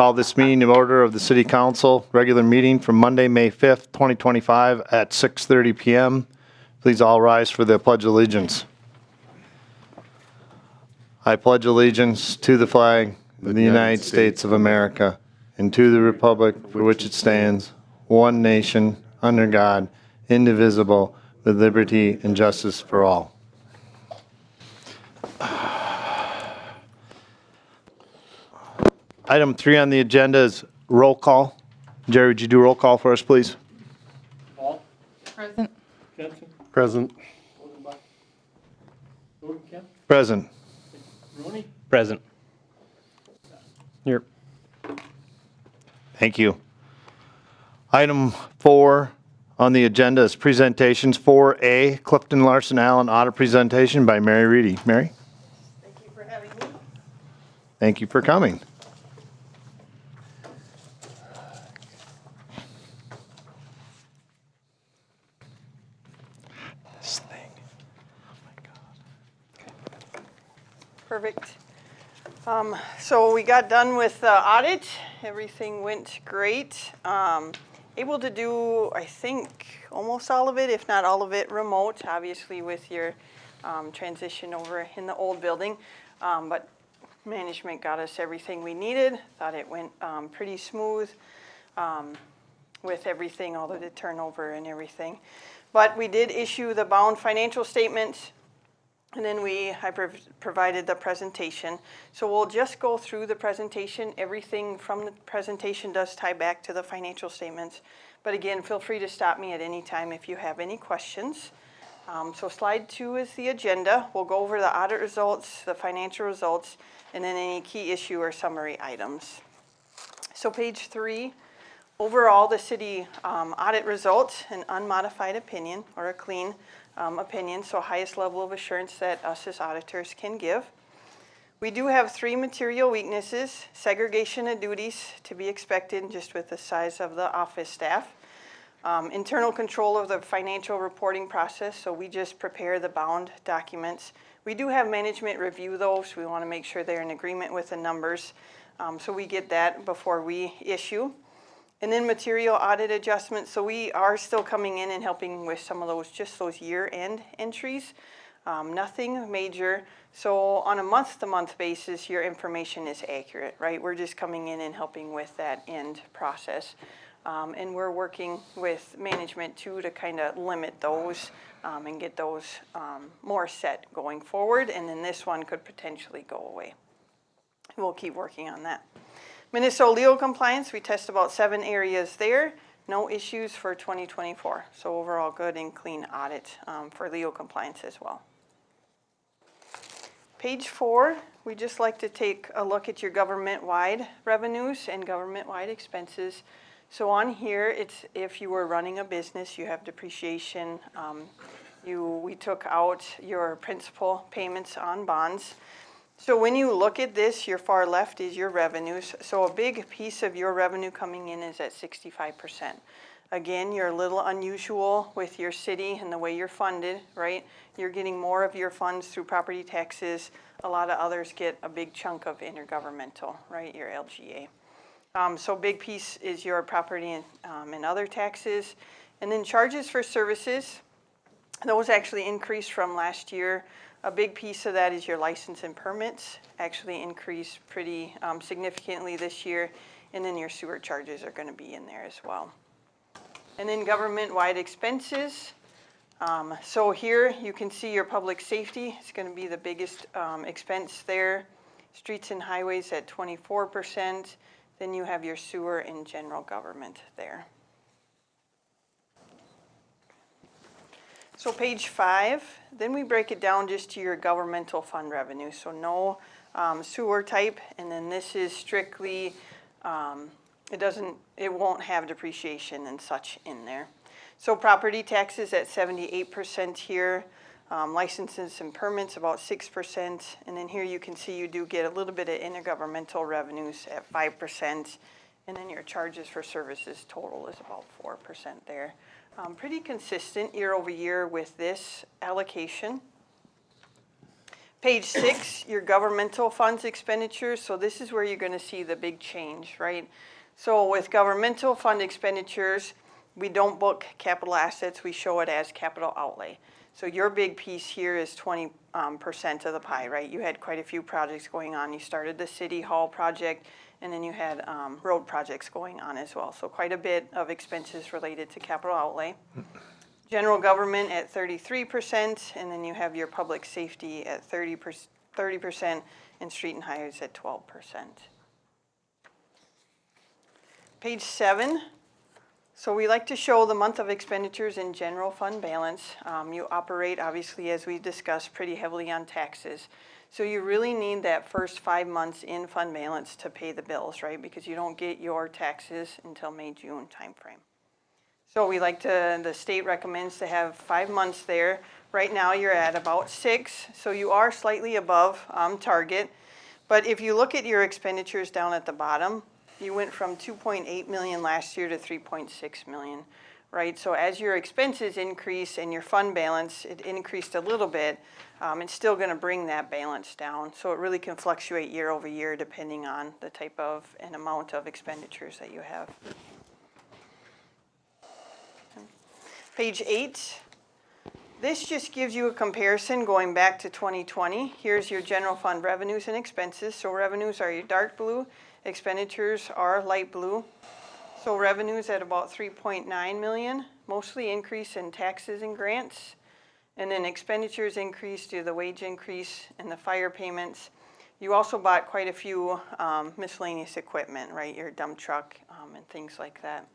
Call this meeting in order of the City Council, regular meeting from Monday, May 5th, 2025 at 6:30 p.m. Please all rise for the Pledge of Allegiance. I pledge allegiance to the flag of the United States of America and to the republic for which it stands, one nation, under God, indivisible, with liberty and justice for all. Item 3 on the agenda is roll call. Jerry, would you do roll call for us, please? Paul? Present. Jensen? Present. Kemp? Present. Rooney? Present. Here. Thank you. Item 4 on the agenda is presentations. 4A, Clifton Larson Allen audit presentation by Mary Reedy. Mary? Thank you for having me. Thank you for coming. This thing. Oh my God. Perfect. So we got done with the audit. Everything went great. Able to do, I think, almost all of it, if not all of it, remote, obviously with your transition over in the old building. But management got us everything we needed. Thought it went pretty smooth with everything, all of the turnover and everything. But we did issue the bound financial statement, and then I provided the presentation. So we'll just go through the presentation. Everything from the presentation does tie back to the financial statements. But again, feel free to stop me at any time if you have any questions. So slide 2 is the agenda. We'll go over the audit results, the financial results, and then any key issue or summary items. So page 3, overall the city audit results, an unmodified opinion or a clean opinion, so highest level of assurance that us as auditors can give. We do have 3 material weaknesses: segregation of duties to be expected just with the size of the office staff, internal control of the financial reporting process, so we just prepare the bound documents. We do have management review those, so we want to make sure they're in agreement with the numbers, so we get that before we issue. And then material audit adjustments, so we are still coming in and helping with some of those, just those year-end entries. Nothing major. So on a month-to-month basis, your information is accurate, right? We're just coming in and helping with that end process. And we're working with management too to kind of limit those and get those more set going forward. And then this one could potentially go away. We'll keep working on that. Minnesota legal compliance, we test about 7 areas there. No issues for 2024. So overall good and clean audit for legal compliance as well. Page 4, we just like to take a look at your government-wide revenues and government-wide expenses. So on here, it's if you were running a business, you have depreciation. We took out your principal payments on bonds. So when you look at this, your far left is your revenues. So a big piece of your revenue coming in is at 65%. Again, you're a little unusual with your city and the way you're funded, right? You're getting more of your funds through property taxes. A lot of others get a big chunk of intergovernmental, right? Your LGA. So big piece is your property and other taxes. And then charges for services. Those actually increased from last year. A big piece of that is your license and permits, actually increased pretty significantly this year, and then your sewer charges are going to be in there as well. And then government-wide expenses. So here you can see your public safety. It's going to be the biggest expense there. Streets and highways at 24%. Then you have your sewer and general government there. So page 5, then we break it down just to your governmental fund revenue. So no sewer type, and then this is strictly, it won't have depreciation and such in there. So property taxes at 78% here, licenses and permits about 6%, and then here you can see you do get a little bit of intergovernmental revenues at 5%, and then your charges for services total is about 4% there. Pretty consistent year over year with this allocation. Page 6, your governmental funds expenditures. So this is where you're going to see the big change, right? So with governmental fund expenditures, we don't book capital assets, we show it as capital outlay. So your big piece here is 20% of the pie, right? You had quite a few projects going on. You started the City Hall project, and then you had road projects going on as well. So quite a bit of expenses related to capital outlay. General government at 33%, and then you have your public safety at 30%, and street and highways at 12%. Page 7. So we like to show the month of expenditures in general fund balance. You operate, obviously, as we discussed, pretty heavily on taxes. So you really need that first 5 months in fund balance to pay the bills, right? Because you don't get your taxes until May, June timeframe. So we like to, the state recommends to have 5 months there. Right now you're at about 6, so you are slightly above target. But if you look at your expenditures down at the bottom, you went from 2.8 million last year to 3.6 million, right? So as your expenses increase and your fund balance, it increased a little bit, it's still gonna bring that balance down. So it really can fluctuate year over year depending on the type of and amount of expenditures that you have. Page 8. This just gives you a comparison going back to 2020. Here's your general fund revenues and expenses. So revenues are your dark blue, expenditures are light blue. So revenues at about 3.9 million, mostly increase in taxes and grants. And then expenditures increase due to the wage increase and the fire payments. You also bought quite a few miscellaneous equipment, right? Your dump truck and things like that.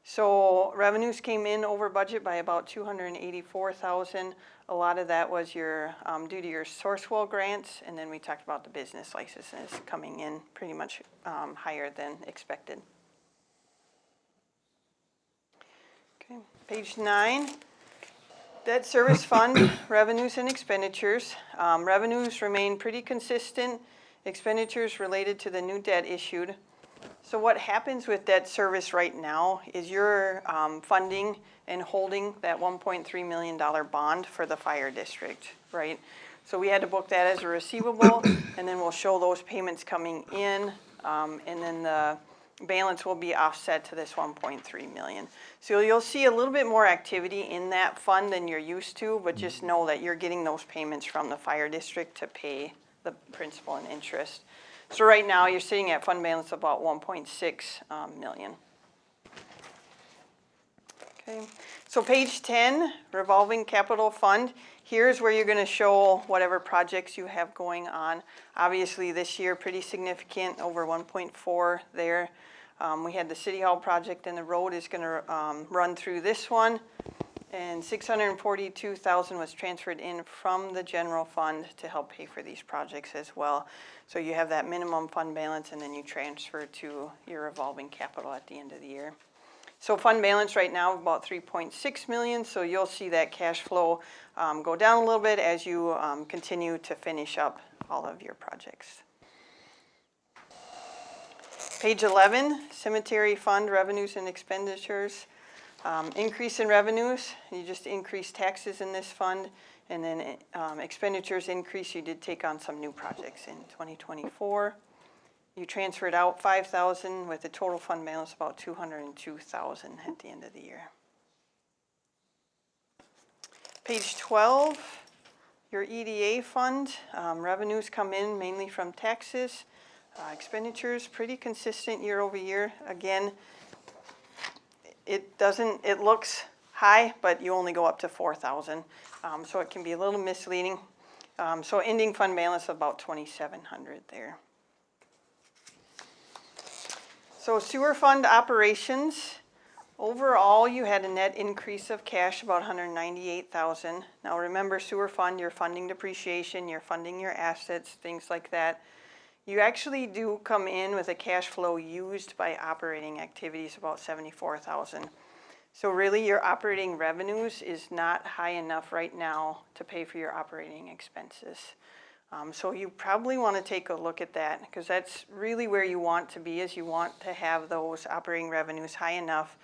So revenues came in over budget by about 284,000. A lot of that was your due to your Sourcewell grants, and then we talked about the business licenses coming in pretty much higher than expected. Okay, page 9. Debt service fund revenues and expenditures. Revenues remain pretty consistent. Expenditures related to the new debt issued. So what happens with debt service right now is you're funding and holding that $1.3 million bond for the fire district, right? So we had to book that as a receivable, and then we'll show those payments coming in, and then the balance will be offset to this 1.3 million. So you'll see a little bit more activity in that fund than you're used to, but just know that you're getting those payments from the fire district to pay the principal and interest. So right now you're sitting at fund balance of about 1.6 million. Okay, so page 10, revolving capital fund. Here's where you're going to show whatever projects you have going on. Obviously this year pretty significant, over 1.4 there. We had the City Hall project, and the road is going to run through this one. And 642,000 was transferred in from the general fund to help pay for these projects as well. So you have that minimum fund balance, and then you transfer to your revolving capital at the end of the year. So fund balance right now about 3.6 million. So you'll see that cash flow go down a little bit as you continue to finish up all of your projects. Page 11, cemetery fund revenues and expenditures. Increase in revenues, you just increase taxes in this fund, and then expenditures increase. You did take on some new projects in 2024. You transferred out 5,000 with a total fund balance about 202,000 at the end of the year. Page 12, your EDA fund. Revenues come in mainly from taxes. Expenditures pretty consistent year over year. Again, it looks high, but you only go up to 4,000. So it can be a little misleading. So ending fund balance of about 2,700 there. So sewer fund operations, overall you had a net increase of cash about 198,000. Now remember, sewer fund, you're funding depreciation, you're funding your assets, things like that. You actually do come in with a cash flow used by operating activities about 74,000. So really your operating revenues is not high enough right now to pay for your operating expenses. So you probably want to take a look at that, because that's really where you want to be, is you want to have those operating revenues high enough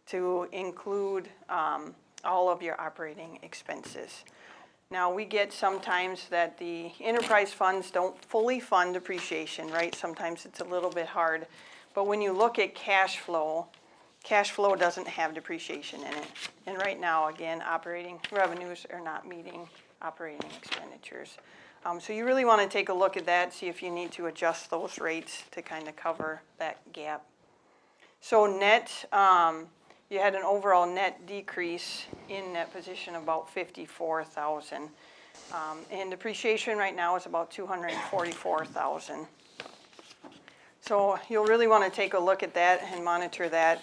to include all of your operating expenses. Now, we get sometimes that the enterprise funds don't fully fund depreciation, right? Sometimes it's a little bit hard. But when you look at cash flow doesn't have depreciation in it. And right now, again, operating revenues are not meeting operating expenditures. So you really want to take a look at that, see if you need to adjust those rates to kind of cover that gap. So net, you had an overall net decrease in that position of about 54,000. And depreciation right now is about 244,000. So you'll really want to take a look at that and monitor that.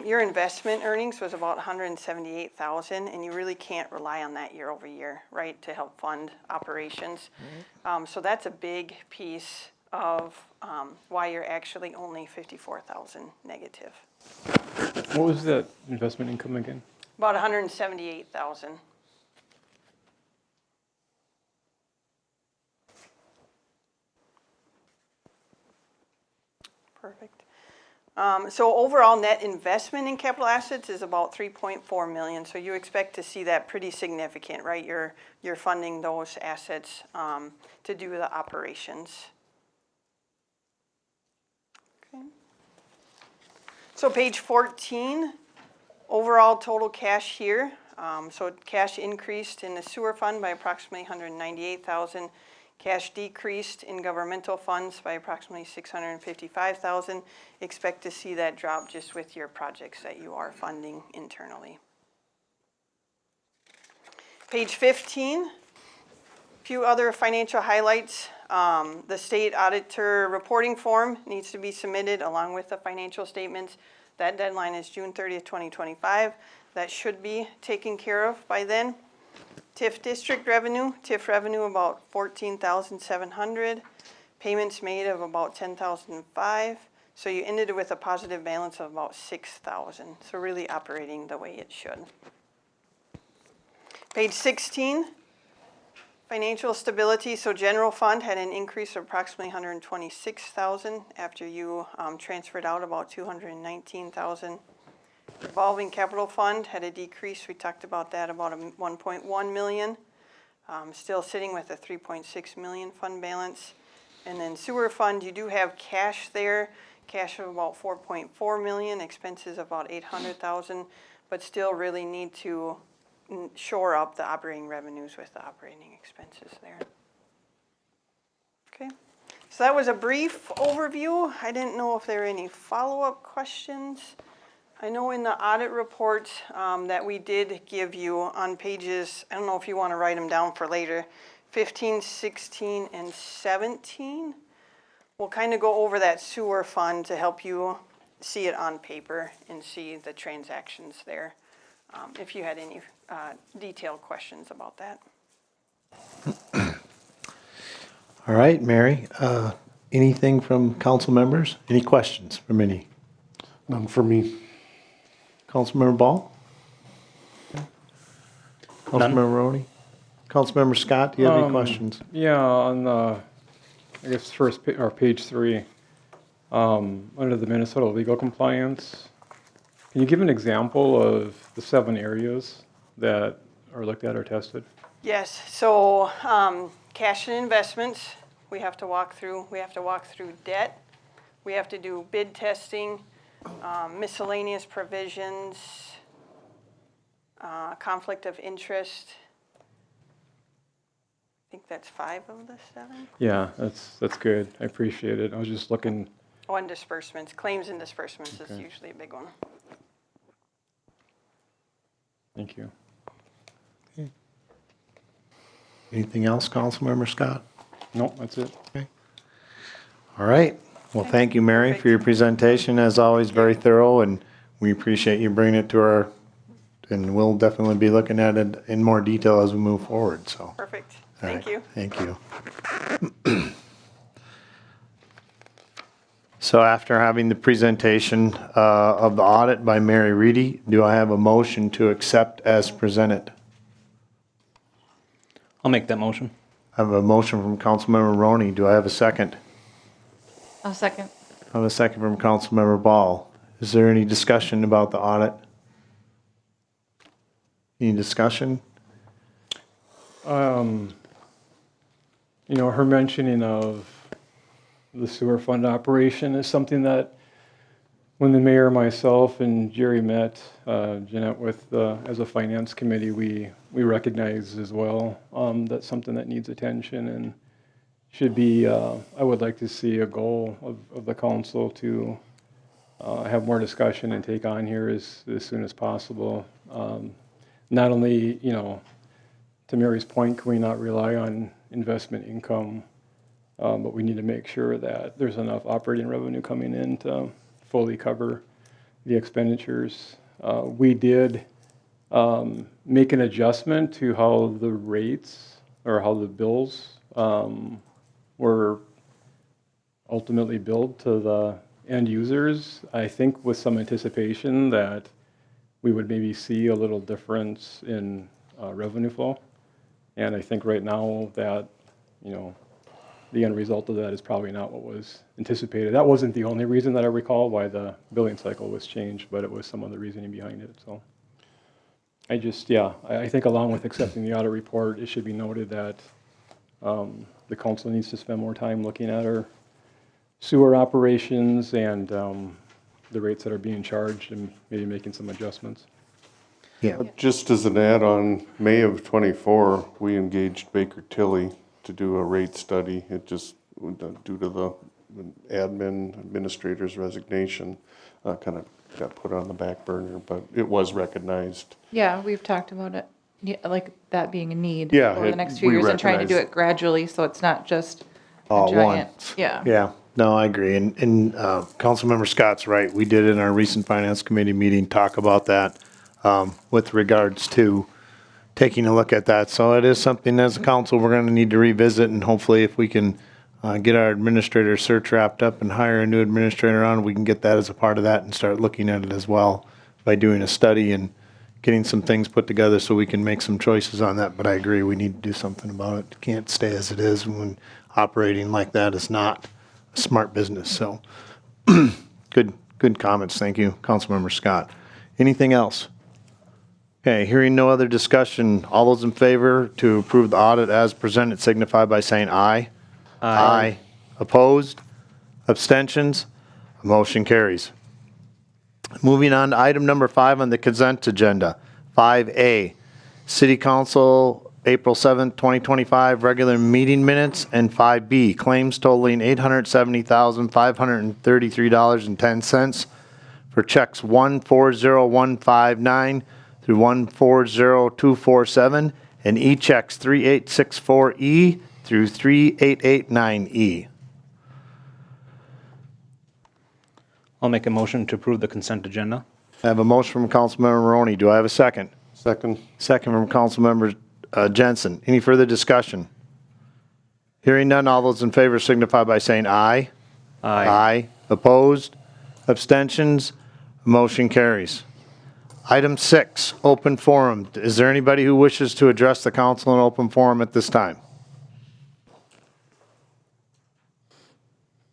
Your investment earnings was about 178,000, and you really can't rely on that year over year, right, to help fund operations. So that's a big piece of why you're actually only 54,000 negative. What was that investment income again? About 178,000. Perfect. So overall net investment in capital assets is about 3.4 million. So you expect to see that pretty significant, right? You're funding those assets to do the operations. Okay. So page 14, overall total cash here. So cash increased in the sewer fund by approximately 198,000. Cash decreased in governmental funds by approximately 655,000. Expect to see that drop just with your projects that you are funding internally. Page 15, a few other financial highlights. The state auditor reporting form needs to be submitted along with the financial statements. That deadline is June 30th, 2025. That should be taken care of by then. TIF district revenue, TIF revenue about 14,700, payments made of about 10,005. So you ended with a positive balance of about 6,000. So really operating the way it should. Page 16, financial stability. So general fund had an increase of approximately 126,000 after you transferred out about 219,000. Revolving capital fund had a decrease. We talked about that, about 1.1 million. Still sitting with a 3.6 million fund balance. And then sewer fund, you do have cash there, cash of about 4.4 million, expenses of about 800,000, but still really need to shore up the operating revenues with the operating expenses there. Okay, so that was a brief overview. I didn't know if there were any follow-up questions. I know in the audit report that we did give you on pages, I don't know if you want to write them down for later, 15, 16, and 17. We'll kind of go over that sewer fund to help you see it on paper and see the transactions there. If you had any detailed questions about that. All right, Mary, anything from council members? Any questions from any? None for me. Councilmember Ball? Councilmember Roney? Councilmember Scott, do you have any questions? Yeah, on the, I guess first, or page 3, under the Minnesota legal compliance, can you give an example of the 7 areas that are looked at or tested? Yes, so cash and investments, we have to walk through. We have to walk through debt. We have to do bid testing, miscellaneous provisions, conflict of interest. I think that's 5 of the 7. Yeah, that's good. I appreciate it. I was just looking. Oh, and disbursements, claims and disbursements is Okay. usually a big one. Thank you. Anything else, Councilmember Scott? Nope, that's it. All right. Well, thank you, Mary, for your presentation. As always, very thorough, and we appreciate you bringing it to our, and we'll definitely be looking at it in more detail as we move forward, so. Perfect. All Thank right. you. Thank you. So after having the presentation of the audit by Mary Reedy, do I have a motion to accept as presented? I'll make that motion. I have a motion from Councilmember Roney. Do I have a second? I'll second. I have a second from Councilmember Ball. Is there any discussion about the audit? Any discussion? Her mentioning of the sewer fund operation is something that when the mayor, myself, and Jerry met, Jeanette as a finance committee, we recognize as well. That's something that needs attention and should be, I would like to see a goal of the council to have more discussion and take on here as soon as possible. Not only, to Mary's point, can we not rely on investment income, but we need to make sure that there's enough operating revenue coming in to fully cover the expenditures. We did make an adjustment to how the rates or how the bills were ultimately billed to the end users, I think with some anticipation that we would maybe see a little difference in revenue flow. And I think right now that, the end result of that is probably not what was anticipated. That wasn't the only reason that I recall why the billing cycle was changed, but it was some of the reasoning behind it, so. I think along with accepting the audit report, it should be noted that the council needs to spend more time looking at our sewer operations and the rates that are being charged and maybe making some adjustments. Yeah. Just as an add-on, May of '24, we engaged Baker Tilly to do a rate study. It just, due to the administrator's resignation, kind of got put on the back burner, but it was recognized. Yeah, we've talked about it, like that being a need Yeah, over the next few we years and trying to do recognize- it gradually, so it's not just All a at giant. once. Yeah. Yeah, no, I agree. And Councilmember Scott's right. We did in our recent finance committee meeting talk about that with regards to taking a look at that. So it is something as a council we're going to need to revisit, and hopefully if we can get our administrator search wrapped up and hire a new administrator on, we can get that as a part of that and start looking at it as well by doing a study and getting some things put together so we can make some choices on that. But I agree, we need to do something about it. It can't stay as it is when operating like that is not a smart business. So good comments. Thank you, Councilmember Scott. Anything else? Okay, hearing no other discussion, all those in favor to approve the audit as presented signify by saying aye. Aye. Opposed? Abstentions? Motion carries. Moving on to item number 5 on the consent agenda. 5A, City Council, April 7th, 2025, regular meeting minutes, and 5B, claims totaling $870,533.10 for checks 140159 through 140247 and e-checks 3864E through 3889E. I'll make a motion to approve the consent agenda. I have a motion from Councilmember Maroney. Do I have a second? Second. Second from Councilmember Jensen. Any further discussion? Hearing none, all those in favor signify by saying aye. Aye. Opposed? Abstentions? Motion carries. Item 6, open forum. Is there anybody who wishes to address the council in open forum at this time?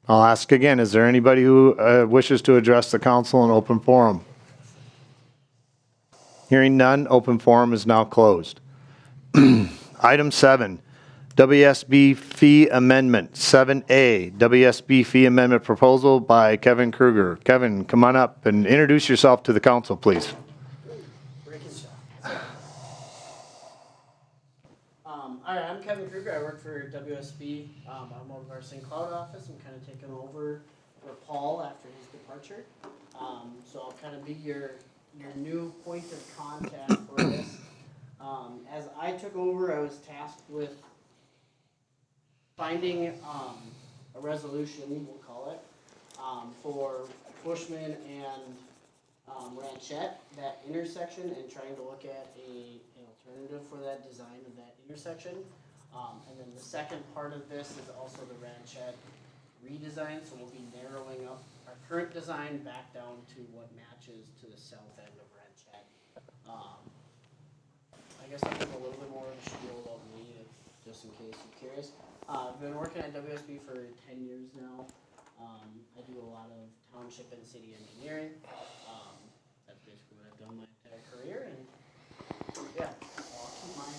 I'll ask again, is there anybody who wishes to address the council in open forum? Hearing none, open forum is now closed. Item 7, WSB fee amendment, 7A, WSB fee amendment proposal by Kevin Kruger. Kevin, come on up and introduce yourself to the council, please. All right, I'm Kevin Kruger. I work for WSB. I'm over our St. Cloud office. I'm kind of taking over for Paul after his departure. So I'll kind of be your new point of contact for this. As I took over, I was tasked with finding a resolution, we'll call it, for Bushman and Ranchette, that intersection, and trying to look at an alternative for that design of that intersection. And then the second part of this is also the Ranchette redesign, so we'll be narrowing up our current design back down to what matches to the south end of Ranchette. I guess I'll give a little bit more of a spiel about me, just in case you're curious. I've been working at WSB for 10 years now. I do a lot of township and city engineering. That's basically what I've done my entire career, and yeah, I'll keep my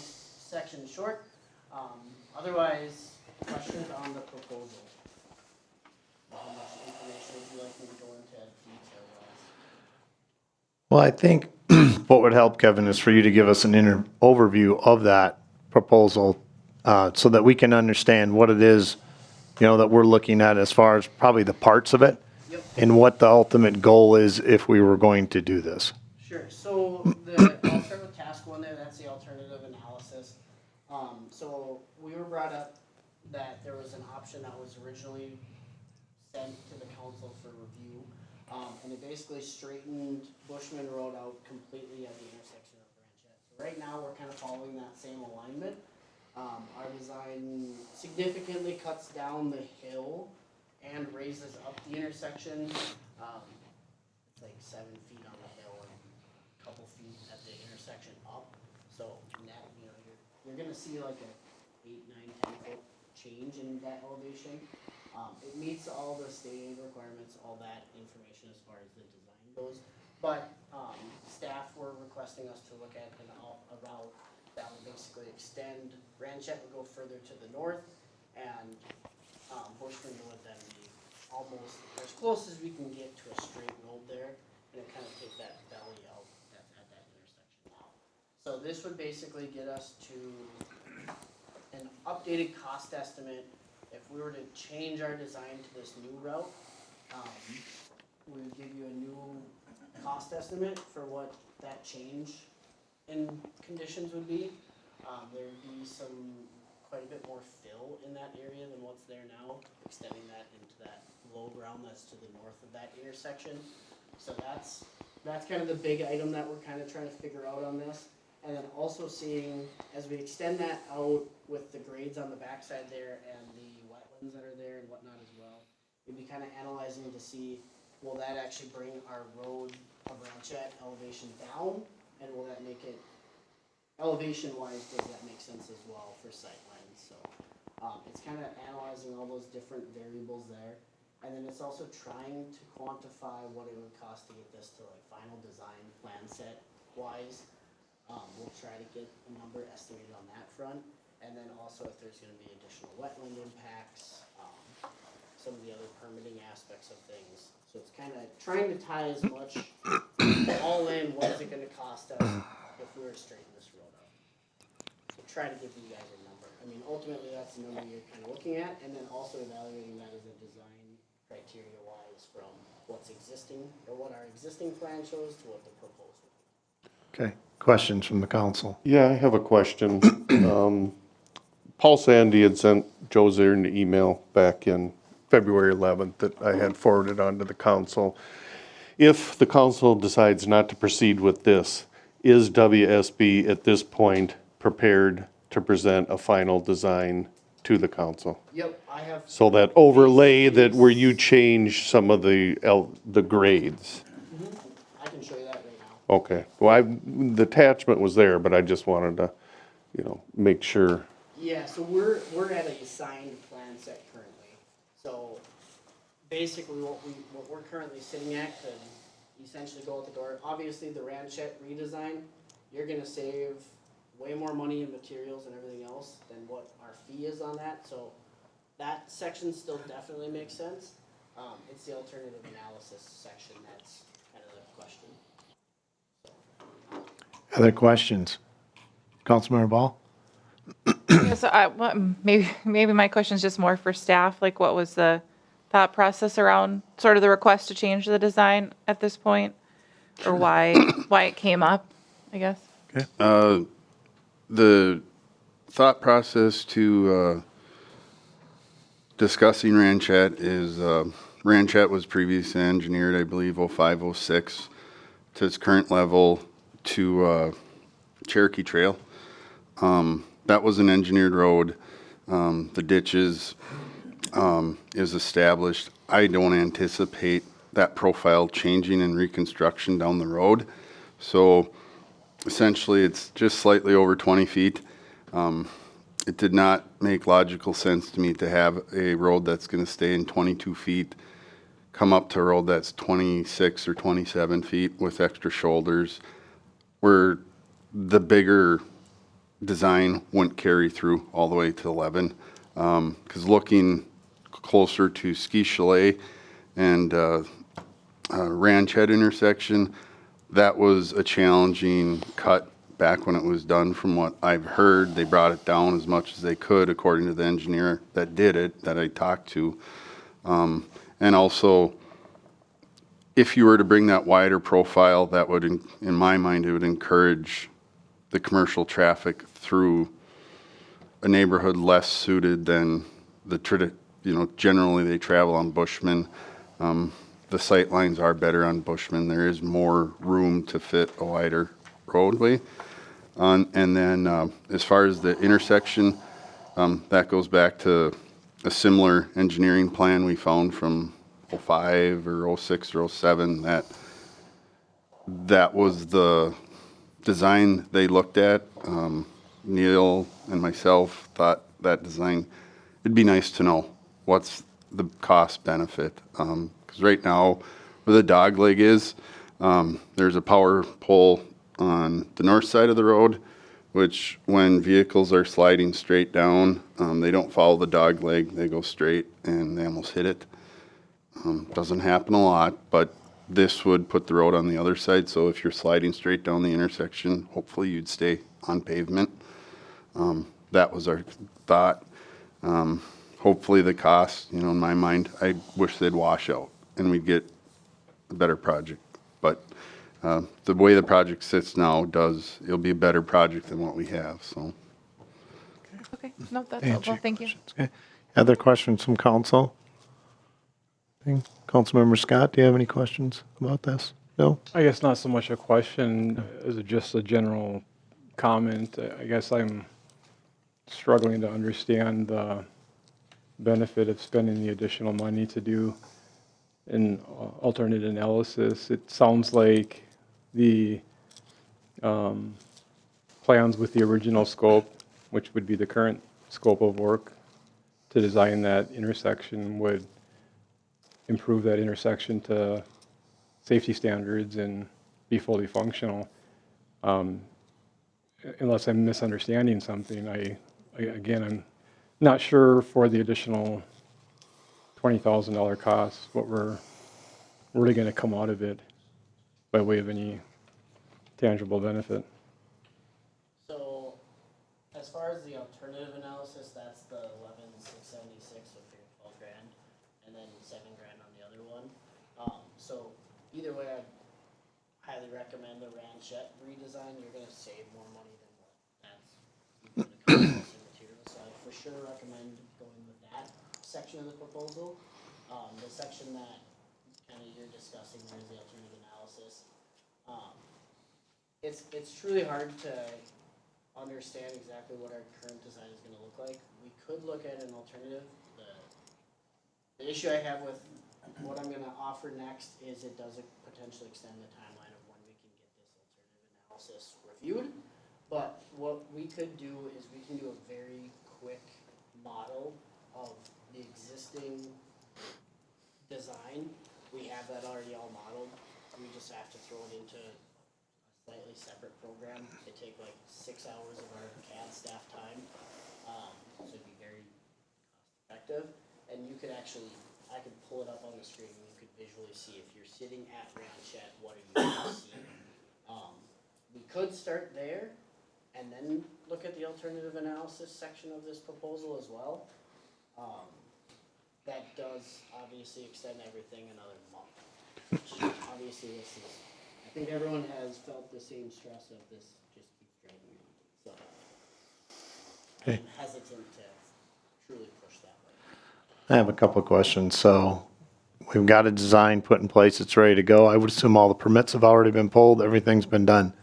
section short. Otherwise, questions on the proposal? How much information would you like me to go into detail-wise? Well, I think what would help, Kevin, is for you to give us an overview of that proposal so that we can understand what it is, that we're looking at as far as probably the parts of it Yep. and what the ultimate goal is if we were going to do this. Sure, so I'll start with task one there, that's the alternative analysis. So we were brought up that there was an option that was originally sent to the council for review. And it basically straightened Bushman Road out completely at the intersection of Ranchette. So right now, we're kind of following that same alignment. Our design significantly cuts down the hill and raises up the intersection. It's like 7 feet on the hill and a couple feet at the intersection up. So net, you're gonna see like a 8, 9, 10 foot change in that elevation. It meets all the state aid requirements, all that information as far as the design goes. But staff were requesting us to look at a route that would basically extend, Ranchette would go further to the north, and Bushman would then be almost as close as we can get to a straight road there, and it kind of take that belly out that's at that intersection now. So this would basically get us to an updated cost estimate. If we were to change our design to this new route, we would give you a new cost estimate for what that change in conditions would be. There would be quite a bit more fill in that area than what's there now, extending that into that low ground that's to the north of that intersection. So that's kind of the big item that we're kind of trying to figure out on this. And then also seeing, as we extend that out with the grades on the backside there and the wetlands that are there and whatnot as well, we'd be kind of analyzing to see, will that actually bring our road of Ranchette elevation down? And will that make it, elevation-wise, does that make sense as well for sightlines? So it's kind of analyzing all those different variables there. And then it's also trying to quantify what it would cost to get this to like final design plan set wise. We'll try to get a number estimated on that front, and then also if there's gonna be additional wetland impacts, some of the other permitting aspects of things. So it's kinda trying to tie as much all in, what is it gonna cost us if we were to straighten this road up? So try to give you guys a number. I mean, ultimately, that's the number you're kinda looking at, and then also evaluating that as a design criteria wise from what's existing, or what our existing plan shows to what the proposal. Okay, questions from the council? Yeah, I have a question. Paul Sandy had sent Joe Zern an email back in February 11th that I had forwarded on to the council. If the council decides not to proceed with this, is WSB at this point prepared to present a final design to the council? Yep, I have. So that overlay that where you change some of the grades? I can show you that right now. Okay, well, the attachment was there, but I just wanted to, make sure. Yeah, so we're at a signed plan set currently. So basically what we're currently sitting at could essentially go out the door. Obviously the Ranchette redesign, you're gonna save way more money in materials and everything else than what our fee is on that. So that section still definitely makes sense. It's the alternative analysis section that's kind of the question. Other questions? Councilmember Ball? So maybe my question is just more for staff, like what was the thought process around sort of the request to change the design at this point? Or why it came up, I guess? The thought process to discussing Ranchette is Ranchette was previously engineered, I believe, 05, 06 to its current level to Cherokee Trail. That was an engineered road. The ditches is established. I don't anticipate that profile changing in reconstruction down the road. So essentially, it's just slightly over 20 feet. It did not make logical sense to me to have a road that's going to stay in 22 feet, come up to a road that's 26 or 27 feet with extra shoulders, where the bigger design wouldn't carry through all the way to 11. Because looking closer to Ski Chalet and Ranch Head intersection, that was a challenging cut back when it was done. From what I've heard, they brought it down as much as they could, according to the engineer that did it, that I talked to. And also, if you were to bring that wider profile, that would, in my mind, it would encourage the commercial traffic through a neighborhood less suited than generally they travel on Bushman. The sight lines are better on Bushman. There is more room to fit a wider roadway. And then as far as the intersection, that goes back to a similar engineering plan we found from '05 or '06 or '07. That was the design they looked at. Neil and myself thought that design, it'd be nice to know what's the cost benefit. Because right now, where the dog leg is, there's a power pole on the north side of the road, which when vehicles are sliding straight down, they don't follow the dog leg, they go straight and they almost hit it. Doesn't happen a lot, but this would put the road on the other side, so if you're sliding straight down the intersection, hopefully you'd stay on pavement. That was our thought. Hopefully the cost, in my mind, I wish they'd wash out and we'd get a better project. But the way the project sits now it'll be a better project than what we have, so. Okay, no, that's Answer helpful, your thank you. questions, okay. Other questions from council? Councilmember Scott, do you have any questions about this? No? I guess not so much a question as just a general comment. I guess I'm struggling to understand the benefit of spending the additional money to do an alternate analysis. It sounds like the plans with the original scope, which would be the current scope of work to design that intersection, would improve that intersection to safety standards and be fully functional. Unless I'm misunderstanding something, again, I'm not sure for the additional $20,000 cost, what we're really going to come out of it by way of any tangible benefit. So, as far as the alternative analysis, that's the 11,676, so figure 12 grand, and then 7 grand on the other one. So either way, I'd highly recommend the Ranchette redesign. You're gonna save more money than what that's gonna cost in materials. So I for sure recommend going with that section of the proposal. The section that kind of you're discussing there is the alternative analysis. It's truly hard to understand exactly what our current design is gonna look like. We could look at an alternative. The issue I have with what I'm gonna offer next is it does potentially extend the timeline of when we can get this alternative analysis reviewed. But what we could do is we can do a very quick model of the existing design. We have that already all modeled. We just have to throw it into a slightly separate program. It take like 6 hours of our CAD staff time. So it'd be very cost effective. And you could actually, I could pull it up on the screen and you could visually see if you're sitting at Ranchette, what are you gonna see? We could start there and then look at the alternative analysis section of this proposal as well. That does obviously extend everything another month. Which obviously this is, I think everyone has felt the same stress of this just keeps dragging on. So I'm hesitant to truly push that way. I have a couple of questions. So we've got a design put in place, it's ready to go. I would assume all the permits have already been pulled, everything's been done.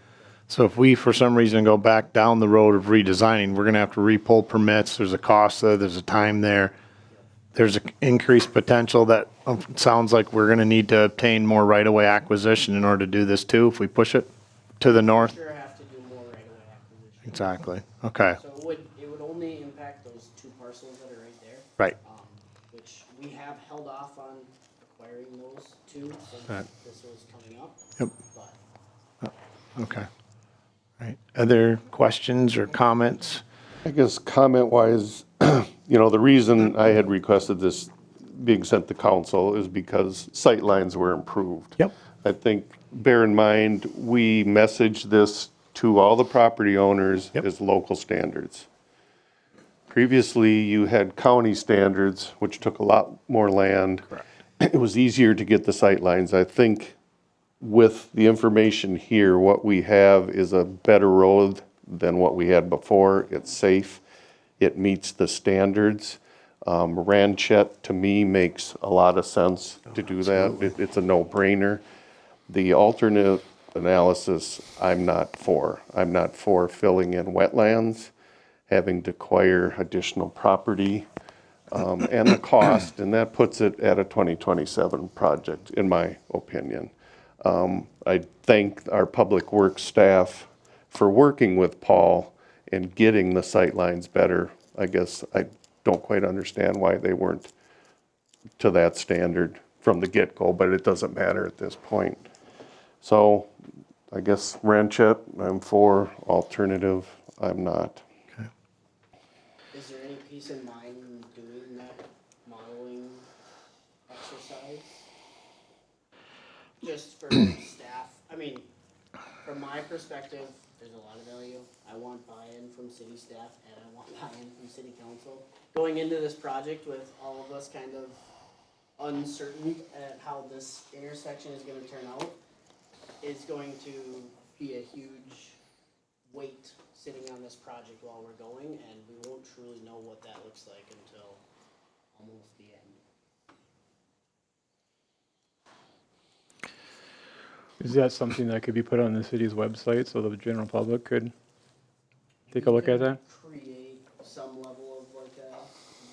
So if we, for some reason, go back down the road of redesigning, we're gonna have to re-pull permits, there's a cost there, there's a time there. There's an increased potential that sounds like we're gonna need to obtain more right-of-way acquisition in order to do this too, if we push it to the north. Sure have to do more right-of-way acquisition. Exactly, okay, So it would only impact those 2 parcels that are right there. right. Which we have held off on acquiring those 2 since Right. this was coming up. Yep. But Okay. Right. Other questions or comments? I guess comment-wise, the reason I had requested this being sent to council is because sightlines were improved. Yep. I think, bear in mind, we messaged this to all the property owners Yep. as local standards. Previously, you had county standards, which took a lot more land. Correct. It was easier to get the sightlines. I think with the information here, what we have is a better road than what we had before. It's safe. It meets the standards. Ranchette, to me, makes a lot of sense to do that. It's a no-brainer. The alternate analysis, I'm not for. I'm not for filling in wetlands, having to acquire additional property, and the cost, and that puts it at a 2027 project, in my opinion. I thank our Public Works staff for working with Paul and getting the sightlines better. I guess I don't quite understand why they weren't to that standard from the get-go, but it doesn't matter at this point. So I guess Ranchette, I'm for. Alternative, I'm not. Is there any peace in mind in doing that modeling exercise? Just for staff, I mean, from my perspective, there's a lot of value. I want buy-in from city staff and I want buy-in from city council. Going into this project with all of us kind of uncertain at how this intersection is gonna turn out is going to be a huge weight sitting on this project while we're going, and we won't truly know what that looks like until almost the end. Is that something that could be put on the city's website so the general public could take a look at that? Create some level of like a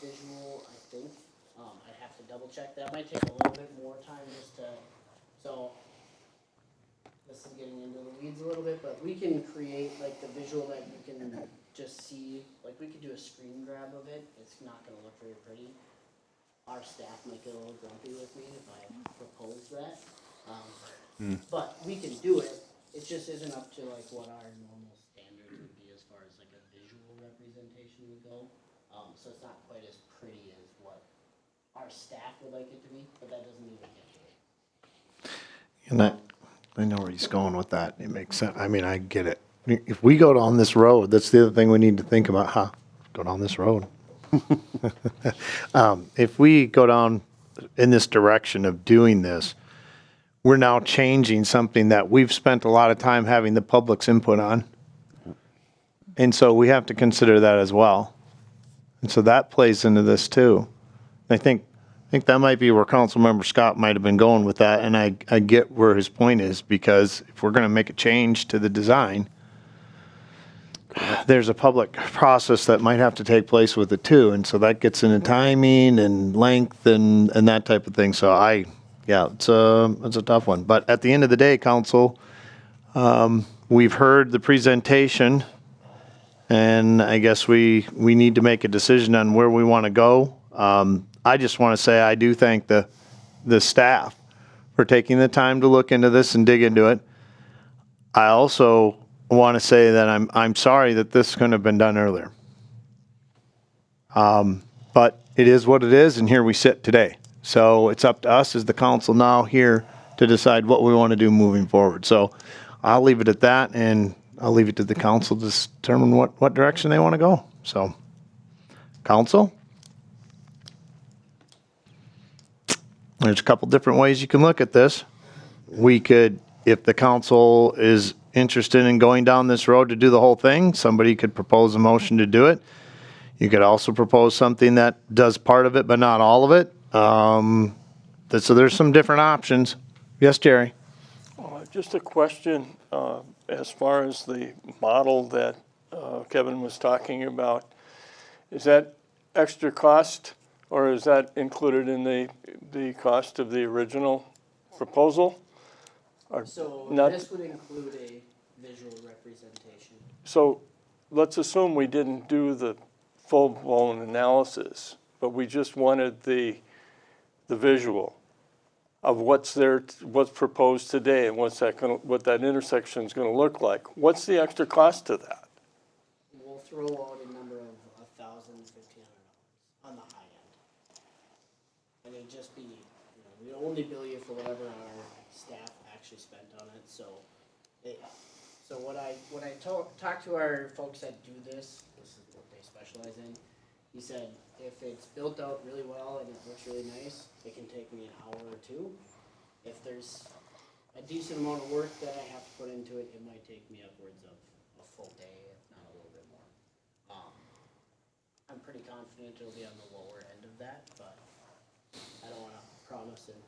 visual, I think. I'd have to double check. That might take a little bit more time just to, so this is getting into the weeds a little bit, but we can create like the visual that you can just see, like we could do a screen grab of it. It's not gonna look very pretty. Our staff might get a little grumpy with me if I propose that. But we can do it. It just isn't up to like what our normal standard would be as far as like a visual representation would go. So it's not quite as pretty as what our staff would like it to be, but that doesn't even get to it. And that, I know where he's going with that. It makes sense. I mean, I get it. If we go down this road, that's the other thing we need to think about, go down this road. If we go down in this direction of doing this, we're now changing something that we've spent a lot of time having the public's input on. And so we have to consider that as well. And so that plays into this too. I think that might be where Councilmember Scott might have been going with that, and I get where his point is, because if we're gonna make a change to the design, there's a public process that might have to take place with it too, and so that gets into timing and length and that type of thing, so it's a tough one. But at the end of the day, council, we've heard the presentation, and I guess we need to make a decision on where we want to go. I just want to say I do thank the staff for taking the time to look into this and dig into it. I also want to say that I'm sorry that this couldn't have been done earlier. But it is what it is, and here we sit today. So it's up to us as the council now here to decide what we want to do moving forward. So I'll leave it at that, and I'll leave it to the council to determine what direction they want to go. So, council? There's a couple different ways you can look at this. We could, if the council is interested in going down this road to do the whole thing, somebody could propose a motion to do it. You could also propose something that does part of it but not all of it. So there's some different options. Yes, Jerry? Just a question, as far as the model that Kevin was talking about, is that extra cost, or is that included in the cost of the original proposal? Or So not? this would include a visual representation. So let's assume we didn't do the full-blown analysis, but we just wanted the visual. of what's there, what's proposed today and what that intersection is gonna look like. What's the extra cost to that? We'll throw out a number of $1,000-$1,500 on the high end. And it'd just be, we only bill you for whatever our staff actually spent on it, so when I talked to our folks that do this is what they specialize in, he said, if it's built out really well and it looks really nice, it can take me an hour or two. If there's a decent amount of work that I have to put into it, it might take me upwards of a full day, if not a little bit more. I'm pretty confident it'll be on the lower end of that, but I don't wanna promise and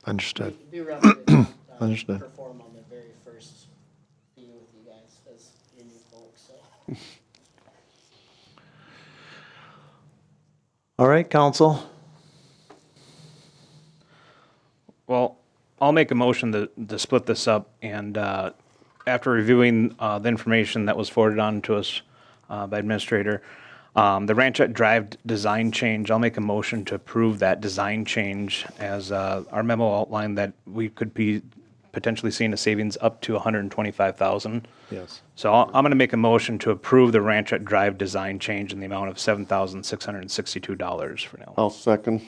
Understood. be rough to Understood. perform on the very first meeting with you guys as your new folks, so. All right, council. Well, I'll make a motion to split this up, and after reviewing the information that was forwarded on to us by Administrator, the Ranchette Drive design change, I'll make a motion to approve that design change as our memo outlined that we could be potentially seeing a savings up to $125,000. Yes. So I'm going to make a motion to approve the Ranchette Drive design change in the amount of $7,662 for now. I'll second.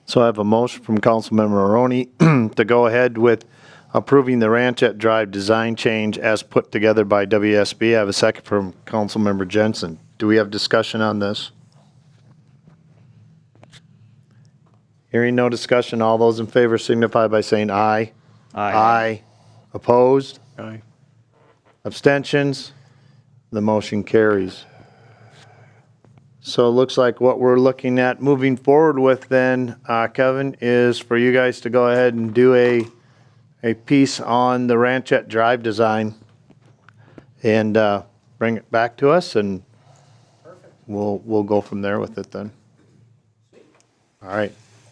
So I have a motion from Councilmember Maroney to go ahead with approving the Ranchette Drive design change as put together by WSB. I have a second from Councilmember Jensen. Do we have discussion on this? Hearing no discussion, all those in favor signify by saying aye. Aye. Opposed? Aye. Abstentions? The motion carries. So it looks like what we're looking at moving forward with then, Kevin, is for you guys to go ahead and do a piece on the Ranchette Drive design and bring it back to us, and we'll go from there with it then. All right.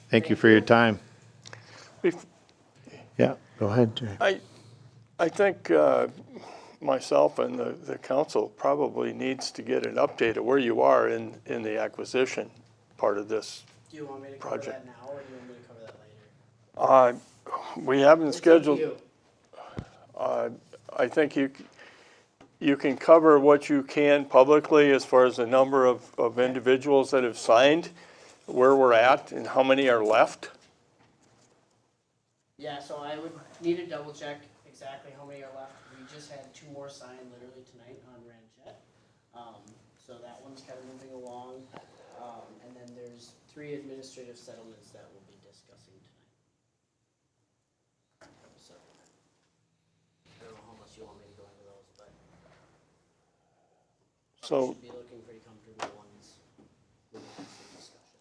Thank you for your time. Bef- Yeah, go ahead, Jay. I think myself and the council probably needs to get an update of where you are in the acquisition part of this. Do you want me to cover Project. that now, or do you want me to cover that later? We haven't It's up to scheduled, you. I think you can cover what you can publicly as far as the number of individuals that have signed, where we're at, and how many are left. Yeah, so I would need to double check exactly how many are left. We just had 2 more signed literally tonight on Ranchette. So that one's kind of moving along. And then there's 3 administrative settlements that we'll be discussing tonight. So, I don't know how much you want me to go into those, but So, should be looking pretty comfortable once we have some discussion.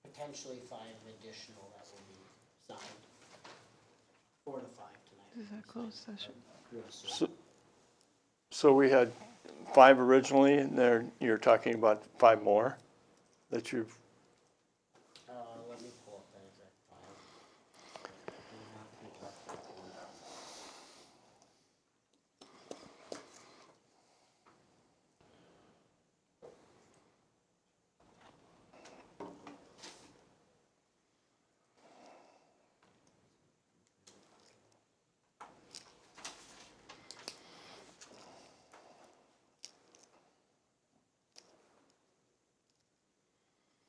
So, potentially 5 additional that will be signed. 4 to 5 tonight. Is that closed session? Real soon. so we had 5 originally, and there, you're talking about 5 more that you've, Let me pull up that exact file.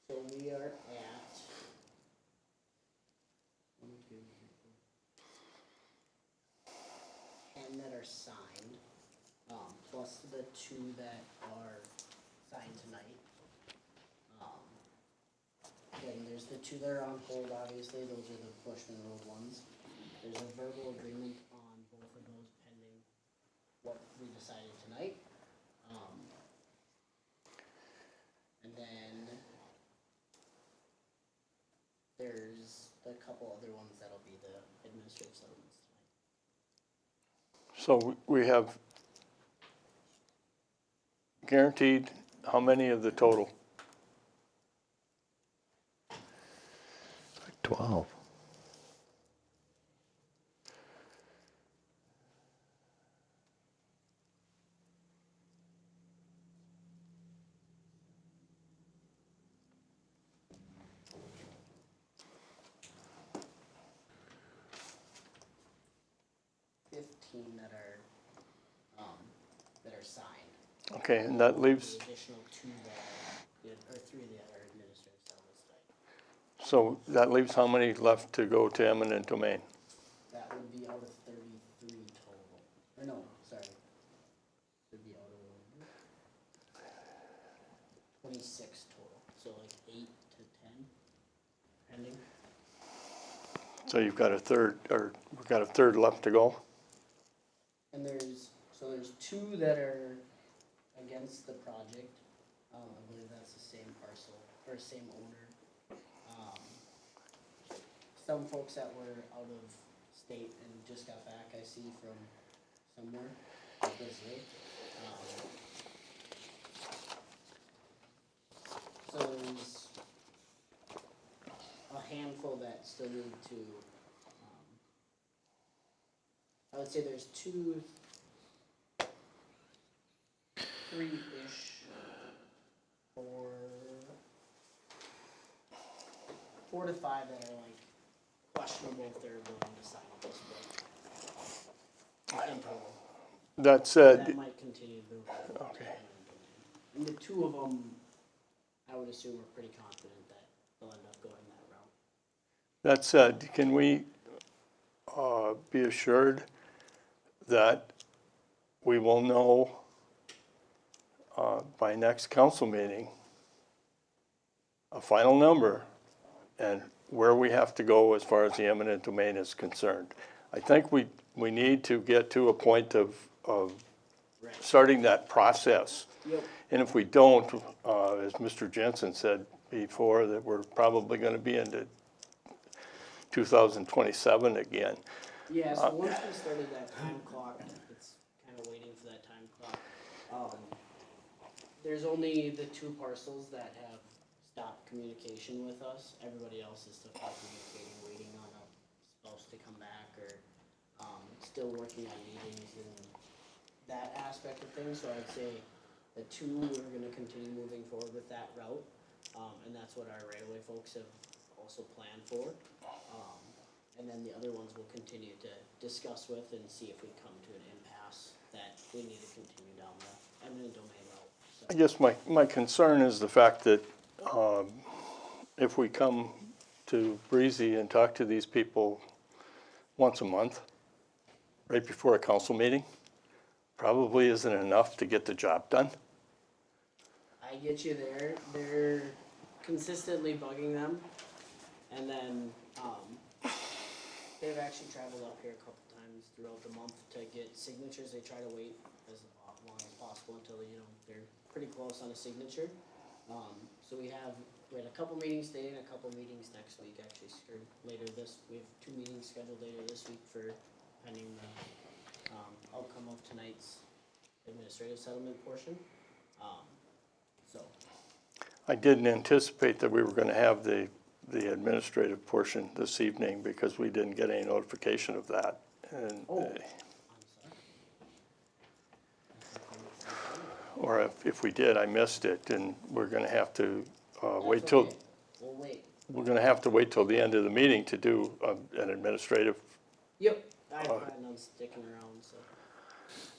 So we are at 1, 2, 3, 4, 10 that are signed, plus the 2 that are signed tonight. Then there's the 2 that are on hold, obviously, those are the Bushman Road ones. There's a verbal agreement on both of those pending what we decided tonight. And then there's a couple other ones that'll be the administrative settlements tonight. so we have guaranteed how many of the total? 12. Okay, and that leaves, The additional two that, or three that are administrative settlements tonight. so that leaves how many left to go to eminent domain? That would be out of 33 total. Or no, sorry. Would be out of 26 total. So like 8 to 10 pending. So you've got a third, or we've got a third left to go? And there's two that are against the project. I believe that's the same parcel, or same owner. Some folks that were out of state and just got back, I see from somewhere, like Brazil. So there's a handful that still need to, I would say there's three-ish, four to five that are like questionable if they're willing to sign this book. In total. That That said, might continue to move forward. Okay. And the two of them, I would assume are pretty confident that they'll end up going that route. that said, can we be assured that we will know by next council meeting a final number and where we have to go as far as the eminent domain is concerned? I think we need to get to a point of Right. starting that process. Yep. And if we don't, as Mr. Jensen said before, that we're probably going to be into 2027 again. Yeah, so once we started that time clock, it's kind of waiting for that time clock. There's only the two parcels that have stopped communication with us. Everybody else is still communicating, waiting on a spouse to come back or still working on meetings and that aspect of things. So I'd say the two, we're gonna continue moving forward with that route. And that's what our right-of-way folks have also planned for. And then the other ones we'll continue to discuss with and see if we come to an impasse that we need to continue down the eminent domain route. So, I guess my concern is the fact that if we come to Breezy and talk to these people once a month, right before a council meeting, probably isn't enough to get the job done. I get you there. They're consistently bugging them. And then, they've actually traveled up here a couple times throughout the month to get signatures. They try to wait as long as possible until, they're pretty close on a signature. So we had a couple meetings today and a couple meetings next week, actually, or later we have 2 meetings scheduled later this week for pending the, outcome of tonight's administrative settlement portion. So, I didn't anticipate that we were going to have the administrative portion this evening because we didn't get any notification of that. And, I'm sorry. or if we did, I missed it, and we're going to have to wait That's till, okay. We'll wait. we're going to have to wait till the end of the meeting to do an administrative. Yep, I plan on sticking around, so.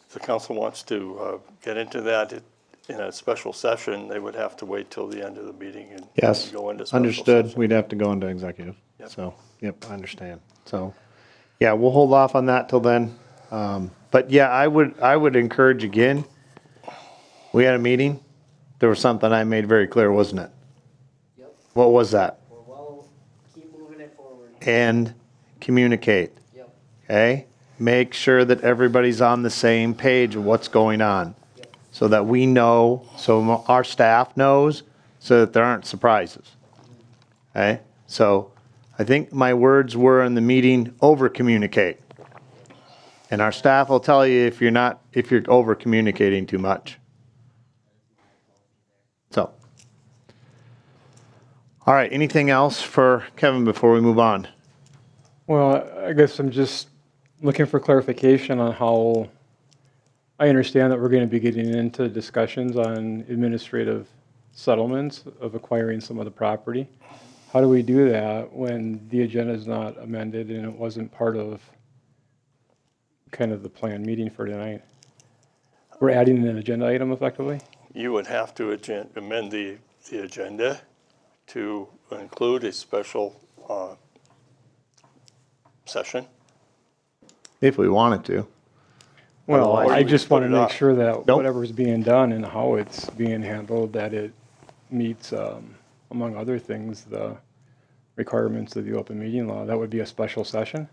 If the council wants to get into that in a special session, they would have to wait till the end of the meeting and Yes, go into special understood. session. We'd have to go into executive. Yep. So, yep, I understand. So, yeah, we'll hold off on that till then. But yeah, I would encourage again, we had a meeting. There was something I made very clear, wasn't it? Yep, What was that? keep moving it forward. And communicate, Yep, okay? Make sure that everybody's on the same page of what's going on. yep. So that we know, so our staff knows, so that there aren't surprises. Okay? So I think my words were in the meeting, over-communicate. And our staff will tell you if you're over-communicating too much. So. All right, anything else for Kevin before we move on? Well, I guess I'm just looking for clarification on how, I understand that we're going to be getting into discussions on administrative settlements of acquiring some of the property. How do we do that when the agenda is not amended and it wasn't part of kind of the planned meeting for tonight? We're adding an agenda item effectively? You would have to amend the agenda to include a special session. If we wanted to. Well, Or I you just can want to put it make off. sure that Nope. whatever's being done and how it's being handled, that it meets, among other things, the requirements of the open meeting law. That would be a special session?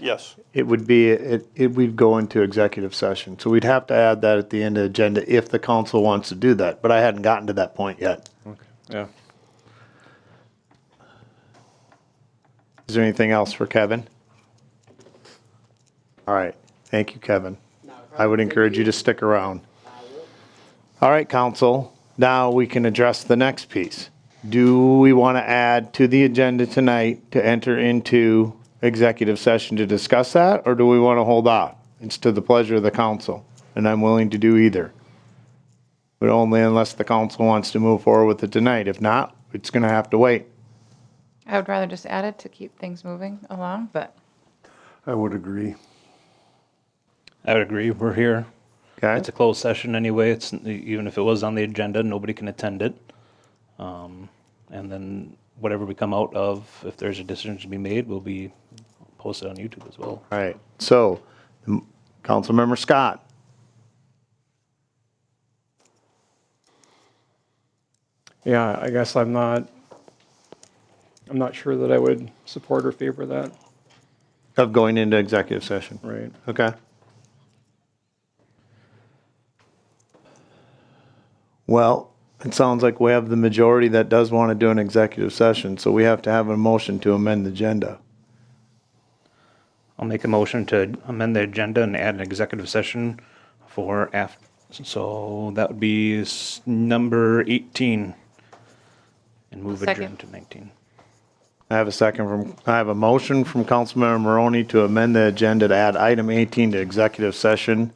Yes, It would be, we'd go into executive session. So we'd have to add that at the end of the agenda if the council wants to do that, but I hadn't gotten to that point yet. Okay, yeah. Is there anything else for Kevin? All right, thank you, Kevin. Not a I problem. would Thank encourage you to stick around. All right, council, now we can address the next piece. Do we want to add to the agenda tonight to enter into executive session to discuss that, or do we want to hold off? It's to the pleasure of the council, and I'm willing to do either. But only unless the council wants to move forward with it tonight. If not, it's going to have to wait. I would rather just add it to keep things moving along, but I would agree. I would agree. We're here. Okay? It's a closed session anyway. It's, even if it was on the agenda, nobody can attend it. And then whatever we come out of, if there's a decision to be made, will be posted on YouTube as well. All right, so, Councilmember Scott. Yeah, I guess I'm not sure that I would support or favor that, Of going into executive session. right? Okay. Well, it sounds like we have the majority that does want to do an executive session, so we have to have a motion to amend the agenda. I'll make a motion to amend the agenda and add an executive session for so that would be number 18. And move Second. adjourn to 19. I have a motion from Councilmember Maroney to amend the agenda to add item 18 to executive session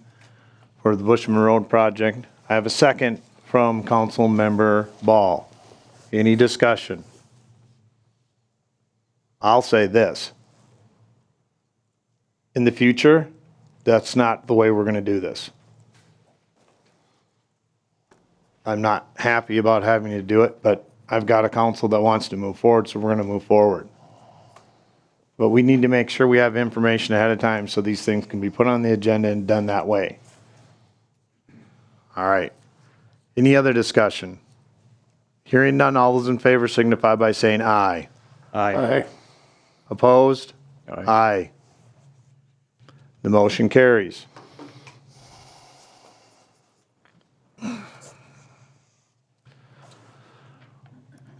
for the Bushman Road project. I have a second from Councilmember Ball. Any discussion? I'll say this. In the future, that's not the way we're going to do this. I'm not happy about having to do it, but I've got a council that wants to move forward, so we're going to move forward. But we need to make sure we have information ahead of time so these things can be put on the agenda and done that way. All right. Any other discussion? Hearing none, all those in favor signify by saying aye. Aye. Opposed? Aye. Aye. The motion carries.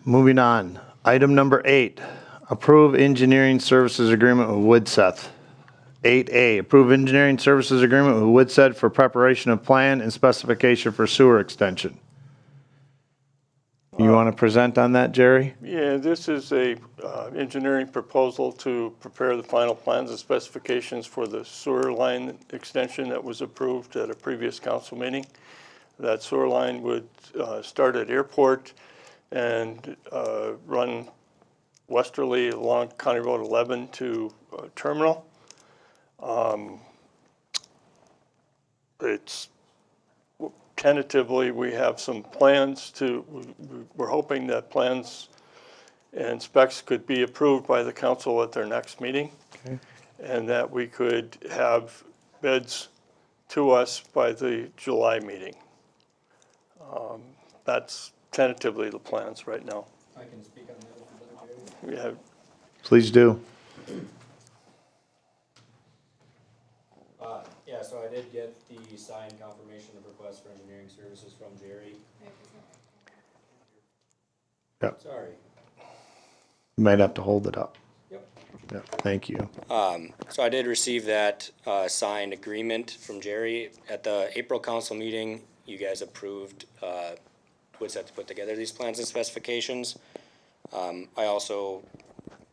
Moving on, item number 8, approve engineering services agreement with Woodseth. 8A, approve engineering services agreement with Woodseth for preparation of plan and specification for sewer extension. You want to present on that, Jerry? yeah, this is a engineering proposal to prepare the final plans and specifications for the sewer line extension that was approved at a previous council meeting. That sewer line would start at Airport and run westerly along County Road 11 to Terminal. It's tentatively, we have some plans we're hoping that plans and specs could be approved by the council at their next meeting. Okay. And that we could have bids to us by the July meeting. That's tentatively the plans right now. I can speak on that if you'd like, Jerry. We have, Please do. Yeah, so I did get the signed confirmation of request for engineering services from Jerry. Yep. Sorry. You might have to hold it up. Yep. Yep, thank you. So I did receive that signed agreement from Jerry. At the April council meeting, you guys approved Woodseth to put together these plans and specifications. I also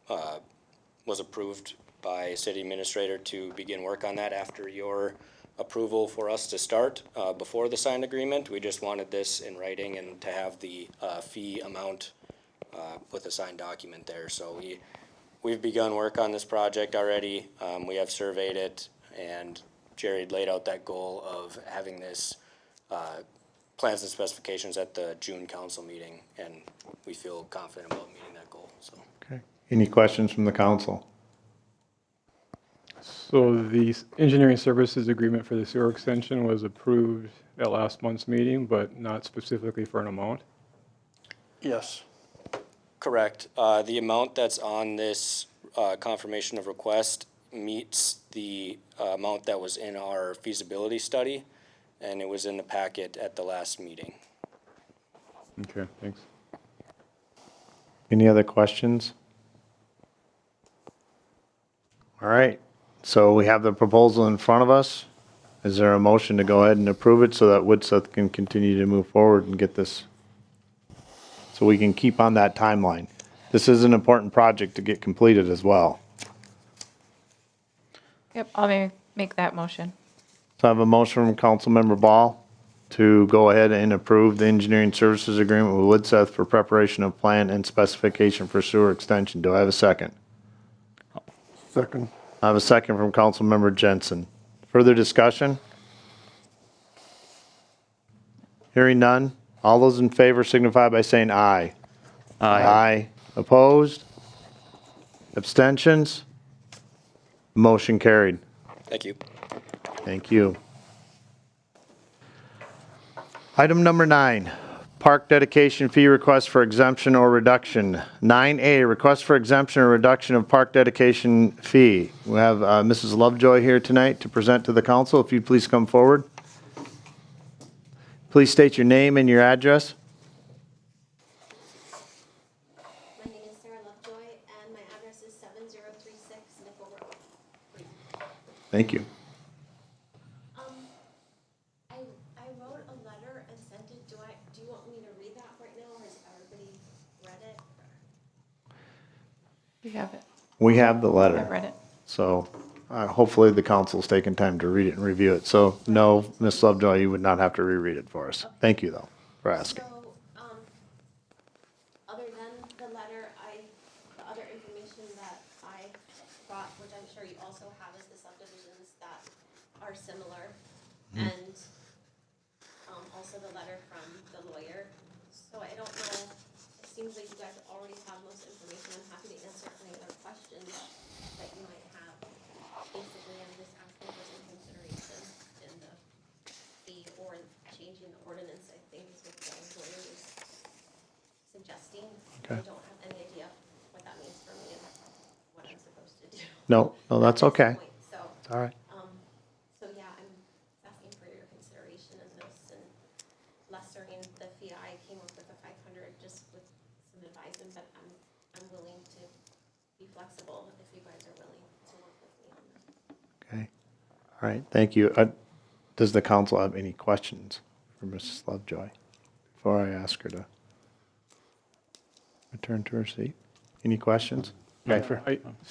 was approved by city administrator to begin work on that after your approval for us to start before the signed agreement. We just wanted this in writing and to have the fee amount with a signed document there. So we've begun work on this project already. We have surveyed it, and Jerry laid out that goal of having this plans and specifications at the June council meeting, and we feel confident about meeting that goal, so. Okay. Any questions from the council? So the engineering services agreement for the sewer extension was approved at last month's meeting, but not specifically for an amount? Yes. Correct. The amount that's on this confirmation of request meets the amount that was in our feasibility study, and it was in the packet at the last meeting. Okay, thanks. Any other questions? All right, so we have the proposal in front of us. Is there a motion to go ahead and approve it so that Woodseth can continue to move forward and get this, so we can keep on that timeline? This is an important project to get completed as well. Yep, I'll make that motion. So I have a motion from Councilmember Ball to go ahead and approve the engineering services agreement with Woodseth for preparation of plan and specification for sewer extension. Do I have a second? Second. I have a second from Councilmember Jensen. Further discussion? Hearing none. All those in favor signify by saying aye. Aye. Opposed? Abstentions? Motion carried. Thank you. Thank you. Item number 9, park dedication fee request for exemption or reduction. 9A, request for exemption or reduction of park dedication fee. We have Mrs. Lovejoy here tonight to present to the council. If you'd please come forward. Please state your name and your address. My name is Sarah Lovejoy, and my address is 7036 Nickel Road. Thank you. I wrote a letter and sent it. Do you want me to read that right now, or has everybody read it? You have it. We have the letter. I read it. So hopefully the council's taken time to read it and review it. So no, Ms. Lovejoy, you would not have to reread it for us. Thank you, though, for asking. So, other than the letter, the other information that I brought, which I'm sure you also have, is the subdivisions that are similar, and also the letter from the lawyer. So I don't know, it seems like you guys already have most information. I'm happy to answer any other questions that you might have. Basically, I'm just asking for some consideration in the fee or changing the ordinance, I think is what the lawyer was suggesting. Okay. I don't have any idea what that means for me and what I'm supposed to do. No, that's at this okay. point. So, All right. so yeah, I'm asking for your consideration in this and lessering the fee. I came up with a 500 just with some advisement, but I'm willing to be flexible if you guys are willing to work with me on that. Okay. All right, thank you. Does the council have any questions for Mrs. Lovejoy before I ask her to return to her seat? Any questions? Okay.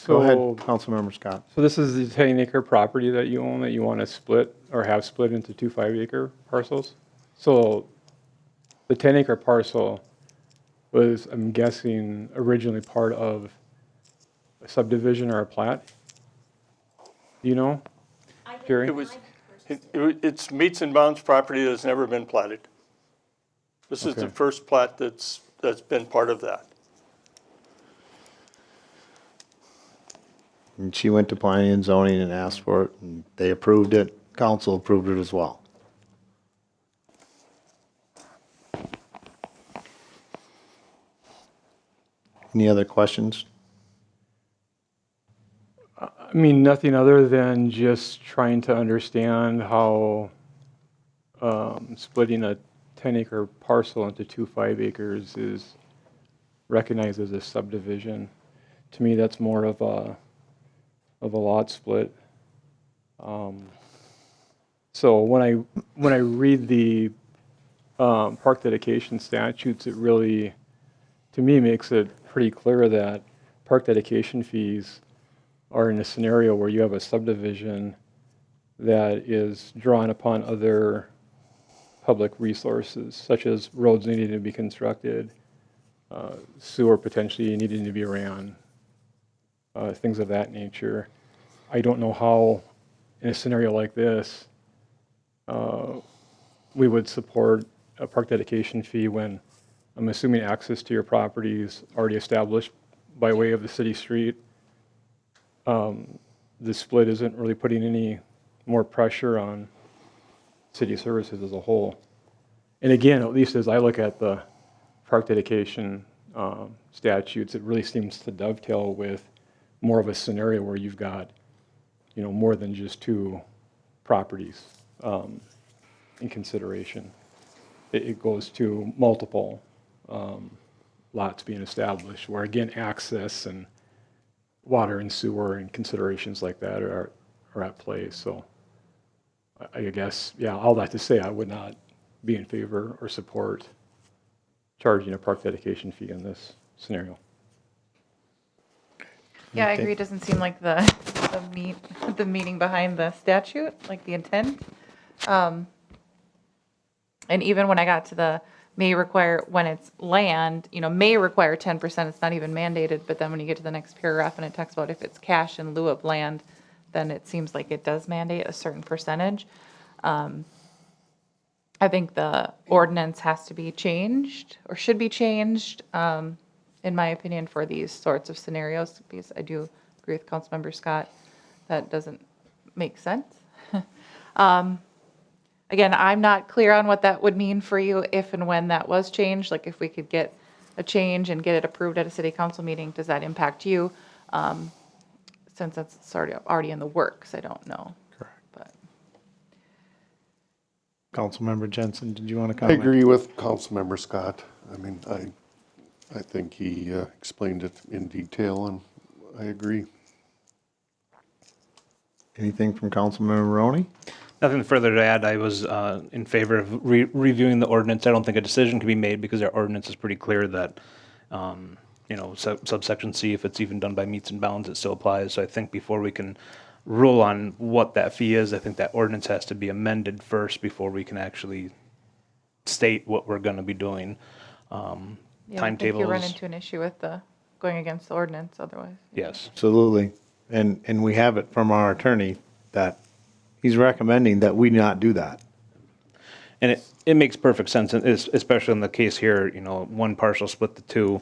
Go ahead, Councilmember Scott. So this is the 10-acre property that you own that you want to split or have split into 2 5-acre parcels? So the 10-acre parcel was, I'm guessing, originally part of a subdivision or a plat? Do you know? I did Jerry? It was, it's meets and bounds property that's never been platted. This is the Okay. first plat that's been part of that. And she went to planning and zoning and asked for it, and they approved it. Council approved it as well. Any other questions? I mean, nothing other than just trying to understand how splitting a 10-acre parcel into 2 5-acres is recognized as a subdivision. To me, that's more of a lot split. So when I read the park dedication statutes, it really, to me, makes it pretty clear that park dedication fees are in a scenario where you have a subdivision that is drawn upon other public resources, such as roads needing to be constructed, sewer potentially needing to be ran, things of that nature. I don't know how, in a scenario like this, we would support a park dedication fee when, I'm assuming access to your property is already established by way of the city street. The split isn't really putting any more pressure on city services as a whole. And again, at least as I look at the park dedication statutes, it really seems to dovetail with more of a scenario where you've got, more than just two properties in consideration. It goes to multiple lots being established, where again, access and water and sewer and considerations like that are at play. So I guess, all that to say, I would not be in favor or support charging a park dedication fee in this scenario. Yeah, I agree. It doesn't seem like the meaning behind the statute, like the intent. And even when I got to the may require, when it's land, may require 10%, it's not even mandated, but then when you get to the next paragraph and it talks about if it's cash in lieu of land, then it seems like it does mandate a certain percentage. I think the ordinance has to be changed, or should be changed, in my opinion, for these sorts of scenarios, because I do agree with Councilmember Scott, that doesn't make sense. Again, I'm not clear on what that would mean for you if and when that was changed, like if we could get a change and get it approved at a city council meeting, does that impact you? Since that's already in the works, I don't know. Correct. But Councilmember Jensen, did you want to I comment? agree with Councilmember Scott. I mean, I think he explained it in detail, and I agree. Anything from Councilmember Roney? Nothing further to add. I was in favor of reviewing the ordinance. I don't think a decision can be made because our ordinance is pretty clear that, subsection C, if it's even done by meets and bounds, it still applies. So I think before we can rule on what that fee is, I think that ordinance has to be amended first before we can actually state what we're going to be doing. yeah, I think you run Timetables, into an issue with the going against the ordinance otherwise. yes. Absolutely. And we have it from our attorney that he's recommending that we not do that. And it makes perfect sense, and especially in the case here, one parcel split to two.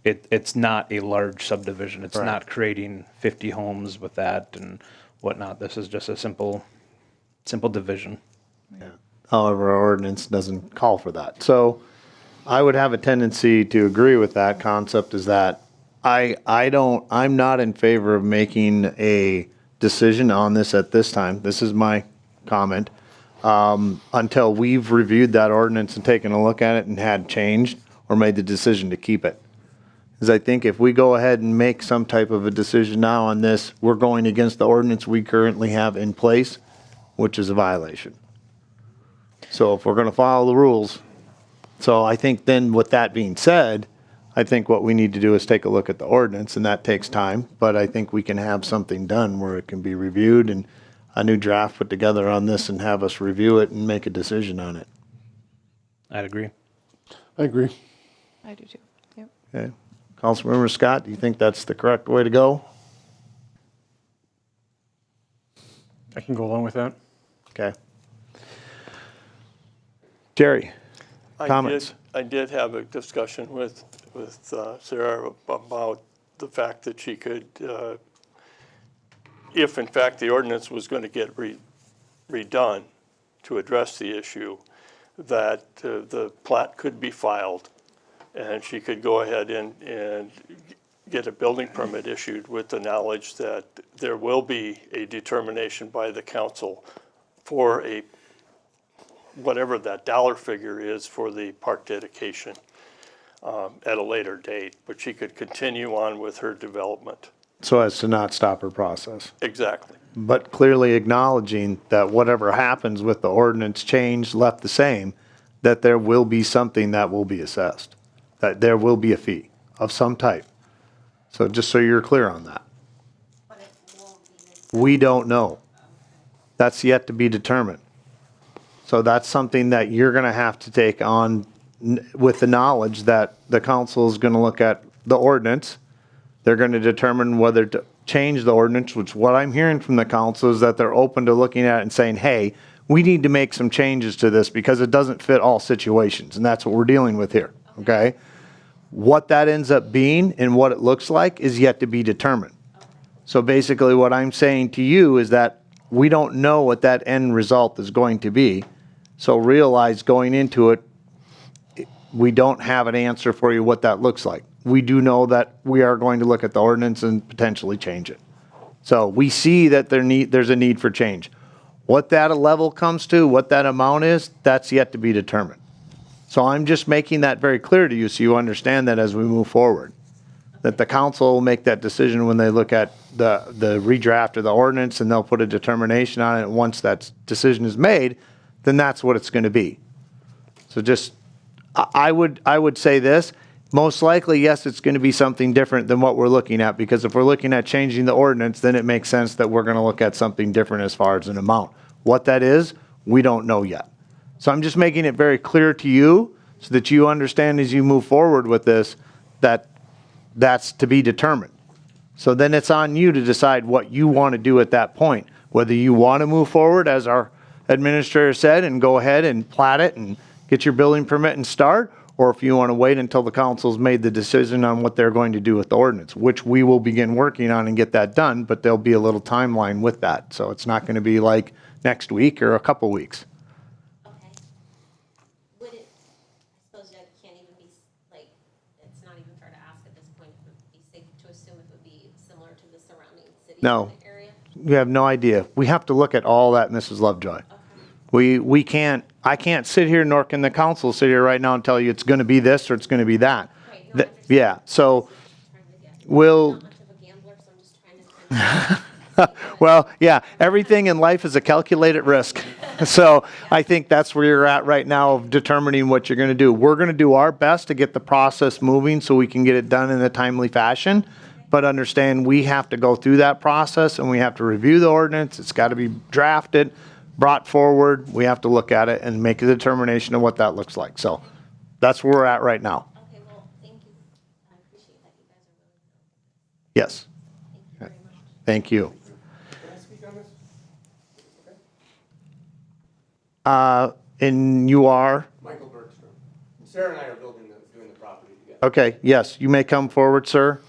It's not a large subdivision. It's Right. not creating 50 homes with that and whatnot. This is just a simple division. However, our ordinance doesn't call for that. So I would have a tendency to agree with that concept, is that I'm not in favor of making a decision on this at this time. This is my comment. Until we've reviewed that ordinance and taken a look at it and had changed or made the decision to keep it. Because I think if we go ahead and make some type of a decision now on this, we're going against the ordinance we currently have in place, which is a violation. So if we're going to follow the rules, so I think then with that being said, I think what we need to do is take a look at the ordinance, and that takes time, but I think we can have something done where it can be reviewed and a new draft put together on this and have us review it and make a decision on it. I'd agree. I agree. I do too. Yep. Okay. Councilmember Scott, do you think that's the correct way to go? I can go along with that. Okay. Jerry, comments? I did have a discussion with Sarah about the fact that she could, if in fact the ordinance was going to get redone to address the issue, that the plat could be filed and she could go ahead and get a building permit issued with the knowledge that there will be a determination by the council for whatever that dollar figure is for the park dedication at a later date, but she could continue on with her development. So as to not stop her process. Exactly. But clearly acknowledging that whatever happens with the ordinance changed, left the same, that there will be something that will be assessed, that there will be a fee of some type. So just so you're clear on that. But it won't be this. We don't know. That's yet to be determined. So that's something that you're going to have to take on with the knowledge that the council is going to look at the ordinance. They're going to determine whether to change the ordinance, which what I'm hearing from the council is that they're open to looking at it and saying, hey, we need to make some changes to this because it doesn't fit all situations, and that's what we're dealing with here, okay? What that ends up being and what it looks like is yet to be determined. So basically what I'm saying to you is that we don't know what that end result is going to be. So realize going into it, we don't have an answer for you what that looks like. We do know that we are going to look at the ordinance and potentially change it. So we see that there's a need for change. What that level comes to, what that amount is, that's yet to be determined. So I'm just making that very clear to you so you understand that as we move forward. That the council will make that decision when they look at the redraft of the ordinance and they'll put a determination on it. Once that decision is made, then that's what it's going to be. So just, I would say this, most likely, yes, it's going to be something different than what we're looking at, because if we're looking at changing the ordinance, then it makes sense that we're going to look at something different as far as an amount. What that is, we don't know yet. So I'm just making it very clear to you so that you understand as you move forward with this, that that's to be determined. So then it's on you to decide what you want to do at that point, whether you want to move forward, as our administrator said, and go ahead and plat it and get your building permit and start, or if you want to wait until the council's made the decision on what they're going to do with the ordinance, which we will begin working on and get that done, but there'll be a little timeline with that. So it's not going to be like next week or a couple weeks. Okay. Would it, I suppose I can't even be, like, it's not even fair to ask at this point, it would be safe to assume it would be similar to the surrounding cities No. in the area? You have no idea. We have to look at all that, Mrs. Lovejoy. We can't, I can't sit here, nor can the council sit here right now and tell you it's going to be this or it's going to be that. Right, no, I understand. Yeah, so Trying to get- we'll, I'm not much of a gambler, so I'm just trying to. well, yeah, everything in life is a calculated risk. So I think that's where you're at right now of determining what you're going to do. We're going to do our best to get the process moving so we can get it done in a timely fashion. But understand, we have to go through that process and we have to review the ordinance. It's got to be drafted, brought forward. We have to look at it and make a determination of what that looks like. So that's where we're at right now. Okay, well, thank you. I appreciate that you guys are willing to. Yes, Thank you very much. thank you. Can I speak on this? Okay. And you are? Michael Bergstrom. Sarah and I are doing the property together. Okay, yes, you may come forward, sir.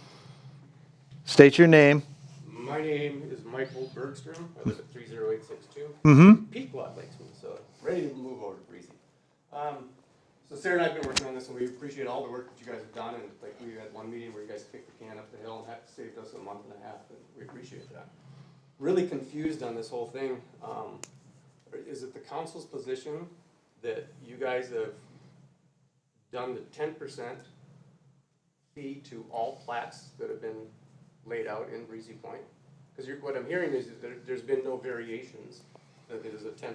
State your name. My name is Michael Bergstrom. I live at 30862. Pequot Lakes, Minnesota. Ready to move over to Breezy. So Sarah and I have been working on this, and we appreciate all the work that you guys have done. And like we had one meeting where you guys kicked the can up the hill and that saved us a month and a half, and we appreciate that. Really confused on this whole thing. Is it the council's position that you guys have done the 10% fee to all plats that have been laid out in Breezy Point? Because what I'm hearing is that there's been no variations, that it is a 10%.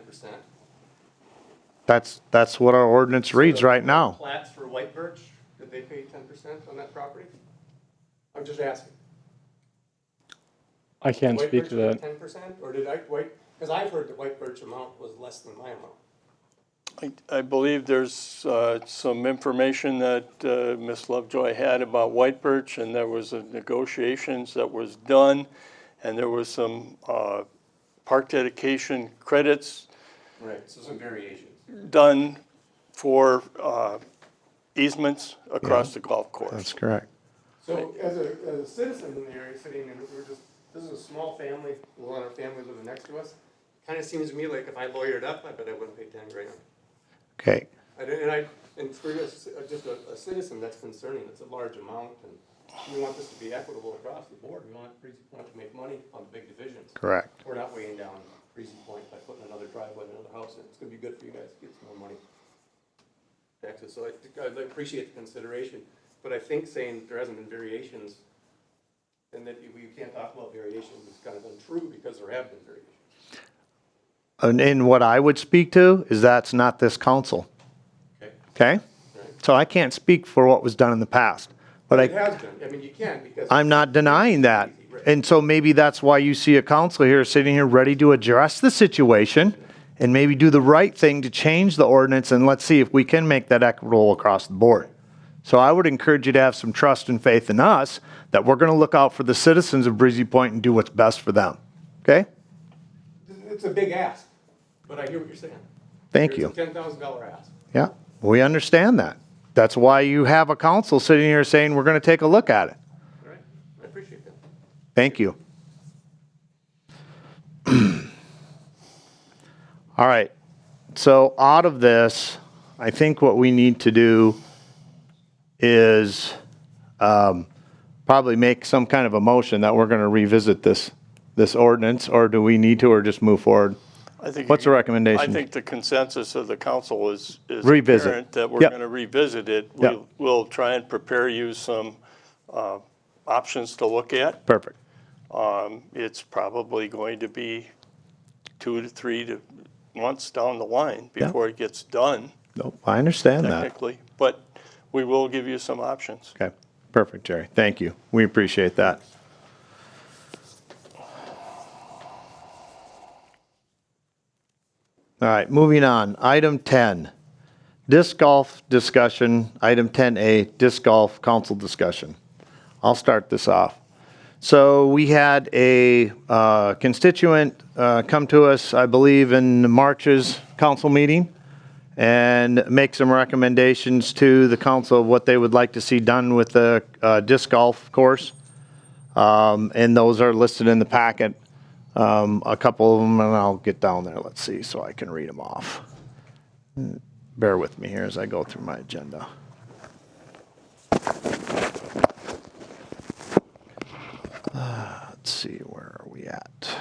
That's what our ordinance reads right now. Plats for White Birch, did they pay 10% on that property? I'm just asking. I can't White speak to Birch that. was 10%, or did because I've heard the White Birch amount was less than my amount. I believe there's some information that Ms. Lovejoy had about White Birch, and there was a negotiations that was done, and there was some park dedication credits Right, so some variations. done for easements across the golf course. That's correct. So as a citizen in the area sitting in, this is a small family, we'll let our family living next to us. Kind of seems to me like if I lawyered up, I bet I wouldn't pay 10 grand. Okay, And for just a citizen, that's concerning, it's a large amount, and we want this to be equitable across the board. We want Breezy Point to make money on big divisions. correct. We're not weighing down Breezy Point by putting another driveway, another house in. It's gonna be good for you guys to get some more money. Taxes, so I appreciate the consideration, but I think saying there hasn't been variations and that we can't talk about variations is kind of untrue because there have been variations. And what I would speak to is that's not this council, Okay? okay? Right. So I can't speak for what was done in the past, but It has been, I mean, you can because. I'm not denying that. And so maybe that's why you see a council here sitting here ready to address the situation and maybe do the right thing to change the ordinance, and let's see if we can make that equitable across the board. So I would encourage you to have some trust and faith in us that we're going to look out for the citizens of Breezy Point and do what's best for them, okay? It's a big ask. But I hear what you're saying. Thank you. It's a $10,000 ask. Yeah, we understand that. That's why you have a council sitting here saying, we're going to take a look at it. All right, I appreciate that. Thank you. All right, so out of this, I think what we need to do is probably make some kind of a motion that we're going to revisit this ordinance, or do we need to, or just move forward? I think. What's the recommendation? I think the consensus of the council is Revisit. apparent that we're Yep. going to revisit it. Yep. We'll try and prepare you some options to look at. Perfect. It's probably going to be 2 to 3 months down the line Yeah. before it gets done Nope, I understand that. technically, but we will give you some options. Okay, perfect, Jerry. Thank you. We appreciate that. All right, moving on. Item 10, disc golf discussion. Item 10A, disc golf council discussion. I'll start this off. So we had a constituent come to us, I believe, in March's council meeting and make some recommendations to the council of what they would like to see done with the disc golf course. And those are listed in the packet. A couple of them, and I'll get down there, let's see, so I can read them off. Bear with me here as I go through my agenda. Let's see, where are we at?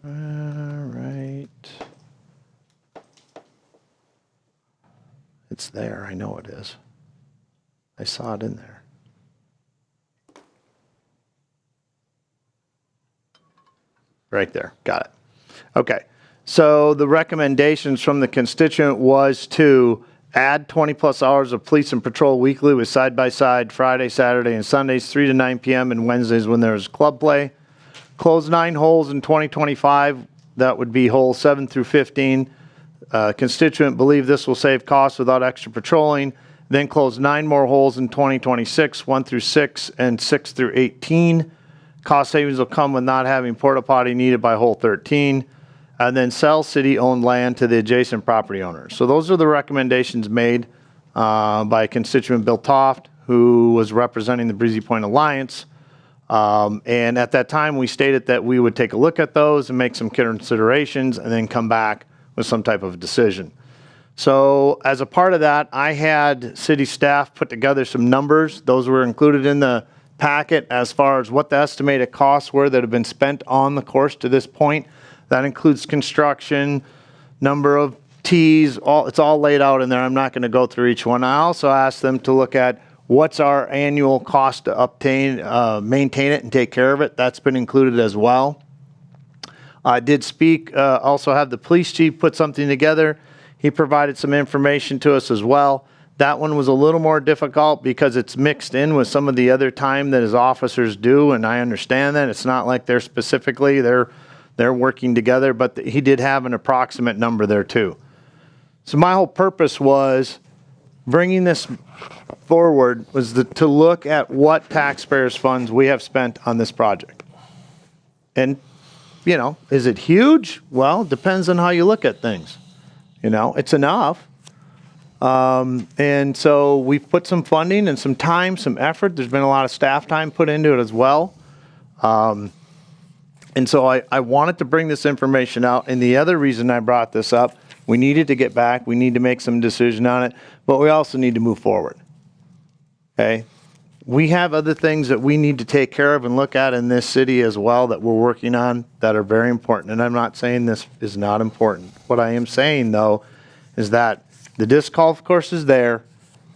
All right. It's there, I know it is. I saw it in there. Right there, got it. Okay, so the recommendations from the constituent was to add 20-plus hours of police and patrol weekly with side-by-side Friday, Saturday, and Sundays, 3 to 9 p.m., and Wednesdays when there's club play. Close 9 holes in 2025. That would be holes 7 through 15. Constituent believe this will save costs without extra patrolling. Then close 9 more holes in 2026, 1 through 6, and 6 through 18. Cost savings will come with not having porta potty needed by hole 13. And then sell city-owned land to the adjacent property owners. So those are the recommendations made by constituent Bill Toft, who was representing the Breezy Point Alliance. And at that time, we stated that we would take a look at those and make some considerations and then come back with some type of decision. So as a part of that, I had city staff put together some numbers. Those were included in the packet as far as what the estimated costs were that have been spent on the course to this point. That includes construction, number of tees, it's all laid out in there. I'm not going to go through each one. I also asked them to look at what's our annual cost to obtain, maintain it and take care of it. That's been included as well. I did speak, also have the police chief put something together. He provided some information to us as well. That one was a little more difficult because it's mixed in with some of the other time that his officers do, and I understand that. It's not like they're specifically, they're working together, but he did have an approximate number there too. So my whole purpose was bringing this forward was to look at what taxpayers' funds we have spent on this project. And, you know, is it huge? Well, it depends on how you look at things. You know, it's enough. And so we've put some funding and some time, some effort. There's been a lot of staff time put into it as well. And so I wanted to bring this information out. And the other reason I brought this up, we needed to get back. We need to make some decision on it, but we also need to move forward. Okay? We have other things that we need to take care of and look at in this city as well that we're working on that are very important. And I'm not saying this is not important. What I am saying, though, is that the disc golf course is there.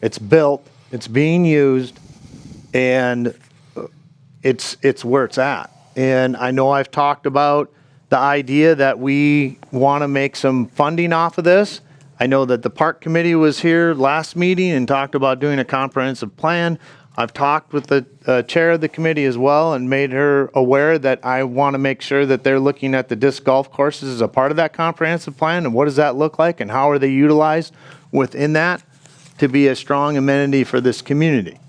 It's built. It's being used. And it's where it's at. And I know I've talked about the idea that we want to make some funding off of this. I know that the park committee was here last meeting and talked about doing a comprehensive plan. I've talked with the chair of the committee as well and made her aware that I want to make sure that they're looking at the disc golf courses as a part of that comprehensive plan and what does that look like and how are they utilized within that to be a strong amenity for this community.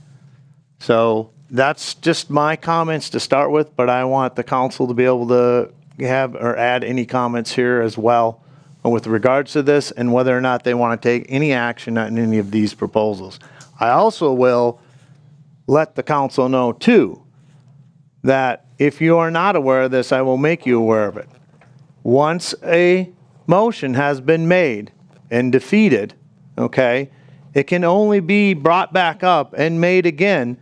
So that's just my comments to start with, but I want the council to be able to have or add any comments here as well with regards to this and whether or not they want to take any action on any of these proposals. I also will let the council know too, that if you are not aware of this, I will make you aware of it. Once a motion has been made and defeated, okay, it can only be brought back up and made again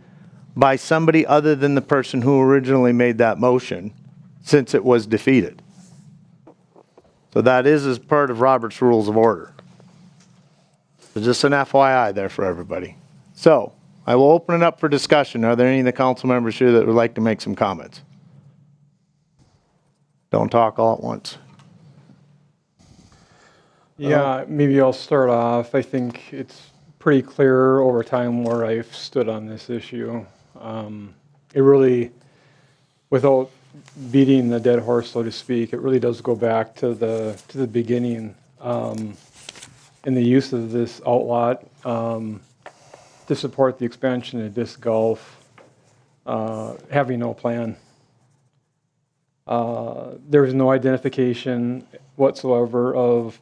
by somebody other than the person who originally made that motion, since it was defeated. So that is as part of Robert's Rules of Order. So just an FYI there for everybody. So I will open it up for discussion. Are there any of the council members here that would like to make some comments? Don't talk all at once. Yeah, maybe I'll start off. I think it's pretty clear over time where I've stood on this issue. It really, without beating the dead horse, so to speak, it really does go back to the beginning in the use of this outlot to support the expansion of disc golf, having no plan. There was no identification whatsoever of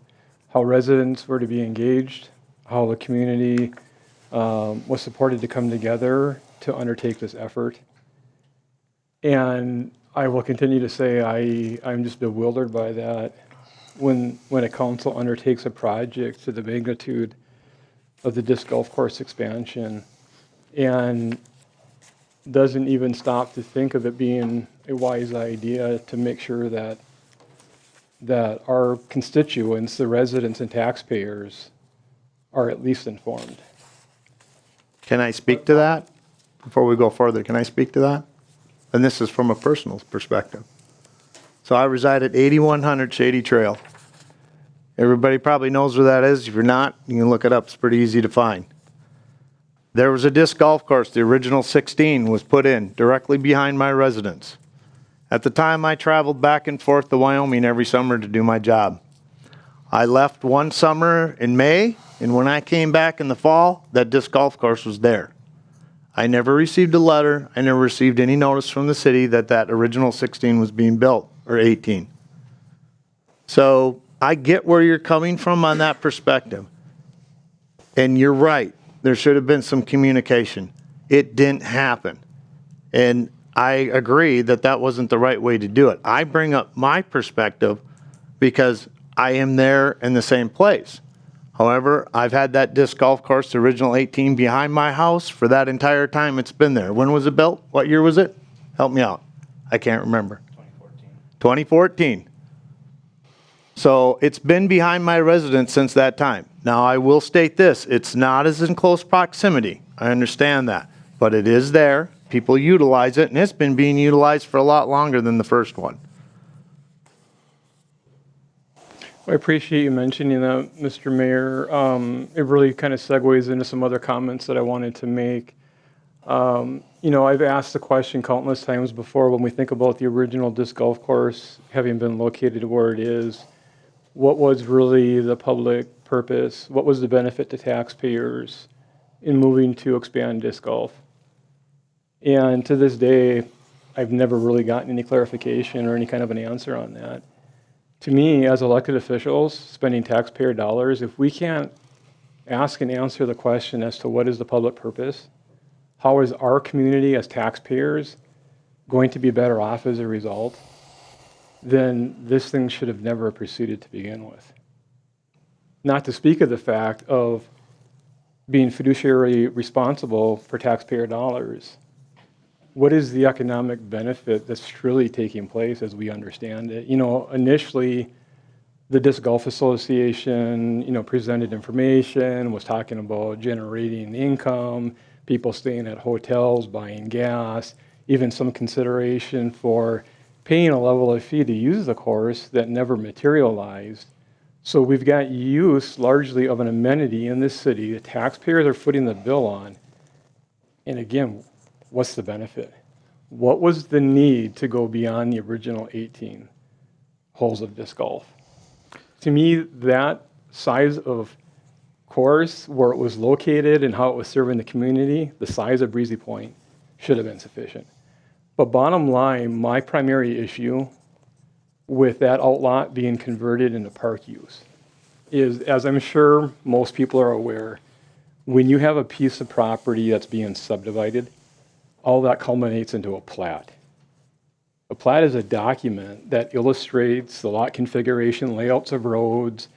how residents were to be engaged, how the community was supported to come together to undertake this effort. And I will continue to say I'm just bewildered by that. When a council undertakes a project to the magnitude of the disc golf course expansion and doesn't even stop to think of it being a wise idea to make sure that our constituents, the residents and taxpayers, are at least informed. Can I speak to that? Before we go further, can I speak to that? And this is from a personal perspective. So I reside at 8100 Shady Trail. Everybody probably knows where that is. If you're not, you can look it up. It's pretty easy to find. There was a disc golf course. The original 16 was put in directly behind my residence. At the time, I traveled back and forth to Wyoming every summer to do my job. I left one summer in May, and when I came back in the fall, that disc golf course was there. I never received a letter. I never received any notice from the city that that original 16 was being built, or 18. So I get where you're coming from on that perspective. And you're right. There should have been some communication. It didn't happen. And I agree that that wasn't the right way to do it. I bring up my perspective because I am there in the same place. However, I've had that disc golf course, the original 18, behind my house for that entire time it's been there. When was it built? What year was it? Help me out. I can't remember. 2014. So it's been behind my residence since that time. Now, I will state this. It's not as in close proximity. I understand that. But it is there. People utilize it, and it's been being utilized for a lot longer than the first one. I appreciate you mentioning that, Mr. Mayor. It really kind of segues into some other comments that I wanted to make. You know, I've asked the question countless times before when we think about the original disc golf course having been located where it is, what was really the public purpose? What was the benefit to taxpayers in moving to expand disc golf? And to this day, I've never really gotten any clarification or any kind of an answer on that. To me, as elected officials, spending taxpayer dollars, if we can't ask and answer the question as to what is the public purpose, how is our community as taxpayers going to be better off as a result, then this thing should have never proceeded to begin with. Not to speak of the fact of being fiduciary responsible for taxpayer dollars. What is the economic benefit that's truly taking place as we understand it? You know, initially, the Disc Golf Association, you know, presented information, was talking about generating income, people staying at hotels, buying gas, even some consideration for paying a level of fee to use the course that never materialized. So we've got use largely of an amenity in this city that taxpayers are footing the bill on. And again, what's the benefit? What was the need to go beyond the original 18 holes of disc golf? To me, that size of course, where it was located and how it was serving the community, the size of Breezy Point should have been sufficient. But bottom line, my primary issue with that outlot being converted into park use is, as I'm sure most people are aware, when you have a piece of property that's being subdivided, all that culminates into a plat. A plat is a document that illustrates the lot configuration, layouts of roads,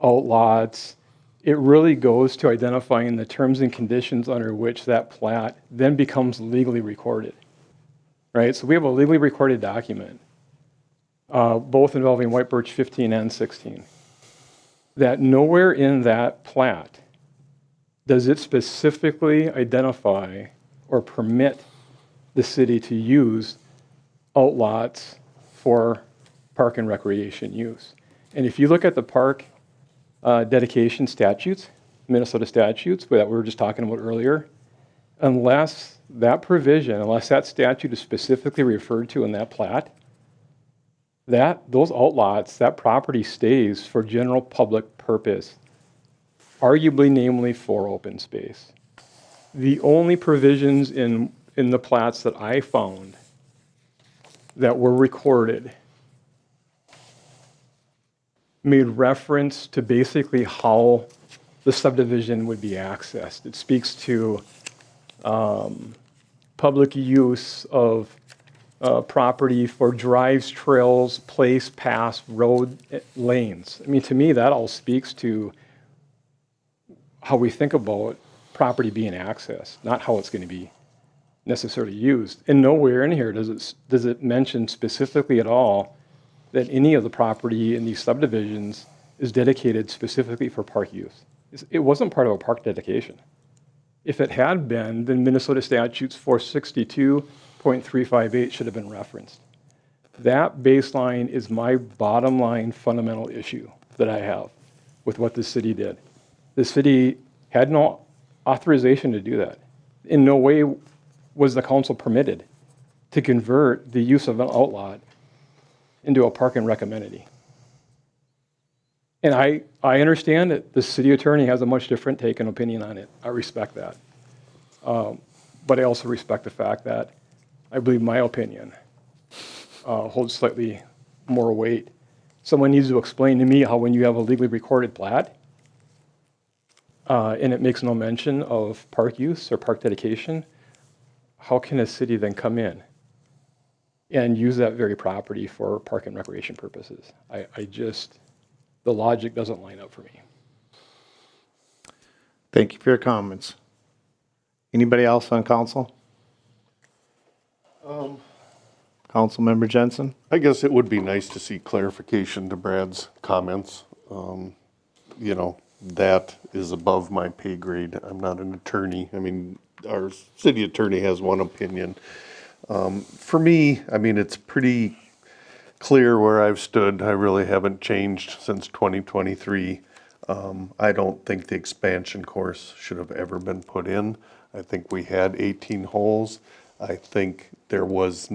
outlots. It really goes to identifying the terms and conditions under which that plat then becomes legally recorded, right? So we have a legally recorded document, both involving White Birch 15 and 16, that nowhere in that plat does it specifically identify or permit the city to use outlots for park and recreation use. And if you look at the park dedication statutes, Minnesota statutes that we were just talking about earlier, unless that provision, unless that statute is specifically referred to in that plat, those outlots, that property stays for general public purpose, arguably namely for open space. The only provisions in the plats that I found that were recorded made reference to basically how the subdivision would be accessed. It speaks to public use of property for drives, trails, place, paths, road, lanes. I mean, to me, that all speaks to how we think about property being accessed, not how it's going to be necessarily used. And nowhere in here does it mention specifically at all that any of the property in these subdivisions is dedicated specifically for park use. It wasn't part of a park dedication. If it had been, then Minnesota statutes 462.358 should have been referenced. That baseline is my bottom line fundamental issue that I have with what the city did. The city had no authorization to do that. In no way was the council permitted to convert the use of an outlot into a park and rec amenity. And I understand that the city attorney has a much different take and opinion on it. I respect that. But I also respect the fact that I believe my opinion holds slightly more weight. Someone needs to explain to me how when you have a legally recorded plat, and it makes no mention of park use or park dedication, how can a city then come in and use that very property for park and recreation purposes? The logic doesn't line up for me. Thank you for your comments. Anybody else on council? Councilmember Jensen? I guess it would be nice to see clarification to Brad's comments. You know, that is above my pay grade. I'm not an attorney. I mean, our city attorney has one opinion. For me, I mean, it's pretty clear where I've stood. I really haven't changed since 2023. I don't think the expansion course should have ever been put in. I think we had 18 holes. I think there was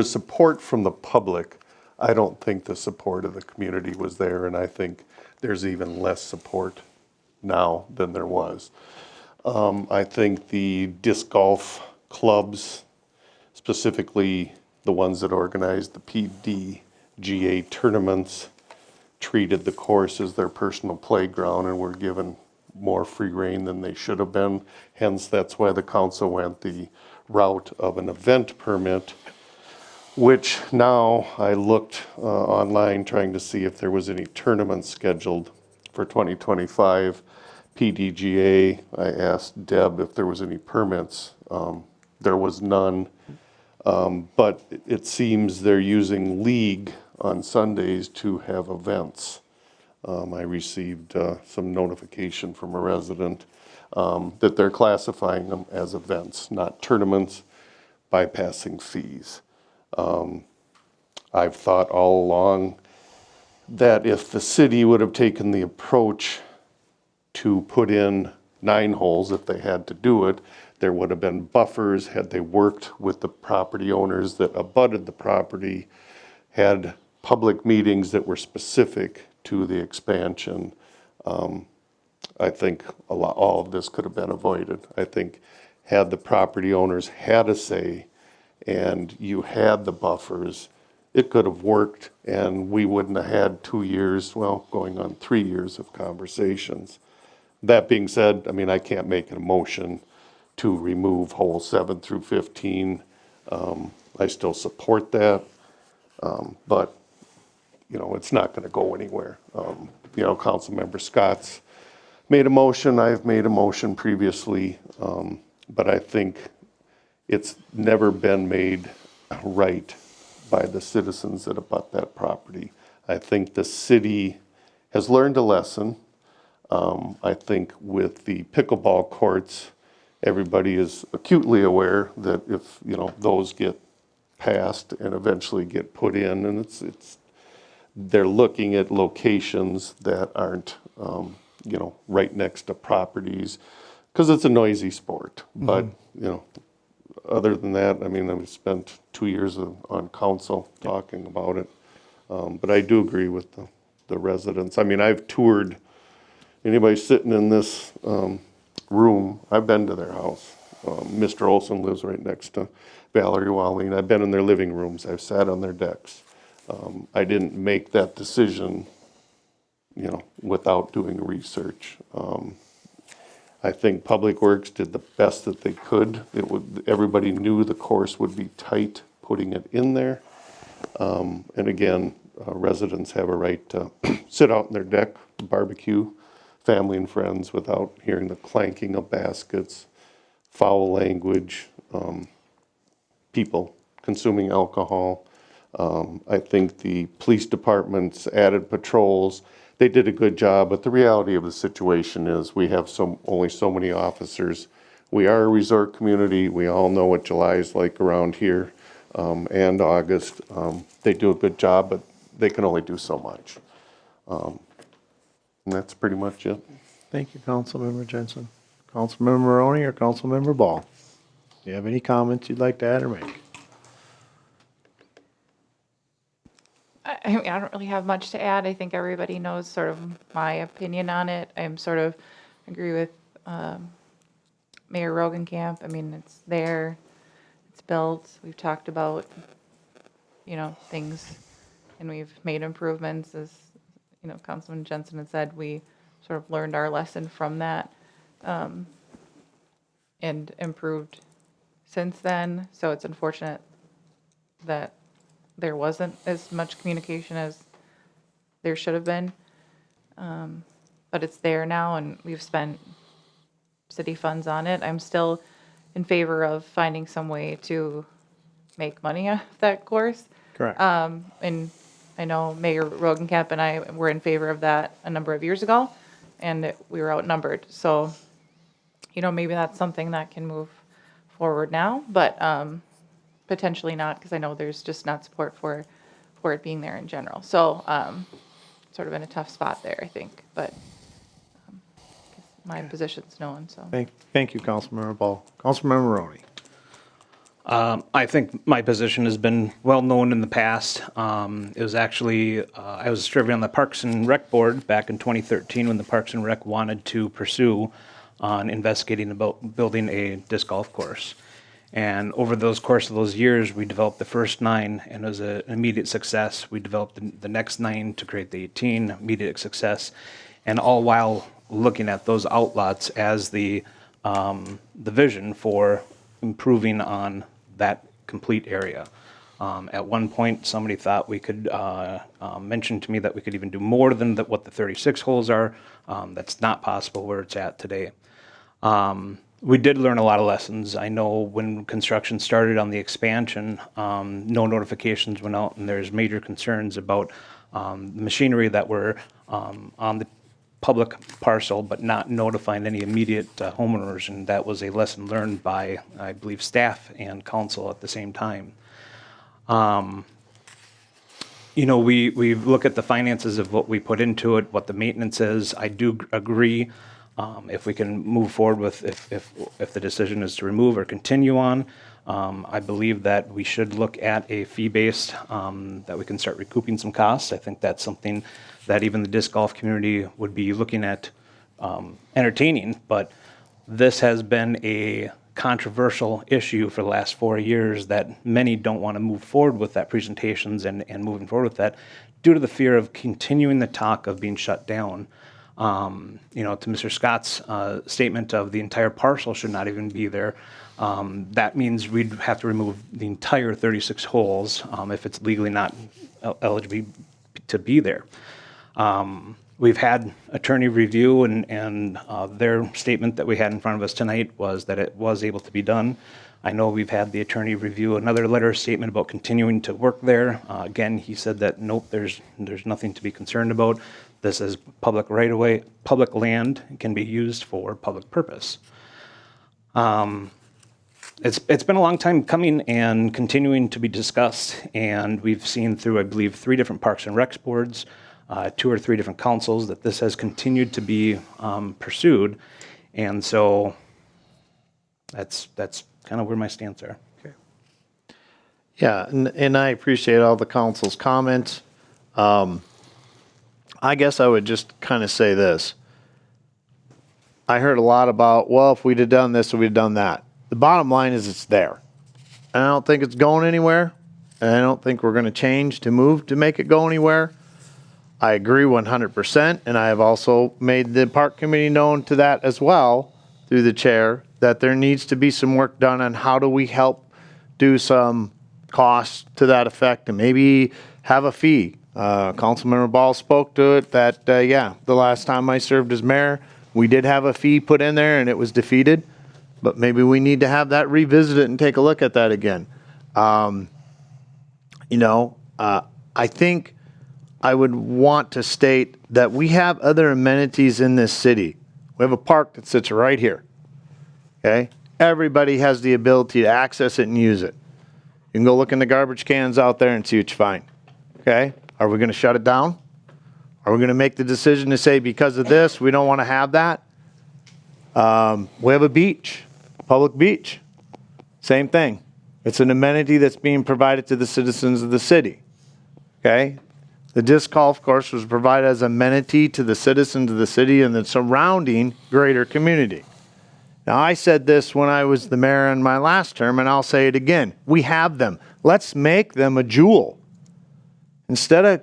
support from the public. I don't think the support of the community was there, and I think there's even less support now than there was. I think the disc golf clubs, specifically the ones that organized the PDGA tournaments, treated the course as their personal playground and were given more free rein than they should have been. Hence, that's why the council went the route of an event permit, which now I looked online trying to see if there was any tournaments scheduled for 2025. PDGA, I asked Deb if there was any permits. There was none. But it seems they're using league on Sundays to have events. I received some notification from a resident that they're classifying them as events, not tournaments, bypassing fees. I've thought all along that if the city would have taken the approach to put in 9 holes, if they had to do it, there would have been buffers had they worked with the property owners that abutted the property, had public meetings that were specific to the expansion. I think all of this could have been avoided. I think had the property owners had a say and you had the buffers, it could have worked and we wouldn't have had 2 years, well, going on 3 years of conversations. That being said, I mean, I can't make a motion to remove holes 7 through 15. I still support that, but, you know, it's not gonna go anywhere. You know, Councilmember Scott's made a motion, I've made a motion previously, but I think it's never been made right by the citizens that abut that property. I think the city has learned a lesson. I think with the pickleball courts, everybody is acutely aware that if, you know, those get passed and eventually get put in, and they're looking at locations that aren't, you know, right next to properties, because it's a noisy sport. But, you know, other than that, I mean, I've spent 2 years on council talking about it. But I do agree with the residents. I mean, I've toured, anybody sitting in this room, I've been to their house. Mr. Olson lives right next to Valerie Walling. I've been in their living rooms. I've sat on their decks. I didn't make that decision, you know, without doing research. I think Public Works did the best that they could. Everybody knew the course would be tight putting it in there. And again, residents have a right to sit out on their deck, barbecue, family and friends without hearing the clanking of baskets, foul language, people consuming alcohol. I think the police department's added patrols. They did a good job, but the reality of the situation is we have only so many officers. We are a resort community. We all know what July is like around here, and August. They do a good job, but they can only do so much. And that's pretty much it. Thank you, Councilmember Jensen. Councilmember Maroney or Councilmember Ball? Do you have any comments you'd like to add or make? I mean, I don't really have much to add. I think everybody knows sort of my opinion on it. I'm sort of agree with Mayor Rogenkamp. I mean, it's there, it's built. We've talked about, you know, things, and we've made improvements. As you know, Councilman Jensen had said, we sort of learned our lesson from that and improved since then. So it's unfortunate that there wasn't as much communication as there should have been. But it's there now, and we've spent city funds on it. I'm still in favor of finding some way to make money off that course. Correct. And I know Mayor Rogenkamp and I were in favor of that a number of years ago, and we were outnumbered. So, you know, maybe that's something that can move forward now, but potentially not, because I know there's just not support for it being there in general. So, sort of in a tough spot there, I think, but my position's known, so. Thank you, Councilmember Ball. Councilmember Maroney? I think my position has been well-known in the past. It was actually, I was serving on the Parks and Rec Board back in 2013 when the Parks and Rec wanted to pursue on investigating about building a disc golf course. And over those course of those years, we developed the first 9, and it was an immediate success. We developed the next 9 to create the 18, immediate success, and all while looking at those outlots as the vision for improving on that complete area. At one point, somebody thought we could mention to me that we could even do more than what the 36 holes are. That's not possible where it's at today. We did learn a lot of lessons. I know when construction started on the expansion, no notifications went out, and there's major concerns about machinery that were on the public parcel, but not notifying any immediate homeowners, and that was a lesson learned by, I believe, staff and council at the same time. You know, we look at the finances of what we put into it, what the maintenance is. I do agree. If we can move forward with, if the decision is to remove or continue on, I believe that we should look at a fee-based, that we can start recouping some costs. I think that's something that even the disc golf community would be looking at entertaining, but this has been a controversial issue for the last 4 years that many don't want to move forward with that presentations and moving forward with that due to the fear of continuing the talk of being shut down. To Mr. Scott's statement of the entire parcel should not even be there, that means we'd have to remove the entire 36 holes if it's legally not eligible to be there. We've had attorney review, and their statement that we had in front of us tonight was that it was able to be done. I know we've had the attorney review another letter of statement about continuing to work there. Again, he said that, nope, there's nothing to be concerned about. This is public right-of-way, public land, can be used for public purpose. It's been a long time coming and continuing to be discussed, and we've seen through, I believe, 3 different Parks and Recs boards, 2 or 3 different councils, that this has continued to be pursued, and so that's kind of where my stance are. Yeah, and I appreciate all the council's comments. I guess I would just kind of say this. I heard a lot about, well, if we'd have done this or we'd have done that. The bottom line is it's there. And I don't think it's going anywhere. And I don't think we're going to change to move to make it go anywhere. I agree 100%. And I have also made the park committee known to that as well through the chair that there needs to be some work done on how do we help do some costs to that effect and maybe have a fee. Councilmember Ball spoke to it that, the last time I served as mayor, we did have a fee put in there and it was defeated. But maybe we need to have that revisited and take a look at that again. I think I would want to state that we have other amenities in this city. We have a park that sits right here. Okay? Everybody has the ability to access it and use it. You can go look in the garbage cans out there and see what you find. Okay? Are we going to shut it down? Are we going to make the decision to say because of this, we don't want to have that? We have a beach, public beach. Same thing. It's an amenity that's being provided to the citizens of the city. Okay? The disc golf course was provided as amenity to the citizens of the city and the surrounding greater community. Now, I said this when I was the mayor in my last term, and I'll say it again. We have them. Let's make them a jewel. Instead of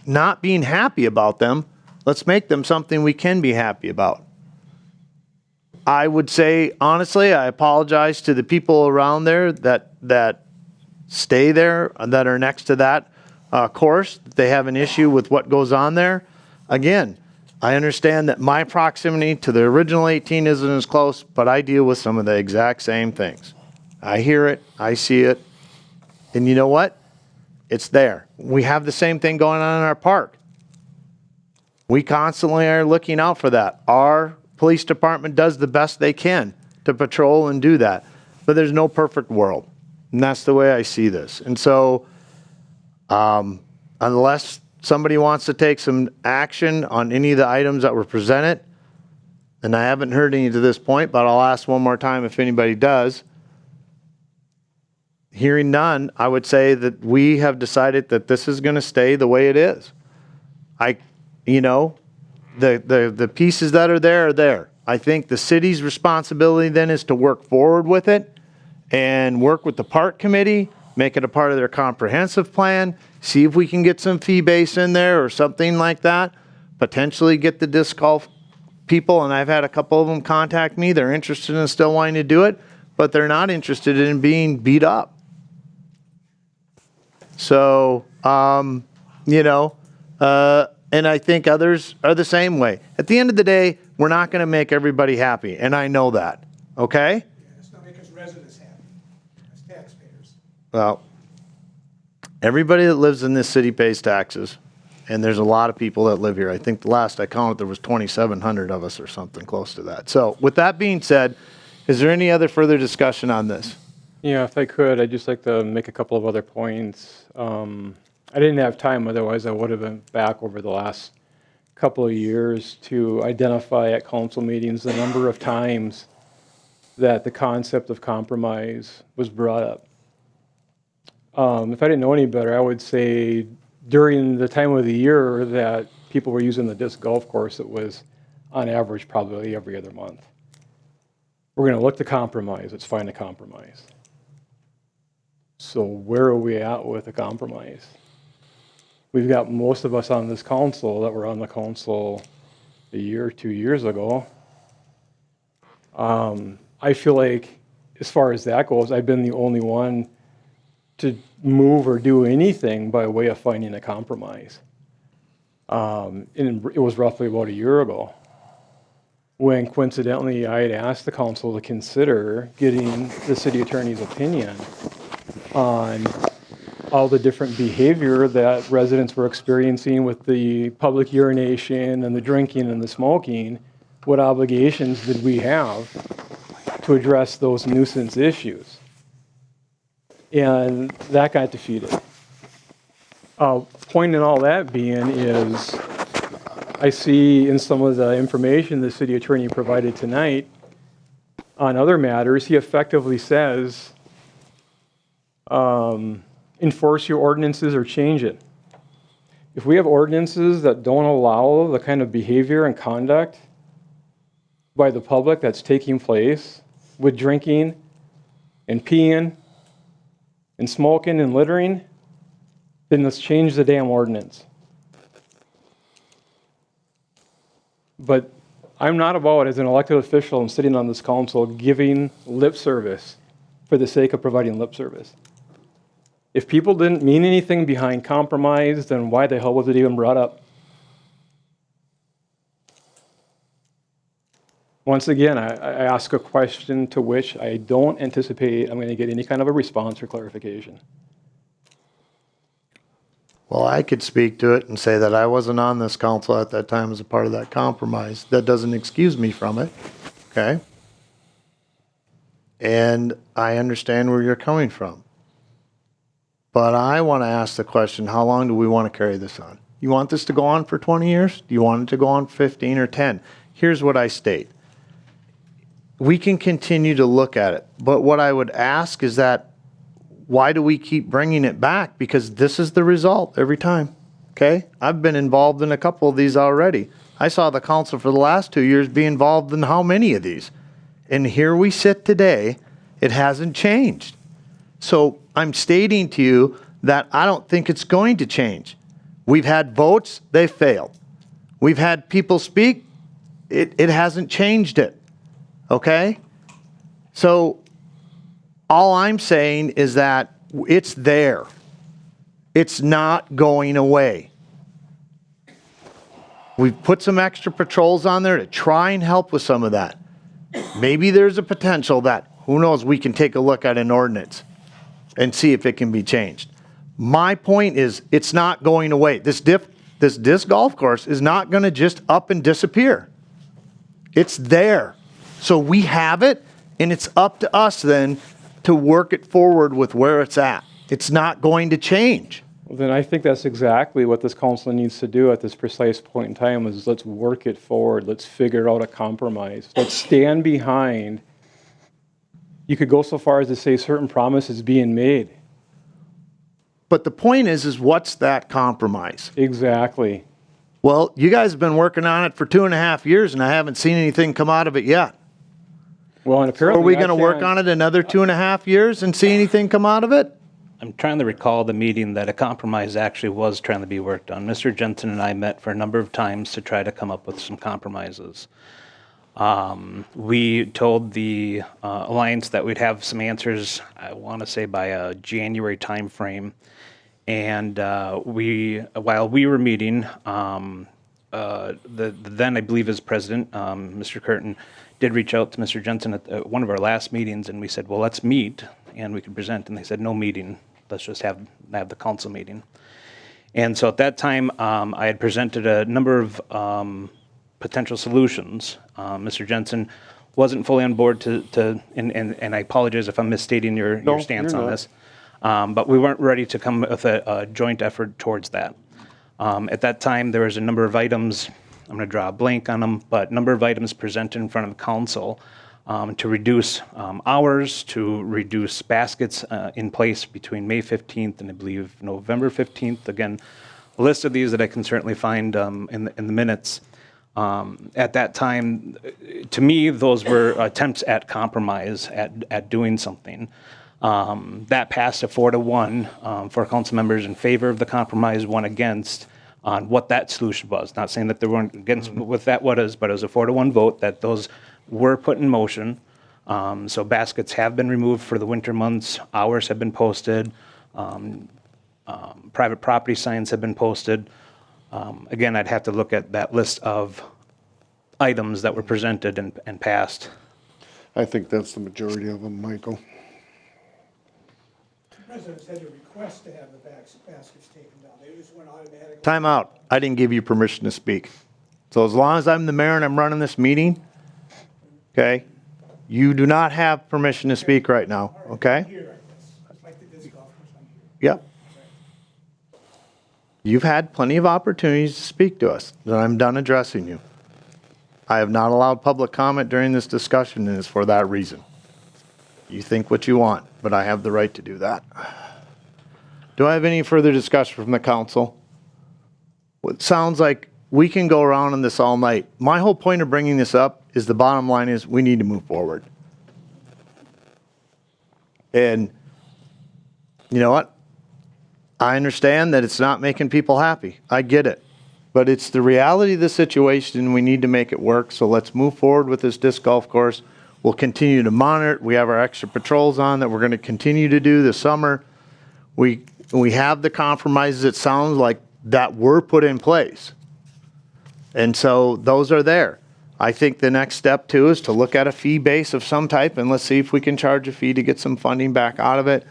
not being happy about them, let's make them something we can be happy about. I would say, honestly, I apologize to the people around there that stay there, that are next to that course. They have an issue with what goes on there. Again, I understand that my proximity to the original 18 isn't as close, but I deal with some of the exact same things. I hear it, I see it, and you know what? It's there. We have the same thing going on in our park. We constantly are looking out for that. Our police department does the best they can to patrol and do that. But there's no perfect world. And that's the way I see this. And so, unless somebody wants to take some action on any of the items that were presented, and I haven't heard any to this point, but I'll ask one more time if anybody does. Hearing none, I would say that we have decided that this is going to stay the way it is. The pieces that are there. I think the city's responsibility then is to work forward with it and work with the park committee, make it a part of their comprehensive plan, see if we can get some fee base in there or something like that, potentially get the disc golf people, and I've had a couple of them contact me. They're interested in still wanting to do it, but they're not interested in being beat up. So, and I think others are the same way. At the end of the day, we're not going to make everybody happy, and I know that, okay? It's not make us residents happy, as taxpayers. Well, everybody that lives in this city pays taxes, and there's a lot of people that live here. I think the last I counted, there was 2,700 of us or something close to that. So with that being said, is there any other further discussion on this? Yeah, if I could, I'd just like to make a couple of other points. I didn't have time, otherwise I would have been back over the last couple of years to identify at council meetings the number of times that the concept of compromise was brought up. If I didn't know any better, I would say during the time of the year that people were using the disc golf course, it was on average probably every other month. we're going to look to compromise. Let's find a compromise. So where are we at with a compromise? We've got most of us on this council that were on the council a year or 2 years ago. I feel like as far as that goes, I've been the only one to move or do anything by way of finding a compromise. And it was roughly about a year ago when coincidentally I had asked the council to consider getting the city attorney's opinion on all the different behavior that residents were experiencing with the public urination and the drinking and the smoking. What obligations did we have to address those nuisance issues? And that got defeated. Point in all that being is, I see in some of the information the city attorney provided tonight on other matters, he effectively says, enforce your ordinances or change it. If we have ordinances that don't allow the kind of behavior and conduct by the public that's taking place with drinking and peeing and smoking and littering, then let's change the damn ordinance. But I'm not about, as an elected official and sitting on this council, giving lip service for the sake of providing lip service. If people didn't mean anything behind compromise, then why the hell was it even brought up? Once again, I ask a question to which I don't anticipate I'm going to get any kind of a response or clarification. Well, I could speak to it and say that I wasn't on this council at that time as a part of that compromise. That doesn't excuse me from it, okay? And I understand where you're coming from. But I want to ask the question, how long do we want to carry this on? You want this to go on for 20 years? Do you want it to go on 15 or 10? Here's what I state. We can continue to look at it, but what I would ask is that why do we keep bringing it back? Because this is the result every time, okay? I've been involved in a couple of these already. I saw the council for the last 2 years be involved in how many of these? And here we sit today, it hasn't changed. So I'm stating to you that I don't think it's going to change. We've had votes, they failed. We've had people speak, it hasn't changed it, okay? So all I'm saying is that it's there. It's not going away. We've put some extra patrols on there to try and help with some of that. Maybe there's a potential that, who knows, we can take a look at an ordinance and see if it can be changed. My point is, it's not going away. This disc golf course is not going to just up and disappear. It's there. So we have it, and it's up to us then to work it forward with where it's at. It's not going to change. Well, then I think that's exactly what this council needs to do at this precise point in time is let's work it forward. Let's figure out a compromise. Let's stand behind. You could go so far as to say certain promises being made. But the point is what's that compromise? Exactly. Well, you guys have been working on it for 2.5 years, and I haven't seen anything come out of it yet. Well, and apparently, Are we going to work on it another 2.5 years and see anything come out of it? I'm trying to recall the meeting that a compromise actually was trying to be worked on. Mr. Jensen and I met for a number of times to try to come up with some compromises. We told the Alliance that we'd have some answers, I want to say by a January timeframe. And while we were meeting, the then I believe as president, Mr. Curtin, did reach out to Mr. Jensen at one of our last meetings, and we said, well, let's meet and we can present. And they said, no meeting, let's just have the council meeting. And so at that time, I had presented a number of potential solutions. Mr. Jensen wasn't fully on board and I apologize if I'm misstating your stance on this, but we weren't ready to come with a joint effort towards that. At that time, there was a number of items, I'm going to draw a blank on them, but a number of items presented in front of the council to reduce hours, to reduce baskets in place between May 15th and I believe November 15th. Again, a list of these that I can certainly find in the minutes. At that time, to me, those were attempts at compromise, at doing something. That passed a 4-1 for council members in favor of the compromise, 1 against on what that solution was. Not saying that they weren't against what that was, but it was a 4-1 vote that those were put in motion. So baskets have been removed for the winter months, hours have been posted, private property signs have been posted. Again, I'd have to look at that list of items that were presented and passed. I think that's the majority of them, Michael. Residents had to request to have the baskets taken down. They just went automatically. Time out. I didn't give you permission to speak. So as long as I'm the mayor and I'm running this meeting, okay, you do not have permission to speak right now, okay? Here, I guess, just like the disc golf course, I'm here. Yep. You've had plenty of opportunities to speak to us, and I'm done addressing you. I have not allowed public comment during this discussion, and it's for that reason. You think what you want, but I have the right to do that. Do I have any further discussion from the council? Well, it sounds like we can go around on this all night. My whole point of bringing this up is the bottom line is we need to move forward. And you know what? I understand that it's not making people happy. I get it. But it's the reality of the situation, and we need to make it work. So let's move forward with this disc golf course. We'll continue to monitor it. We have our extra patrols on that we're going to continue to do this summer. We have the compromises, it sounds like, that were put in place. And so those are there. I think the next step too is to look at a fee base of some type, and let's see if we can charge a fee to get some funding back out of it.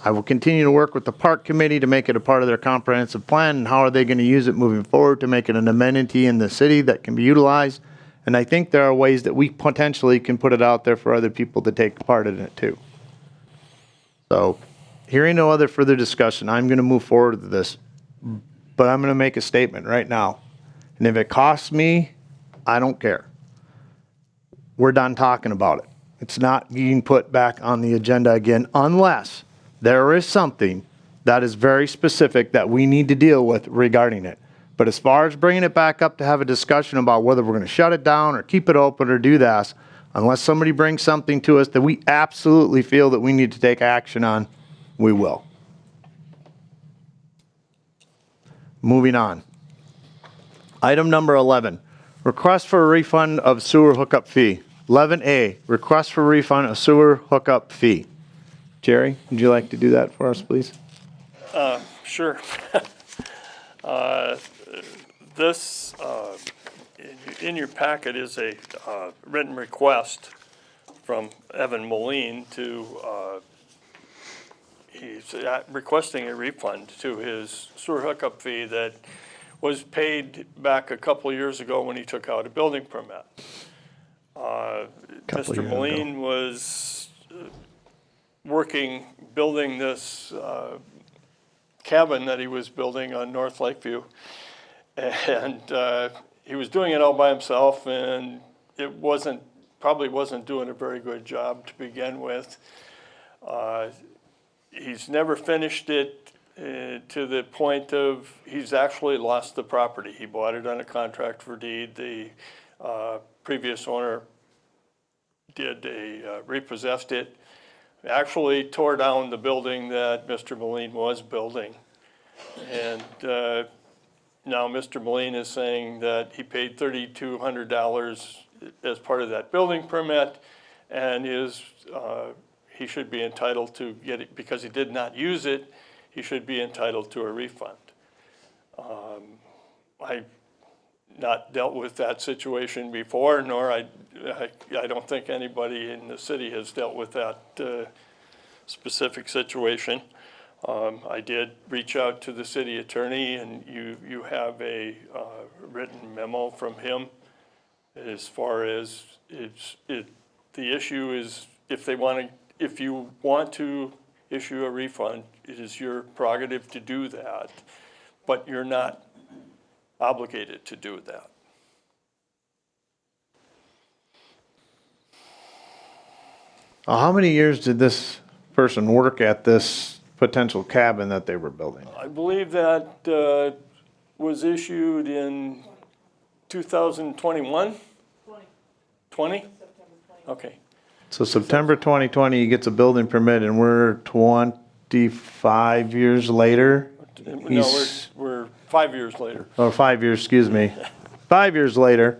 I will continue to work with the park committee to make it a part of their comprehensive plan, and how are they going to use it moving forward to make it an amenity in the city that can be utilized. And I think there are ways that we potentially can put it out there for other people to take part in it too. So, hearing no other further discussion, I'm going to move forward with this, but I'm going to make a statement right now. And if it costs me, I don't care. We're done talking about it. It's not being put back on the agenda again unless there is something that is very specific that we need to deal with regarding it. But as far as bringing it back up to have a discussion about whether we're going to shut it down or keep it open or do that, unless somebody brings something to us that we absolutely feel that we need to take action on, we will. Moving on. Item number 11, request for a refund of sewer hookup fee. 11A, request for refund of sewer hookup fee. Jerry, would you like to do that for us, please? Sure. This, in your packet is a written request from Evan Moline to, he's requesting a refund to his sewer hookup fee that was paid back a couple years ago when he took out a building permit. Mr. Moline was building this cabin that he was building on North Lakeview. And he was doing it all by himself, and it probably wasn't doing a very good job to begin with. He's never finished it to the point of he's actually lost the property. He bought it on a contract for deed. The previous owner repossessed it, actually tore down the building that Mr. Moline was building. And now Mr. Moline is saying that he paid $3,200 as part of that building permit, and he should be entitled to get it, because he did not use it, he should be entitled to a refund. I've not dealt with that situation before, nor I don't think anybody in the city has dealt with that specific situation. I did reach out to the city attorney, and you have a written memo from him as far as the issue is if you want to issue a refund, it is your prerogative to do that, but you're not obligated to do that. How many years did this person work at this potential cabin that they were building? I believe that was issued in 2021? 20? Okay. So September 2020, he gets a building permit, and we're 25 years later? No, He's- we're 5 years later. Or 5 years, excuse me. 5 years later,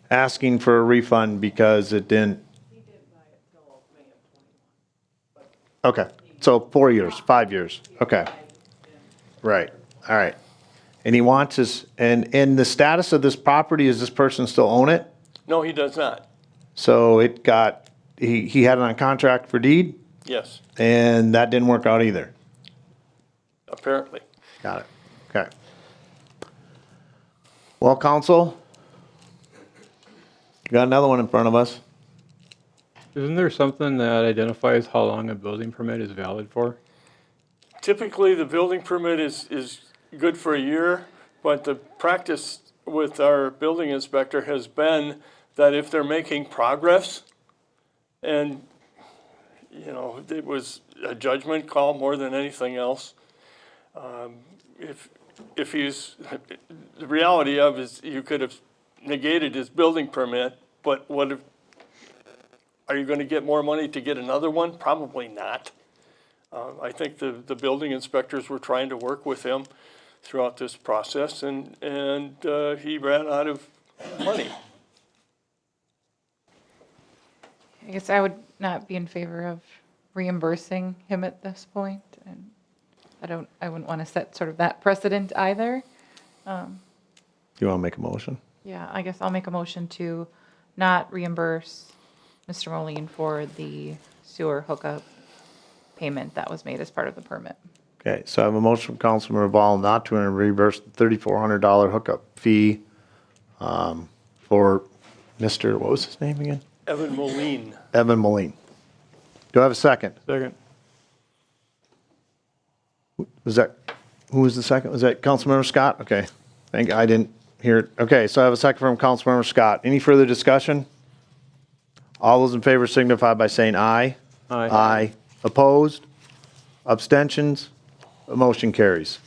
asking for a refund because it didn't. Okay, so 4 years, 5 years, okay. Right, all right. And he wants his, and the status of this property, is this person still own it? No, he does not. So it got, he had it on contract for deed, Yes, and that didn't work out either. apparently. Got it, okay. Well, council, got another one in front of us. Isn't there something that identifies how long a building permit is valid for? Typically, the building permit is good for a year, but the practice with our building inspector has been that if they're making progress, and, you know, it was a judgment call more than anything else. If he's, the reality of is you could have negated his building permit, but what if, are you gonna get more money to get another one? Probably not. I think the building inspectors were trying to work with him throughout this process, and he ran out of money. I guess I would not be in favor of reimbursing him at this point, and I wouldn't want to set sort of that precedent either. You want to make a motion? Yeah, I guess I'll make a motion to not reimburse Mr. Moline for the sewer hookup payment that was made as part of the permit. Okay, so I have a motion from Councilmember Ball not to reimburse the $3,400 hookup fee for Mr., what was his name again? Evan Moline. Evan Moline. Do I have a second? Second. Was that, who was the second? Was that Councilmember Scott? Okay, I didn't hear it. Okay, so I have a second from Councilmember Scott. Any further discussion? All those in favor signify by saying aye. Aye. Aye. Opposed? Abstentions? The motion carries.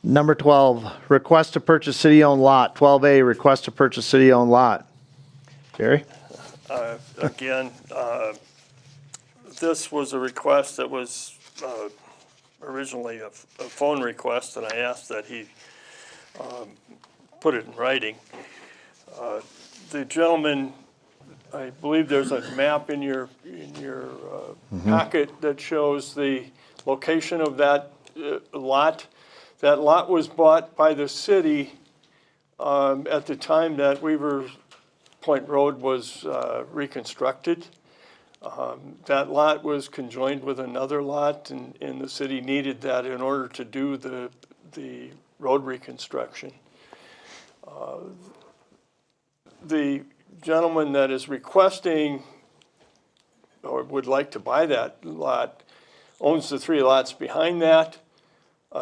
Number 12, request to purchase city-owned lot. 12A, request to purchase city-owned lot. Jerry? Again, this was a request that was originally a phone request, and I asked that he put it in writing. The gentleman, I believe there's a map in your packet that shows the location of that lot. That lot was bought by the city at the time that Weaver Point Road was reconstructed. That lot was conjoined with another lot, and the city needed that in order to do the road reconstruction. The gentleman that is requesting or would like to buy that lot owns the 3 lots behind that.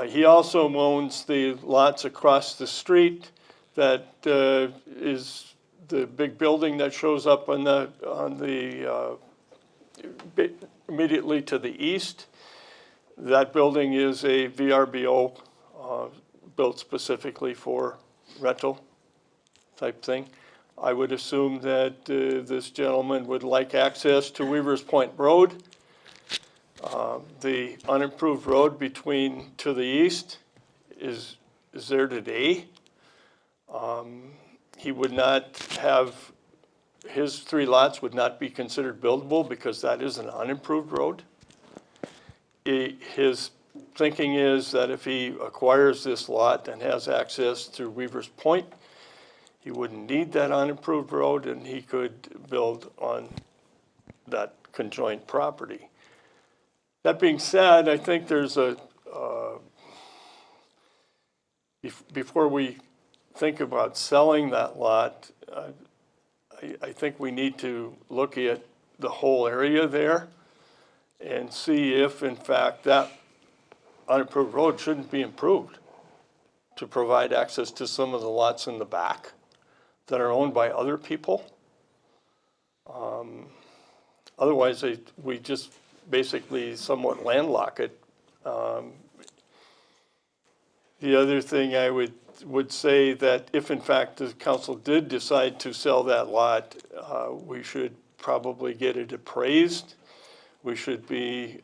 He also owns the lots across the street that is the big building that shows up on the immediately to the east. That building is a VRBO built specifically for rental type thing. I would assume that this gentleman would like access to Weaver's Point Road. The unimproved road to the east is there today. He would not have, his 3 lots would not be considered buildable because that is an unimproved road. His thinking is that if he acquires this lot and has access to Weaver's Point, he wouldn't need that unimproved road and he could build on that conjoined property. That being said, I think there's before we think about selling that lot, I think we need to look at the whole area there and see if, in fact, that unimproved road shouldn't be improved to provide access to some of the lots in the back that are owned by other people. Otherwise, we just basically somewhat landlock it. The other thing I would would say that if in fact the council did decide to sell that lot, we should probably get it appraised. We should be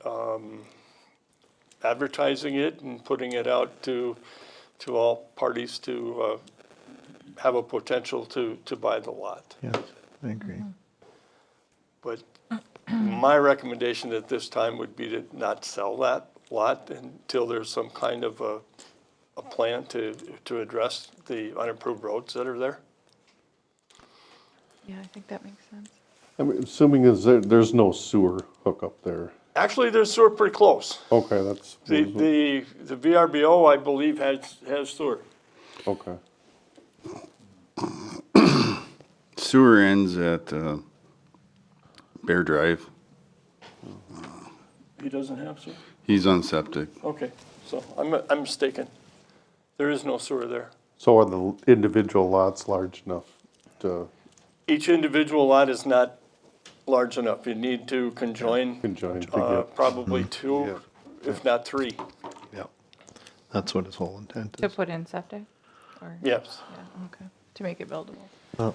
advertising it and putting it out to all parties to have a potential to buy the lot. Yes, I agree. But my recommendation at this time would be to not sell that lot until there's some kind of a plan to address the unimproved roads that are there. Yeah, I think that makes sense. I'm assuming there's no sewer hookup there. Actually, there's sewer pretty close. Okay, that's, The VRBO, I believe, has sewer. okay. Sewer ends at Bear Drive. He doesn't have sewer? He's on septic. Okay, so I'm mistaken. There is no sewer there. So are the individual lots large enough to Each individual lot is not large enough. You need to conjoin conjoin to get? probably two, if not three. Yep. That's what his whole intent To is. put in septic? Or, Yes. yeah, okay, to make it buildable. Oh,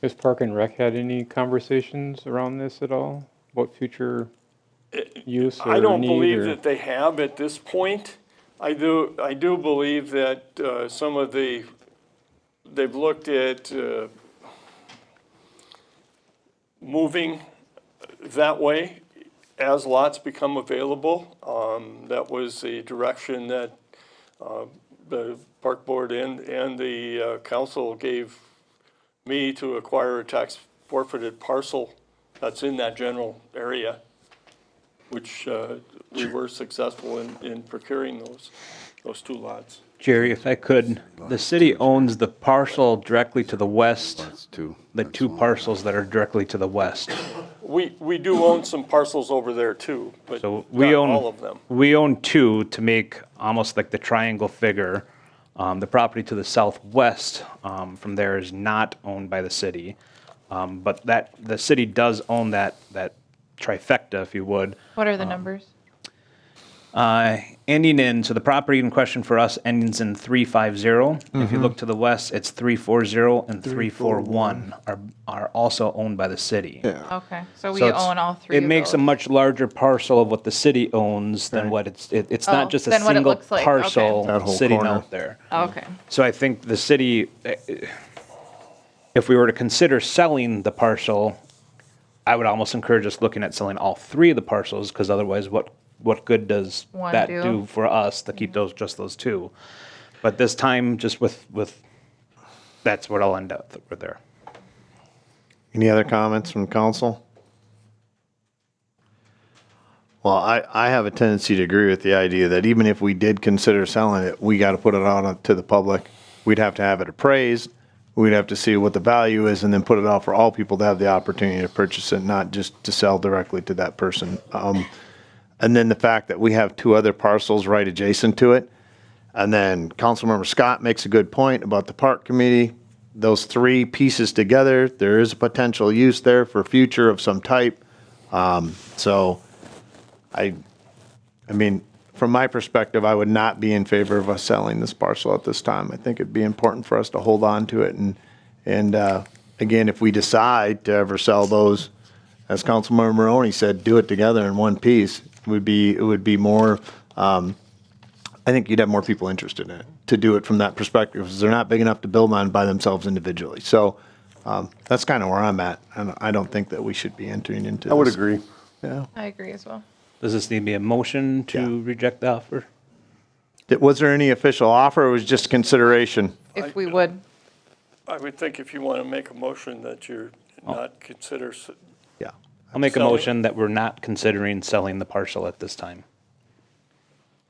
Has Park and Rec had any conversations around this at all? About future use or I don't need, believe or- that they have at this point. I do believe that some of they've looked at moving that way as lots become available. That was the direction that the park board and the council gave me to acquire a tax forfeited parcel that's in that general area, which we were successful in procuring those two lots. Jerry, if I could, the city owns the parcel directly to the west, That's two. the two parcels that are directly to the west. We do own some parcels over there too, but So we not own all of them. We own two to make almost like the triangle figure. The property to the southwest from there is not owned by the city, but the city does own that trifecta, if you would. What are the numbers? Ending in, so the property in question for us ends in 350. If you look to the west, it's 340 and 341 are also owned by the city. yeah. Okay, so we So it's- own all three It of makes a those. much larger parcel of what the city owns than Right. what it's Oh, not just a than what it single looks like, okay. parcel That whole sitting corner. out there. Okay, So I think the city, if we were to consider selling the parcel, I would almost encourage us looking at selling all three of the parcels, because otherwise what good does One that do. do for us to keep just those two? But this time, just with, that's what I'll end up with there. Any other comments from council? Well, I have a tendency to agree with the idea that even if we did consider selling it, we got to put it out to the public. We'd have to have it appraised. We'd have to see what the value is and then put it out for all people to have the opportunity to purchase it, not just to sell directly to that person. And then the fact that we have two other parcels right adjacent to it. And then Councilmember Scott makes a good point about the park committee. Those three pieces together, there is a potential use there for future of some type. So I mean, from my perspective, I would not be in favor of us selling this parcel at this time. I think it'd be important for us to hold on to it. And again, if we decide to ever sell those, as Councilmember Maroney said, do it together in one piece. It would be more, I think you'd have more people interested in it to do it from that perspective, because they're not big enough to build on by themselves individually. So that's kind of where I'm at. And I don't think that we should be entering into this. I would agree. Yeah. I agree as well. Does this need to be a motion to reject the offer? Was there any official offer, or was it just consideration? If we would, I would think if you want to make a motion that you're not consider, Yeah. I'll make a Selling. motion that we're not considering selling the parcel at this time.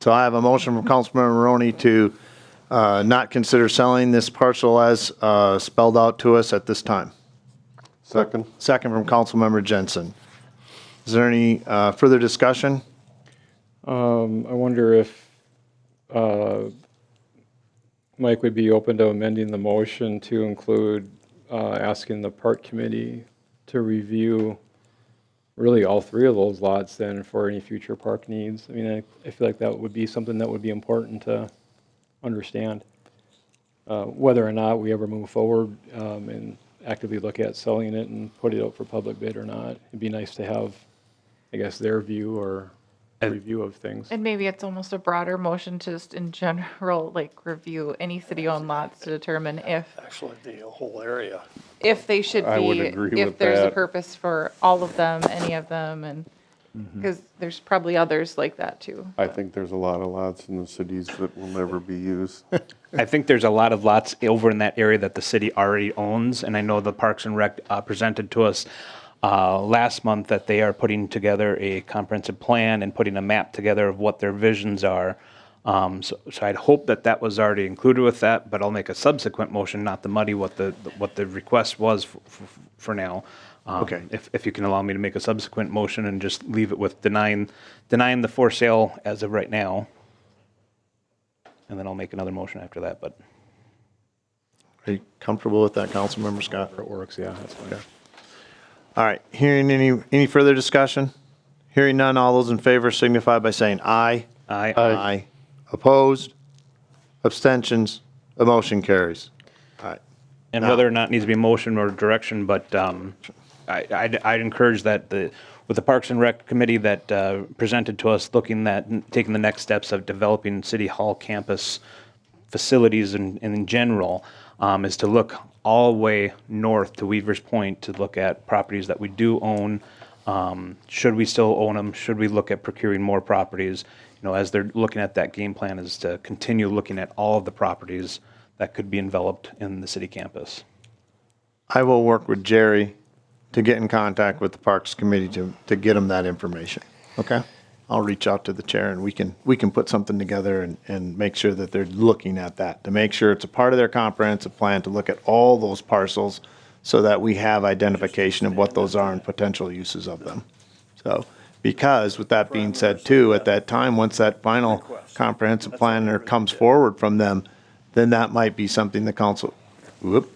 So I have a motion from Councilmember Maroney to not consider selling this parcel as spelled out to us at this time. Second? Second from Councilmember Jensen. Is there any further discussion? I wonder if Mike would be open to amending the motion to include asking the park committee to review really all three of those lots then for any future park needs. I mean, I feel like that would be something that would be important to understand. whether or not we ever move forward and actively look at selling it and put it out for public bid or not. It'd be nice to have, I guess, their view or review of things. And maybe it's almost a broader motion to just in general, like review any city-owned lots to determine Actually, the whole area. if they should I would be, agree if with there's a that. purpose for all of them, any of them, and, because there's probably others like that too. I think there's a lot of lots in the cities that will never be used. I think there's a lot of lots over in that area that the city already owns, and I know the Parks and Rec presented to us last month that they are putting together a comprehensive plan and putting a map together of what their visions are. So I'd hope that that was already included with that, but I'll make a subsequent motion, not to muddy what the request was for now. Okay. If you can allow me to make a subsequent motion and just leave it with denying the for sale as of right now. And then I'll make another motion after that, but. Are you comfortable with that, Councilmember Scott? If it works, yeah, that's fine. All right, hearing any further discussion? Hearing none, all those in favor signify by saying aye. Aye. Aye. Opposed? Abstentions? The motion carries. All right. And Now- whether or not it needs to be motion or direction, but I'd encourage that with the Parks and Rec Committee that presented to us, looking at taking the next steps of developing City Hall campus facilities in general, is to look all the way north to Weaver's Point to look at properties that we do own. Should we still own them? Should we look at procuring more properties? You know, as they're looking at that game plan, is to continue looking at all of the properties that could be enveloped in the city campus. I will work with Jerry to get in contact with the Parks Committee to get them that information. Okay? I'll reach out to the chair and we can put something together and make sure that they're looking at that, to make sure it's a part of their comprehensive plan to look at all those parcels so that we have identification of what those are and potential uses of them. So, because with that being said too, at that time, once that final comprehensive plan comes forward from them, then that might be something the council, whoop,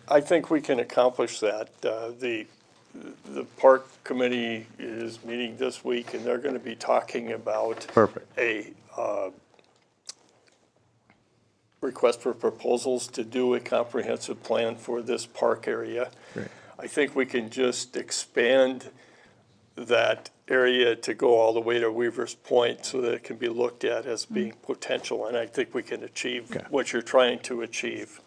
I think we can accomplish that. The park committee is meeting this week, and they're going to be talking about perfect. a request for proposals to do a comprehensive plan for this park area. Great. I think we can just expand that area to go all the way to Weaver's Point so that it can be looked at as being potential, and I think we can achieve what you're trying to achieve.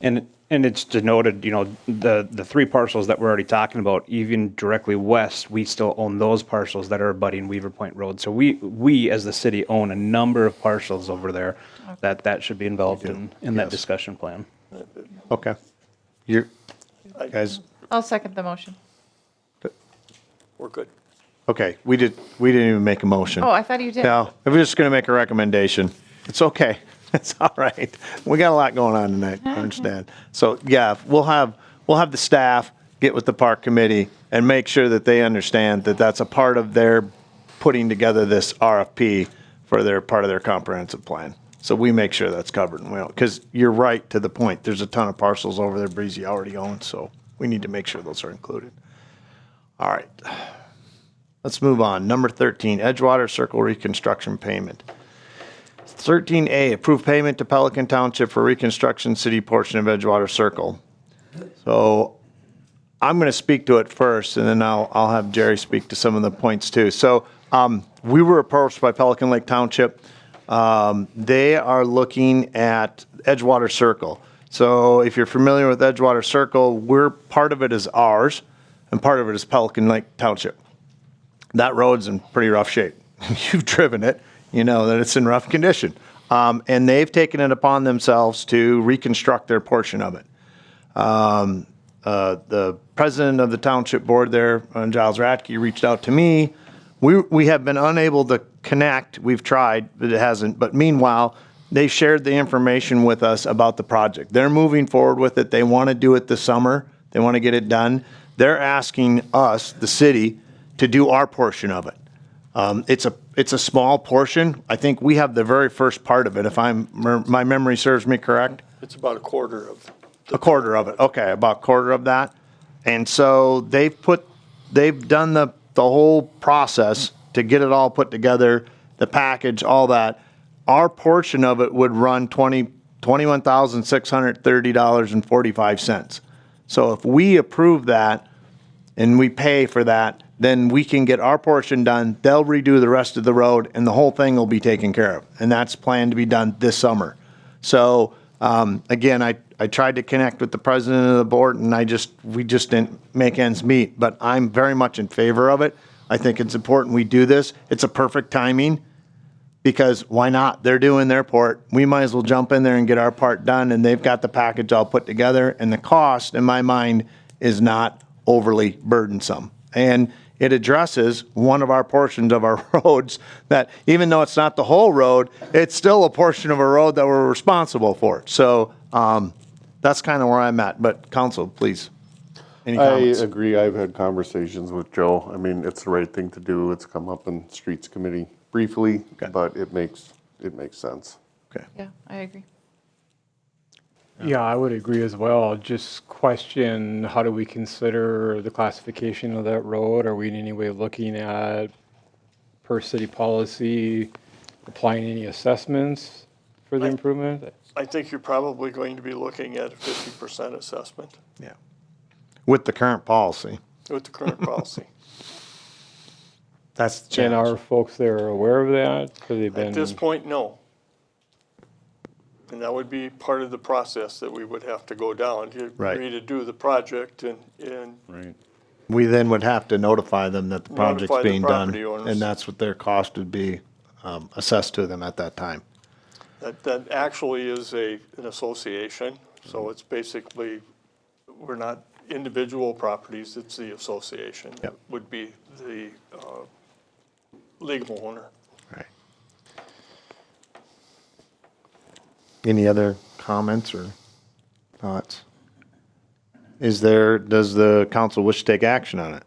And it's denoted, you know, the three parcels that we're already talking about, even directly west, we still own those parcels that are abutting Weaver Point Road. So we as the city own a number of parcels over there that should be enveloped in that Yes. discussion plan. Okay. You guys, I'll second the motion. We're good. okay, we didn't even make a motion. Oh, I thought you did. No, if we're just gonna make a recommendation, it's okay. It's all right. We got a lot going on tonight, I understand. So, yeah, we'll have the staff get with the park committee and make sure that they understand that that's a part of their putting together this RFP for their, part of their comprehensive plan. So we make sure that's covered and well, because you're right to the point. There's a ton of parcels over there Breezy already owns, so we need to make sure those are included. All right. Let's move on. Number 13, Edgewater Circle reconstruction payment. 13A, approve payment to Pelican Township for reconstruction city portion of Edgewater Circle. So I'm going to speak to it first, and then I'll have Jerry speak to some of the points too. So we were approached by Pelican Lake Township. They are looking at Edgewater Circle. So if you're familiar with Edgewater Circle, part of it is ours, and part of it is Pelican Lake Township. That road's in pretty rough shape. You've driven it, you know that it's in rough condition. And they've taken it upon themselves to reconstruct their portion of it. The president of the township board there, Giles Ratke, reached out to me. We have been unable to connect. We've tried, but it hasn't. But meanwhile, they shared the information with us about the project. They're moving forward with it. They want to do it this summer. They want to get it done. They're asking us, the city, to do our portion of it. It's a small portion. I think we have the very first part of it, if my memory serves me correct. It's about a quarter of. A quarter of it, okay, about a quarter of that. And so they've done the whole process to get it all put together, the package, all that. Our portion of it would run $20 $21,630.45. So if we approve that and we pay for that, then we can get our portion done. They'll redo the rest of the road and the whole thing will be taken care of. And that's planned to be done this summer. So, again, I tried to connect with the president of the board and we just didn't make ends meet, but I'm very much in favor of it. I think it's important we do this. It's a perfect timing because why not? They're doing their part. We might as well jump in there and get our part done and they've got the package all put together and the cost in my mind is not overly burdensome. And it addresses one of our portions of our roads that even though it's not the whole road, it's still a portion of a road that we're responsible for. So that's kind of where I'm at. But council, please. Any I comments? agree. I've had conversations with Joe. I mean, it's the right thing to do. It's come up in Streets Committee briefly, but it makes sense. Okay. Yeah, I agree. Yeah, I would agree as well. Just question, how do we consider the classification of that road? Are we in any way looking at, per city policy, applying any assessments for the improvement? I think you're probably going to be looking at a 50% assessment Yeah. With the current policy. with the current policy. That's the And challenge. are folks there aware of that? Have they At been? this point, no. And that would be part of the process that we would have to go down. You Right. agree to do the project and Right. We then would have to notify them that the project's Notify the being done. property owners. And that's what their cost would be assessed to them at that time. that actually is an association. So it's basically, we're not individual properties, it's the association. that Yep. Would be the legal owner. Right. Any other comments or thoughts? Does the council wish to take action on it?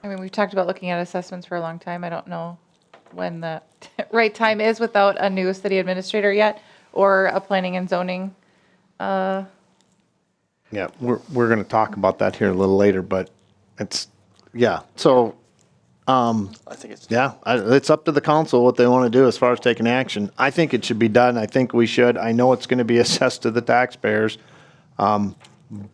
I mean, we've talked about looking at assessments for a long time. I don't know when the right time is without a new city administrator yet or a planning and zoning. Yeah, we're going to talk about that here a little later, but it's, yeah, so, I think it's. yeah, it's up to the council what they want to do as far as taking action. I think it should be done. I think we should. I know it's going to be assessed to the taxpayers.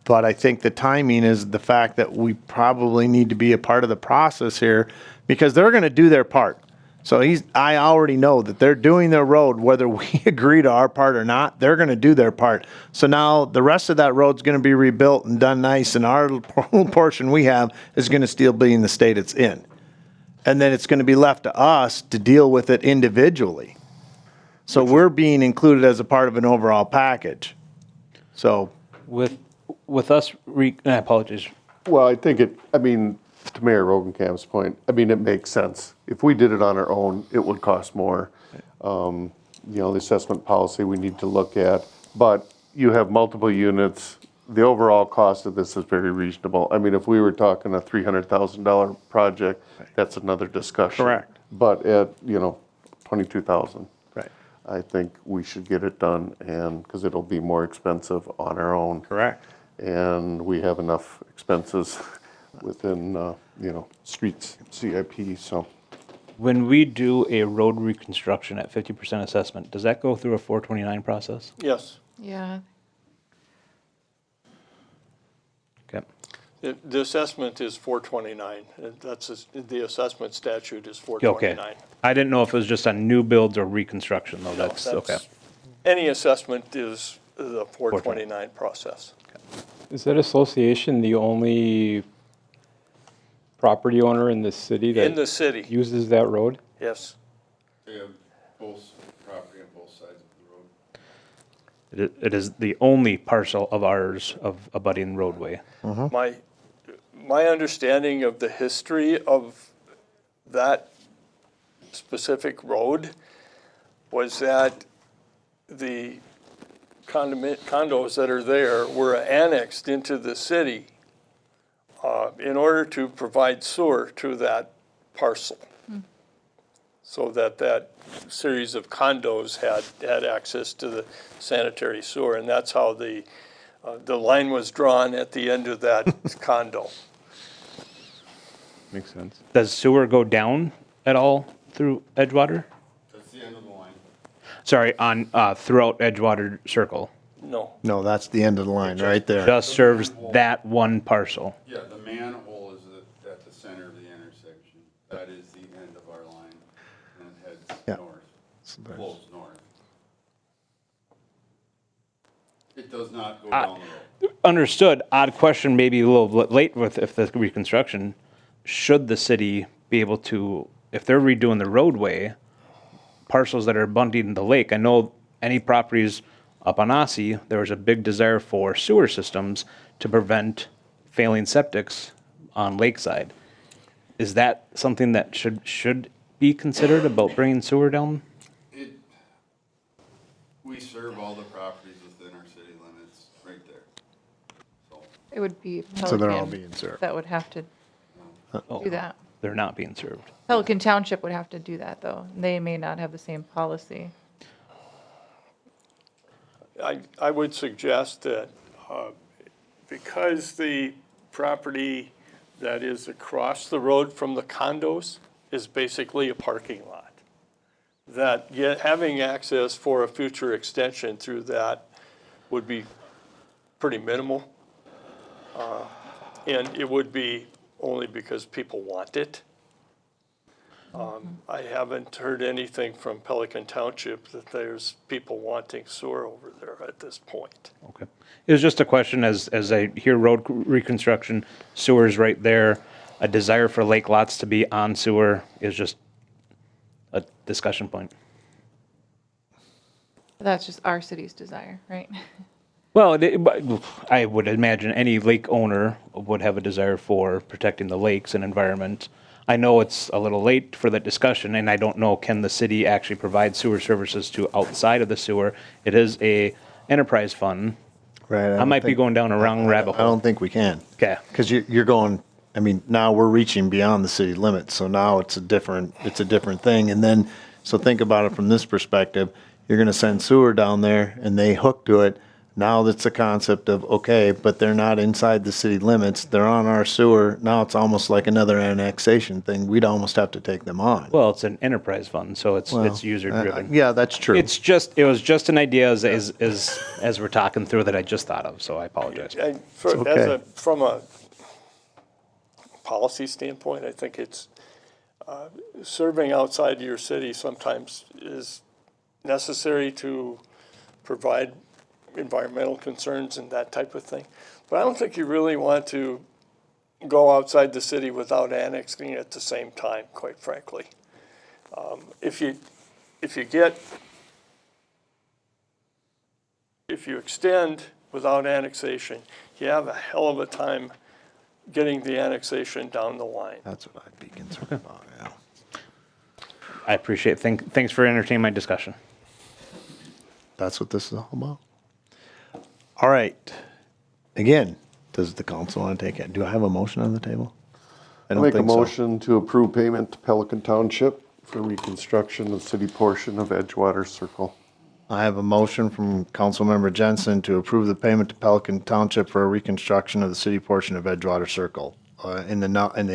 But I think the timing is the fact that we probably need to be a part of the process here because they're going to do their part. So I already know that they're doing their road, whether we agree to our part or not, they're going to do their part. So now the rest of that road's going to be rebuilt and done nice, and our little portion we have is going to still be in the state it's in. And then it's going to be left to us to deal with it individually. So we're being included as a part of an overall package. So, With us, apologies. Well, I think to Mayor Rogenkamp's point, it makes sense. If we did it on our own, it would cost more. The assessment policy we need to look at, but you have multiple units. The overall cost of this is very reasonable. If we were talking a $300,000 project, that's another discussion. Correct. But at, $22,000. right, I think we should get it done because it'll be more expensive on our own. correct. And we have enough expenses within, streets CIP, so. When we do a road reconstruction at 50% assessment, does that go through a 429 process? Yes. Yeah. Okay. The assessment is 429. The assessment statute is Okay. 429. I didn't know if it was just on new builds or reconstruction, though. That's okay. Any assessment is the 429 process. Is that association the only property owner in the city In the that city, uses that road? yes. They have both property on both sides of the road. It is the only parcel of ours of abutting roadway. My understanding of the history of that specific road was that the condos that are there were annexed into the city in order to provide sewer to that parcel. So that series of condos had access to the sanitary sewer, and that's how the line was drawn at the end of that condo. Makes sense. Does sewer go down at all through Edgewater? That's the end of the line. Sorry, on, throughout Edgewater Circle. No. No, that's the end of the line, right there. Just serves that one parcel. Yeah, the manhole is at the center of the intersection. That is the end of our line, and it Yeah. heads north, flows north. It does not go down the road. Understood. Odd question, maybe a little bit late with if the reconstruction. Should the city be able to, if they're redoing the roadway, parcels that are abutting the lake, I know any properties up on Ossie, there was a big desire for sewer systems to prevent failing septics on Lakeside. Is that something that should be considered about bringing sewer down? We serve all the properties within our city limits right there. So, It would be So they're all Pelican being served. that would have to do that. They're not being served. Pelican Township would have to do that, though. They may not have the same policy. I would suggest that because the property that is across the road from the condos is basically a parking lot, that having access for a future extension through that would be pretty minimal. And it would be only because people want it. I haven't heard anything from Pelican Township that there's people wanting sewer over there at this point. Okay. It was just a question as I hear road reconstruction, sewer's right there. A desire for lake lots to be on sewer is just a discussion point. That's just our city's desire, right? Well, but I would imagine any lake owner would have a desire for protecting the lakes and environment. I know it's a little late for that discussion, and I don't know, can the city actually provide sewer services to outside of the sewer? It is a enterprise fund. Right. I might be going down a wrong rabbit I hole. don't think we can. Okay. Because you're going, I mean, now we're reaching beyond the city limits, so now it's a different thing. And then, so think about it from this perspective, you're gonna send sewer down there and they hook to it. Now that's the concept of, okay, but they're not inside the city limits, they're on our sewer, now it's almost like another annexation thing, we'd almost have to take them on. Well, it's an enterprise fund, so it's user driven. Yeah, that's true. It was just an idea as we're talking through that I just thought of, so I apologize. okay. From a policy standpoint, I think it's, serving outside your city sometimes is necessary to provide environmental concerns and that type of thing. But I don't think you really want to go outside the city without annexing at the same time, quite frankly. If you extend without annexation, you have a hell of a time getting the annexation down the line. That's what I'd be concerned about, yeah. I appreciate it. Thanks for entertaining my discussion. That's what this is all about. All right. Again, does the council want to take it? Do I have a motion on the table? I don't Make a think so. motion to approve payment to Pelican Township for reconstruction of city portion of Edgewater Circle. I have a motion from Councilmember Jensen to approve the payment to Pelican Township for a reconstruction of the city portion of Edgewater Circle in the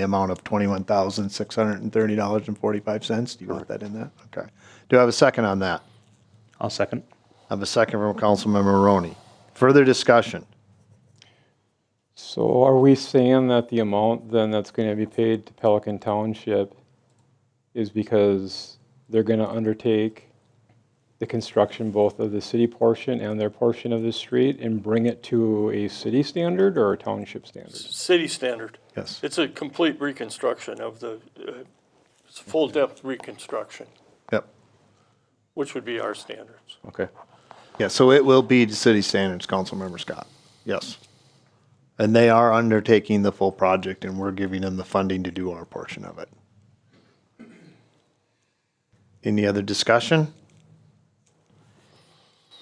amount of $21,630.45. Do you want that in that? Okay. Do I have a second on that? I'll second. I have a second from Councilmember Maroney. Further discussion? So are we saying that the amount then that's going to be paid to Pelican Township is because they're going to undertake the construction both of the city portion and their portion of the street and bring it to a city standard or a township standard? City standard. Yes. It's a complete reconstruction of it's full depth reconstruction, Yep. which would be our standards. Okay. Yeah, so it will be to city standards, Councilmember Scott. Yes. And they are undertaking the full project and we're giving them the funding to do our portion of it. Any other discussion?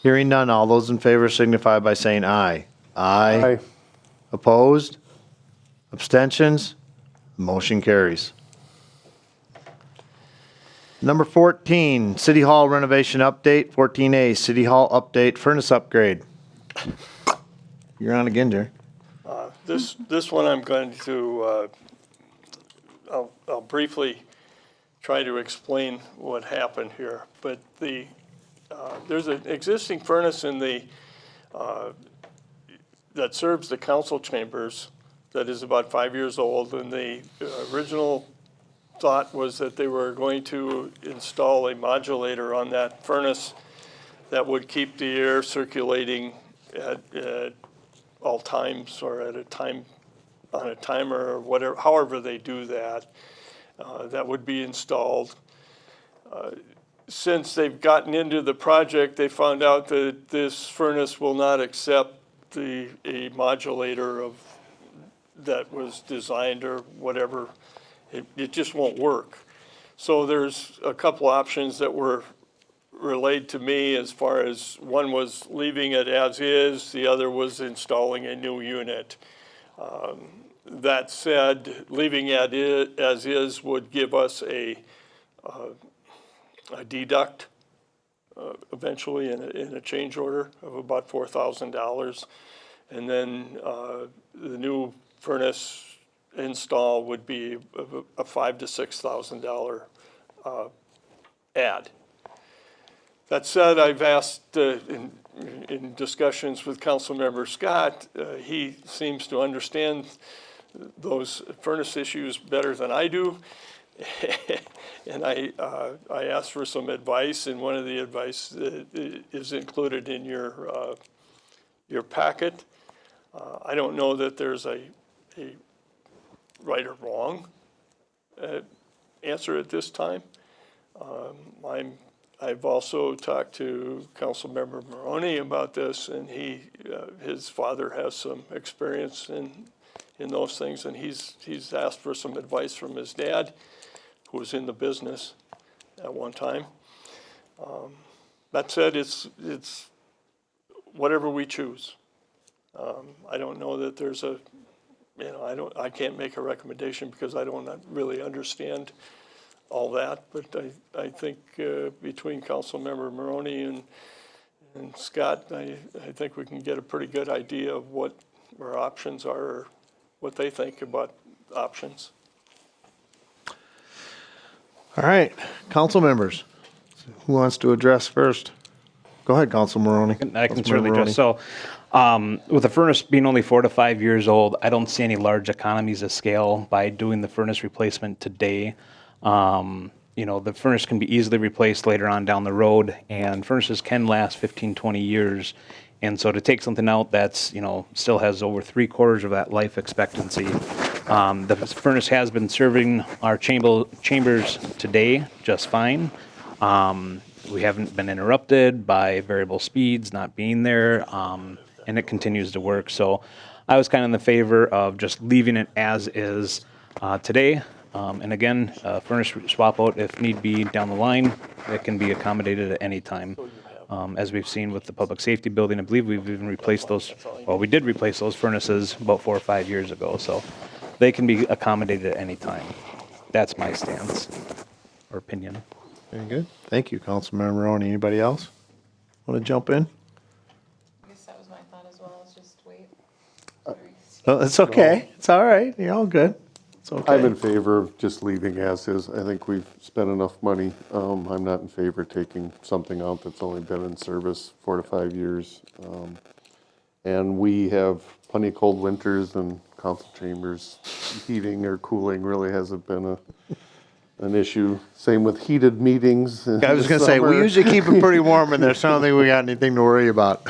Hearing none, all those in favor signify by saying aye. Aye. Opposed? Abstentions? Motion carries. Number 14, City Hall renovation update. 14A, City Hall update, furnace upgrade. You're on again, Jerry. This one I'm going to, I'll briefly try to explain what happened here. But there's an existing furnace in the, that serves the council chambers that is about 5 years old, and the original thought was that they were going to install a modulator on that furnace that would keep the air circulating at all times, or at a time, on a timer, or whatever, however they do that. That would be installed. Since they've gotten into the project, they found out that this furnace will not accept a modulator of, that was designed or whatever. It just won't work. So there's a couple options that were relayed to me, as far as one was leaving it as is, the other was installing a new unit. That said, leaving it as is would give us a deduct eventually in a change order of about $4,000. And then the new furnace install would be a $5,000 to $6,000 add. That said, I've asked in discussions with Councilmember Scott, he seems to understand those furnace issues better than I do. And I asked for some advice, and one of the advice is included in your packet. I don't know that there's a right or wrong answer at this time. I've also talked to Councilmember Maroney about this, and his father has some experience in those things, and he's asked for some advice from his dad, who was in the business at one time. That said, it's whatever we choose. I don't know that there's a, I can't make a recommendation because I don't really understand all that, but I think between Councilmember Maroney and Scott, I think we can get a pretty good idea of what our options are, or what they think about options. All right, council members, who wants to address first? Go ahead, Council Maroney. I can certainly address. So, with the furnace being only 4 to 5 years old, I don't see any large economies of scale by doing the furnace replacement today. The furnace can be easily replaced later on down the road, and furnaces can last 15, 20 years. And so to take something out that's, still has over 3/4 of that life expectancy. The furnace has been serving our chambers today just fine. We haven't been interrupted by variable speeds not being there, and it continues to work. So I was kind of in the favor of just leaving it as is today. And again, furnace swap out if need be down the line. It can be accommodated at any time. As we've seen with the public safety building, I believe we've even replaced those, we did replace those furnaces about 4 or 5 years ago. So they can be accommodated at any time. That's my stance or opinion. Very good. Thank you, Councilmember Maroney. Anybody else want to jump in? I guess that was my thought as well, is just wait. Oh, it's okay. It's all right. You're all good. It's okay. I'm in favor of just leaving as is. I think we've spent enough money. I'm not in favor of taking something out that's only been in service 4 to 5 years. And we have plenty of cold winters, and council chambers heating or cooling really hasn't been an issue. Same with heated meetings. I was going to say, we usually keep it pretty warm in there, so I don't think we got anything to worry about.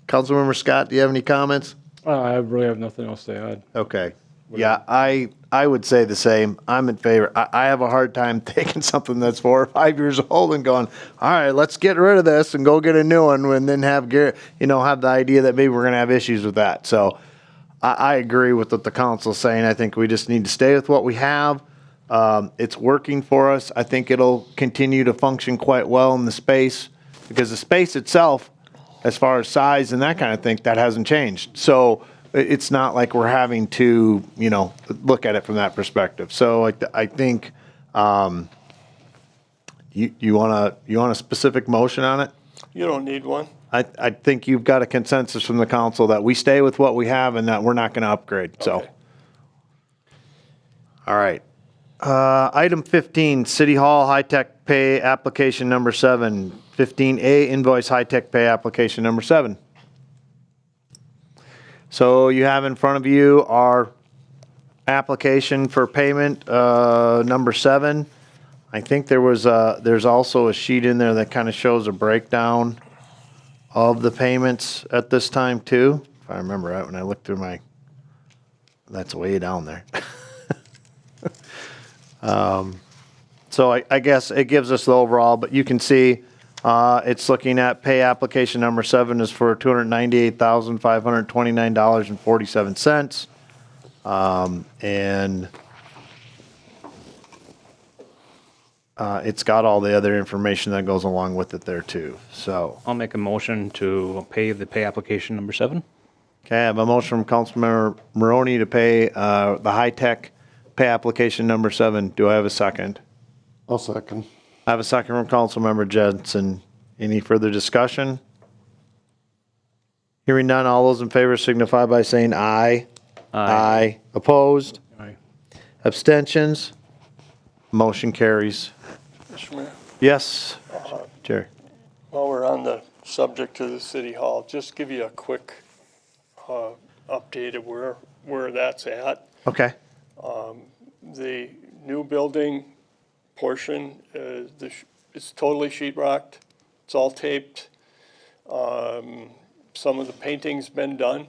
Councilmember Scott, do you have any comments? I really have nothing else to add. Okay. Yeah, I would say the same. I'm in favor. I have a hard time taking something that's 4 or 5 years old and going, all right, let's get rid of this and go get a new one, and then have the idea that maybe we're going to have issues with that. So I agree with what the council's saying. I think we just need to stay with what we have. It's working for us. I think it'll continue to function quite well in the space, because the space itself, as far as size and that kind of thing, that hasn't changed. So it's not like we're having to, look at it from that perspective. So I think you want a specific motion on it? You don't need one. I think you've got a consensus from the council that we stay with what we have and that we're not going to upgrade. So, Okay. All right. Item 15, City Hall high-tech Tech Pay Application Number 7. 15A Invoice High Tech Pay Application Number 7. So you have in front of you our application for payment, number 7. I think there's also a sheet in there that kind of shows a breakdown of the payments at this time too. If I remember right, when I looked through that's way down there. So I guess it gives us the overall, but you can see, it's looking at pay application number 7 is for $298,529.47. And it's got all the other information that goes along with it there too. So, I'll make a motion to pay the pay application number 7. okay, I have a motion from Councilmember Maroney to pay the high-tech pay application number 7. Do I have a second? I'll second. I have a second from Councilmember Jensen. Any further discussion? Hearing none, all those in favor signify by saying aye. Aye. Opposed? Aye. Abstentions? Motion carries. Mr. Mayor, Yes, Jerry. while we're on the subject of the city hall, just give you a quick update of where that's at. Okay. The new building portion, it's totally sheetrocked. It's all taped. Some of the painting's been done.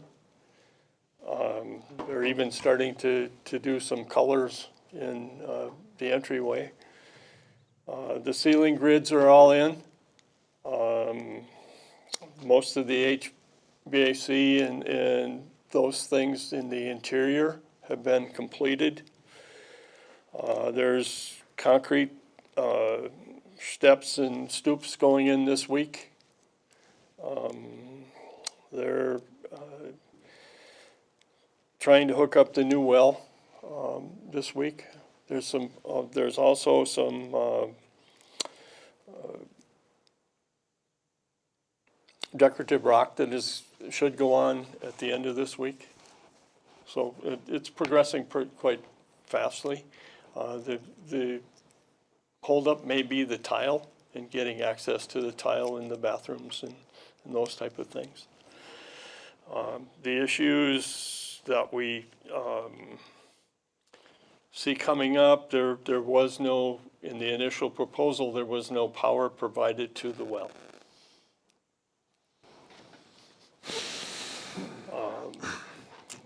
They're even starting to do some colors in the entryway. The ceiling grids are all in. Most of the HVAC and those things in the interior have been completed. There's concrete steps and stoops going in this week. They're trying to hook up the new well this week. There's also some decorative rock that should go on at the end of this week. So it's progressing quite fastly. The holdup may be the tile and getting access to the tile in the bathrooms and those type of things. The issues that we see coming up, there was no, in the initial proposal, there was no power provided to the well.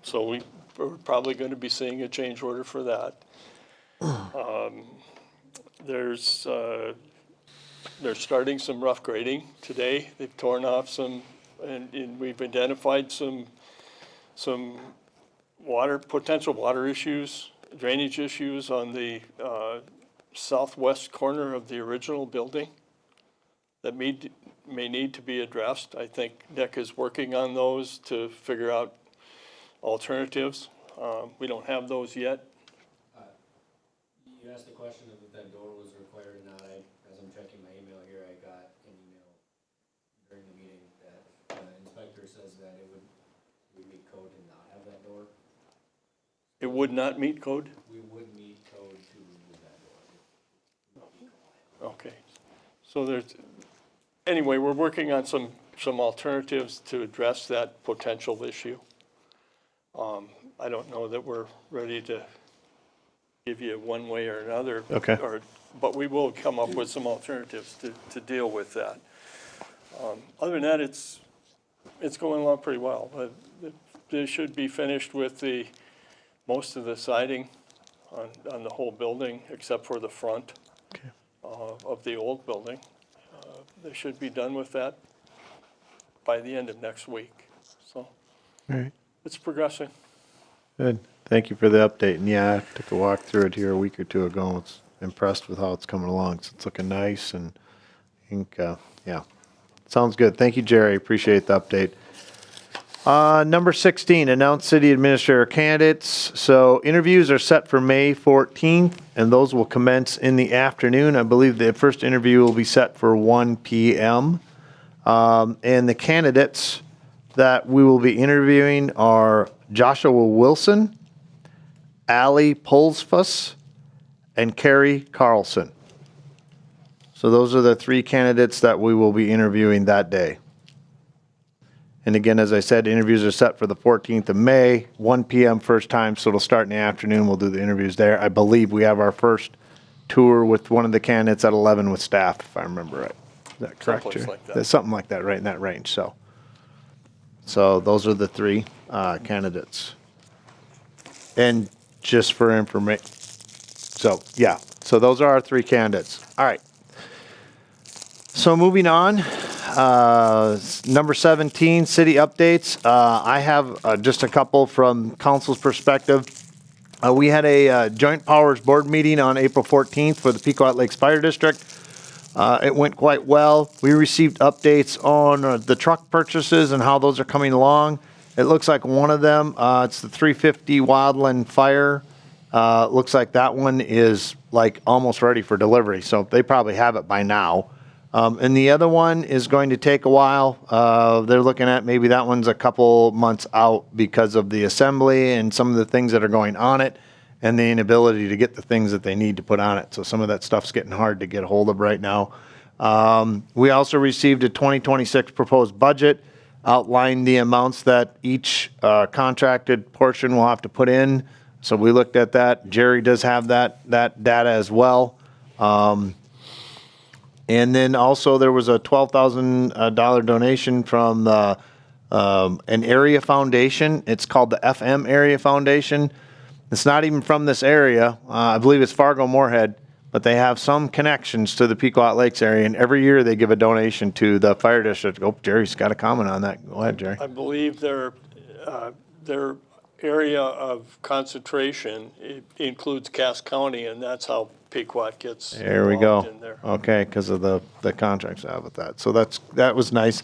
So we're probably going to be seeing a change order for that. They're starting some rough grading today. They've torn off some, and we've identified some potential water issues, drainage issues on the southwest corner of the original building that may need to be addressed. I think Nick is working on those to figure out alternatives. We don't have those yet. You asked the question if that door was required or not. As I'm checking my email here, I got an email during the meeting that the inspector says that it would meet code to not have that door. It would not meet code? We would meet code to remove that door. Okay. So anyway, we're working on some alternatives to address that potential issue. I don't know that we're ready to give you one way or another. Okay. But we will come up with some alternatives to deal with that. Other than that, it's going along pretty well. They should be finished with most of the siding on the whole building, except for the front of the old building. They should be done with that by the end of next week. So All right. it's progressing. Good. Thank you for the update. And yeah, I took a walk through it here a week or two ago. I was impressed with how it's coming along. So it's looking nice, and I think, yeah, sounds good. Thank you, Jerry. Appreciate the update. Number 16, announce city administrator candidates. So interviews are set for May 14th, and those will commence in the afternoon. I believe the first interview will be set for 1 p.m. And the candidates that we will be interviewing are Joshua Wilson, Allie Pulsfuss, and Carrie Carlson. So those are the 3 candidates that we will be interviewing that day. And again, as I said, interviews are set for the 14th of May, 1 p.m. first time, so it'll start in the afternoon. We'll do the interviews there. I believe we have our first tour with one of the candidates at 11 with staff, if I remember right. Is that correct, Someplace Jerry? like that. There's something like that, right in that range, so those are the 3 candidates. And just for information, so, yeah, so those are our 3 candidates. All right. So moving on, number 17, city updates. I have just a couple from council's perspective. We had a joint powers board meeting on April 14th for the Pequot Lakes Fire District. It went quite well. We received updates on the truck purchases and how those are coming along. It looks like one of them, it's the 350 Wildland Fire. Looks like that one is like almost ready for delivery, so they probably have it by now. And the other one is going to take a while. They're looking at maybe that one's a couple months out because of the assembly and some of the things that are going on it and the inability to get the things that they need to put on it. So some of that stuff's getting hard to get a hold of right now. We also received a 2026 proposed budget, outlined the amounts that each contracted portion will have to put in. So we looked at that. Jerry does have that data as well. And then also there was a $12,000 donation from an area foundation. It's called the FM Area Foundation. It's not even from this area. I believe it's Fargo-Moorhead, but they have some connections to the Pequot Lakes area. And every year they give a donation to the fire district. Oh, Jerry's got a comment on that. Go ahead, Jerry. I believe their area of concentration includes Cass County, and that's how Pequot gets There we involved go. in there. Okay, because of the contracts I have with that. So that was nice.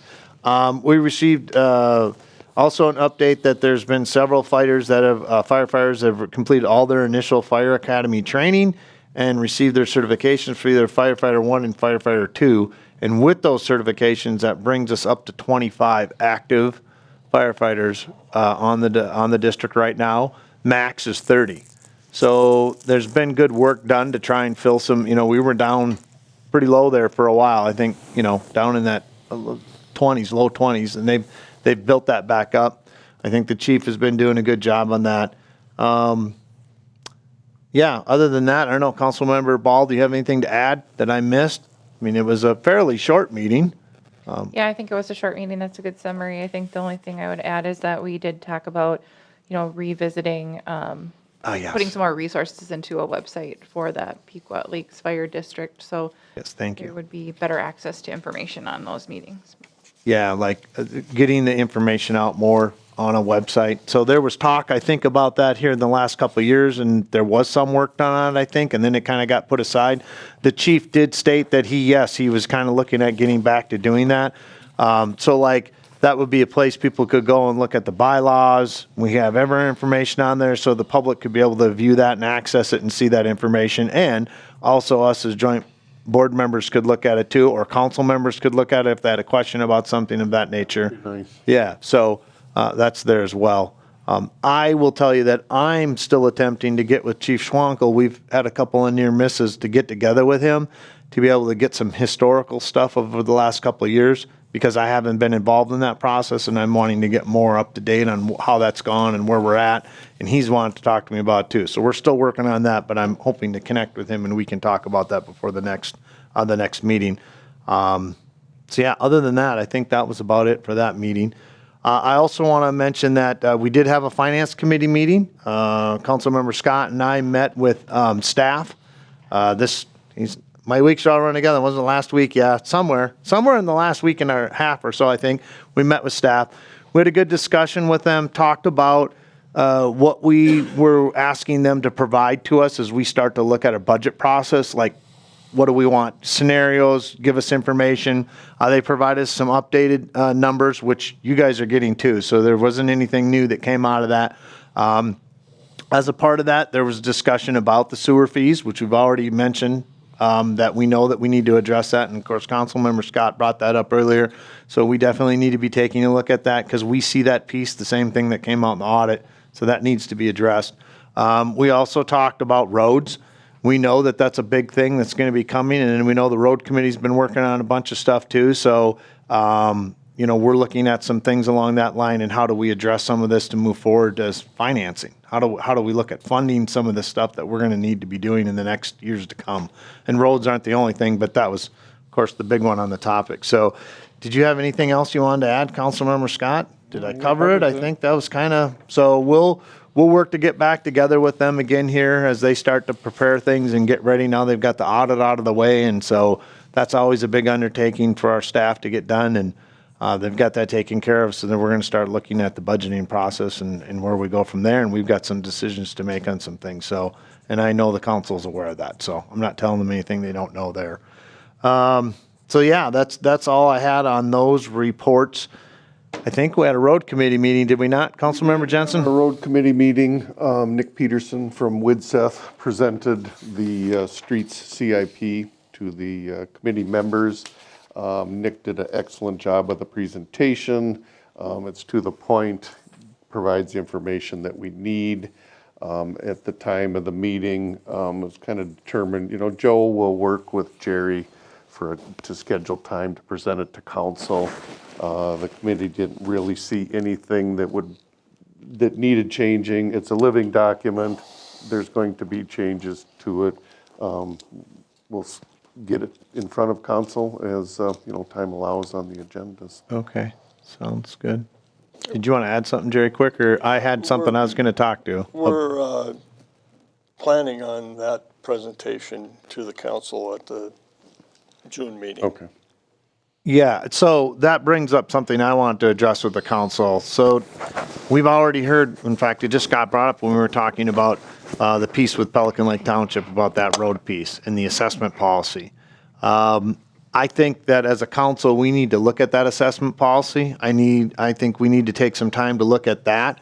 We received also an update that there's been several fighters that have firefighters that have completed all their initial fire academy training and received their certifications for either firefighter 1 and firefighter 2. And with those certifications, that brings us up to 25 active firefighters on the district right now. Max is 30. So there's been good work done to try and fill some, we were down pretty low there for a while. I think, down in that 20s, low 20s, and they've built that back up. I think the chief has been doing a good job on that. Yeah, other than that, I don't know, Councilmember Ball, do you have anything to add that I missed? I mean, it was a fairly short meeting. Yeah, I think it was a short meeting. That's a good summary. I think the only thing I would add is that we did talk about, revisiting, Yes. putting some more resources into a website for that Pequot Lakes Fire District. So Yes, thank there you. would be better access to information on those meetings. Yeah, like getting the information out more on a website. So there was talk, I think, about that here in the last couple of years, and there was some work done on it, I think, and then it kind of got put aside. The chief did state that he was kind of looking at getting back to doing that. So like, that would be a place people could go and look at the bylaws. We have every information on there so the public could be able to view that and access it and see that information. And also us as joint board members could look at it too, or council members could look at it if they had a question about something of that nature. Nice. Yeah, so that's there as well. I will tell you that I'm still attempting to get with Chief Schwankel. We've had a couple of near misses to get together with him to be able to get some historical stuff over the last couple of years, because I haven't been involved in that process and I'm wanting to get more up to date on how that's gone and where we're at. And he's wanted to talk to me about it too. So we're still working on that, but I'm hoping to connect with him and we can talk about that before the next meeting. So yeah, other than that, I think that was about it for that meeting. I also want to mention that we did have a finance committee meeting. Councilmember Scott and I met with staff. My weeks are all run together. It wasn't last week. Yeah, somewhere in the last week and a half or so, I think, we met with staff. We had a good discussion with them, talked about what we were asking them to provide to us as we start to look at a budget process, like what do we want? Scenarios, give us information. They provided us some updated numbers, which you guys are getting too. So there wasn't anything new that came out of that. As a part of that, there was discussion about the sewer fees, which we've already mentioned. That we know that we need to address that. And of course, Councilmember Scott brought that up earlier. So we definitely need to be taking a look at that because we see that piece, the same thing that came out in the audit. So that needs to be addressed. We also talked about roads. we know that that's a big thing that's going to be coming, and we know the road committee's been working on a bunch of stuff too. So, we're looking at some things along that line, and how do we address some of this to move forward as financing? How do we look at funding some of the stuff that we're going to need to be doing in the next years to come? And roads aren't the only thing, but that was, of course, the big one on the topic. So, did you have anything else you wanted to add, Councilmember Scott? Did I cover it? I think that was kind of, so we'll work to get back together with them again here as they start to prepare things and get ready. Now they've got the audit out of the way, and so that's always a big undertaking for our staff to get done, and they've got that taken care of. So then we're going to start looking at the budgeting process and where we go from there, and we've got some decisions to make on some things. So, and I know the council's aware of that, so I'm not telling them anything they don't know there. So yeah, that's all I had on those reports. I think we had a road committee meeting, did we not, Councilmember Jensen? A road committee meeting, Nick Peterson from Widseth presented the streets CIP to the committee members. Nick did an excellent job with the presentation. It's to the point, provides the information that we need. At the time of the meeting, it was kind of determined, Joe will work with Jerry to schedule time to present it to council. The committee didn't really see anything that needed changing. It's a living document. There's going to be changes to it. We'll get it in front of council as, time allows on the agendas. Okay, sounds good. Did you want to add something, Jerry, quick, or I had something I was going to talk to? We're planning on that presentation to the council at the June meeting. Okay. Yeah, so that brings up something I want to address with the council. So we've already heard, in fact, it just got brought up when we were talking about the piece with Pelican Lake Township about that road piece and the assessment policy. I think that as a council, we need to look at that assessment policy. I think we need to take some time to look at that.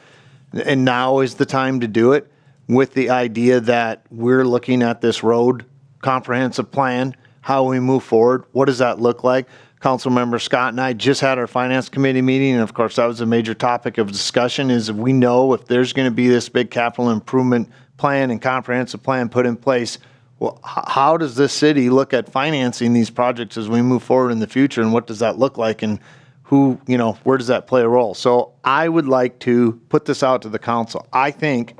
And now is the time to do it, with the idea that we're looking at this road comprehensive plan, how we move forward. What does that look like? Councilmember Scott and I just had our finance committee meeting, and of course that was a major topic of discussion, is we know if there's going to be this big capital improvement plan and comprehensive plan put in place, well, how does this city look at financing these projects as we move forward in the future, and what does that look like, and where does that play a role? So I would like to put this out to the council. I think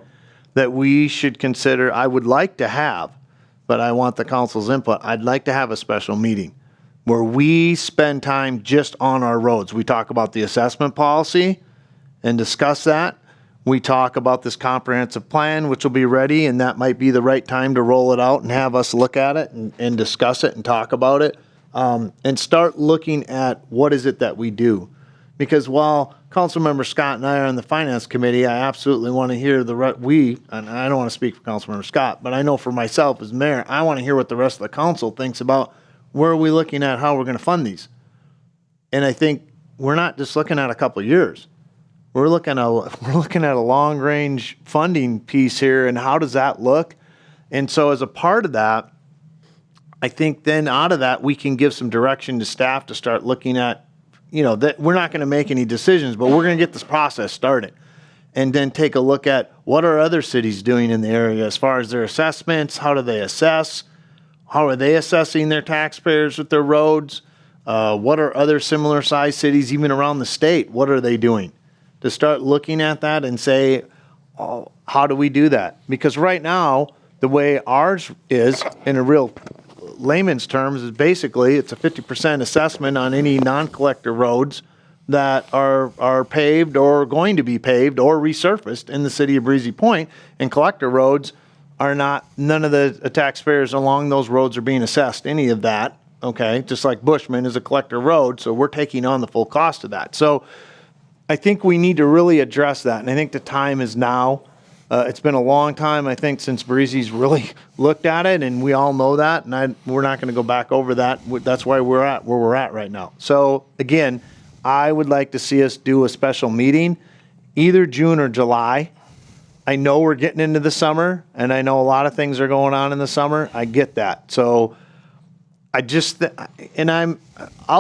that we should consider, I would like to have, but I want the council's input, I'd like to have a special meeting where we spend time just on our roads. We talk about the assessment policy and discuss that. We talk about this comprehensive plan, which will be ready, and that might be the right time to roll it out and have us look at it and discuss it and talk about it, and start looking at what is it that we do. Because while Councilmember Scott and I are on the finance committee, I absolutely want to hear and I don't want to speak for Councilmember Scott, but I know for myself as mayor, I want to hear what the rest of the council thinks about where are we looking at, how we're going to fund these. And I think we're not just looking at a couple of years. We're looking at a long-range funding piece here, and how does that look? And so as a part of that, I think then out of that, we can give some direction to staff to start looking at, that we're not going to make any decisions, but we're going to get this process started. And then take a look at what are other cities doing in the area as far as their assessments, how do they assess? How are they assessing their taxpayers with their roads? What are other similar sized cities, even around the state, what are they doing? To start looking at that and say, how do we do that? Because right now, the way ours is, in a real layman's terms, is basically it's a 50% assessment on any non-collector roads that are paved or going to be paved or resurfaced in the city of Breezy Point, and collector roads are not, none of the taxpayers along those roads are being assessed any of that, okay? Just like Bushman is a collector road, so we're taking on the full cost of that. So I think we need to really address that, and I think the time is now. It's been a long time, I think, since Breezy's really looked at it, and we all know that, and we're not gonna go back over that. That's why we're at where we're at right now. So again, I would like to see us do a special meeting, either June or July. I know we're getting into the summer, and I know a lot of things are going on in the summer. I get that. So I'll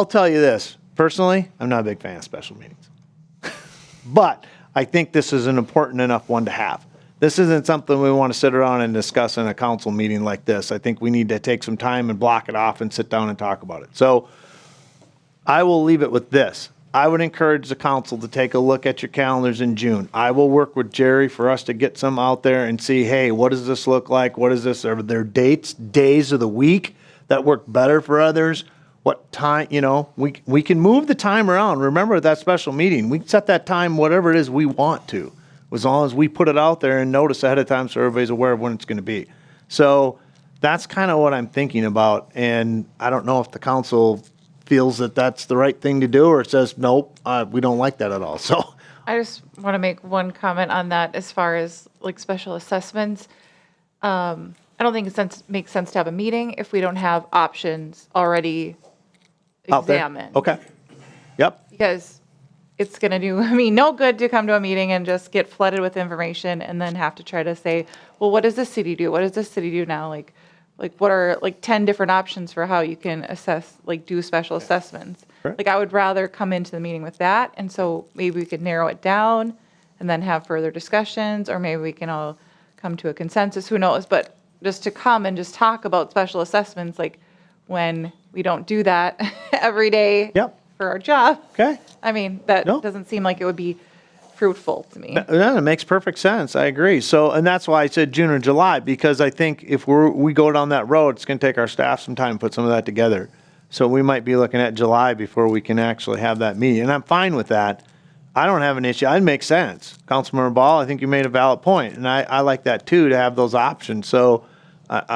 tell you this, personally, I'm not a big fan of special meetings. But I think this is an important enough one to have, this isn't something we want to sit around and discuss in a council meeting like this. I think we need to take some time and block it off and sit down and talk about it. So I will leave it with this. I would encourage the council to take a look at your calendars in June. I will work with Jerry for us to get some out there and see, hey, what does this look like? What is this? Are there dates, days of the week that work better for others? What time, we can move the time around. Remember that special meeting, we can set that time, whatever it is we want to, as long as we put it out there and notice ahead of time so everybody's aware of when it's going to be. So that's kind of what I'm thinking about. And I don't know if the council feels that that's the right thing to do or says, nope, we don't like that at all. So I just want to make one comment on that as far as like special assessments. I don't think it makes sense to have a meeting if we don't have options already out there. examined. Okay. Yep. Because it's going to do, no good to come to a meeting and just get flooded with information and then have to try to say, well, what does this city do? What does this city do now? Like what are 10 different options for how you can assess, do special assessments? Right. I would rather come into the meeting with that. And so maybe we could narrow it down and then have further discussions, or maybe we can all come to a consensus, who knows? But just to come and just talk about special assessments, when we don't do that every day Yep. for our job. Okay. That No. doesn't seem like it would be fruitful to me. No, it makes perfect sense. I agree. So, and that's why I said June or July, because I think if we go down that road, it's going to take our staff some time to put some of that together. So we might be looking at July before we can actually have that meeting. And I'm fine with that. I don't have an issue. It makes sense. Councilmember Ball, I think you made a valid point, and I like that too, to have those options. So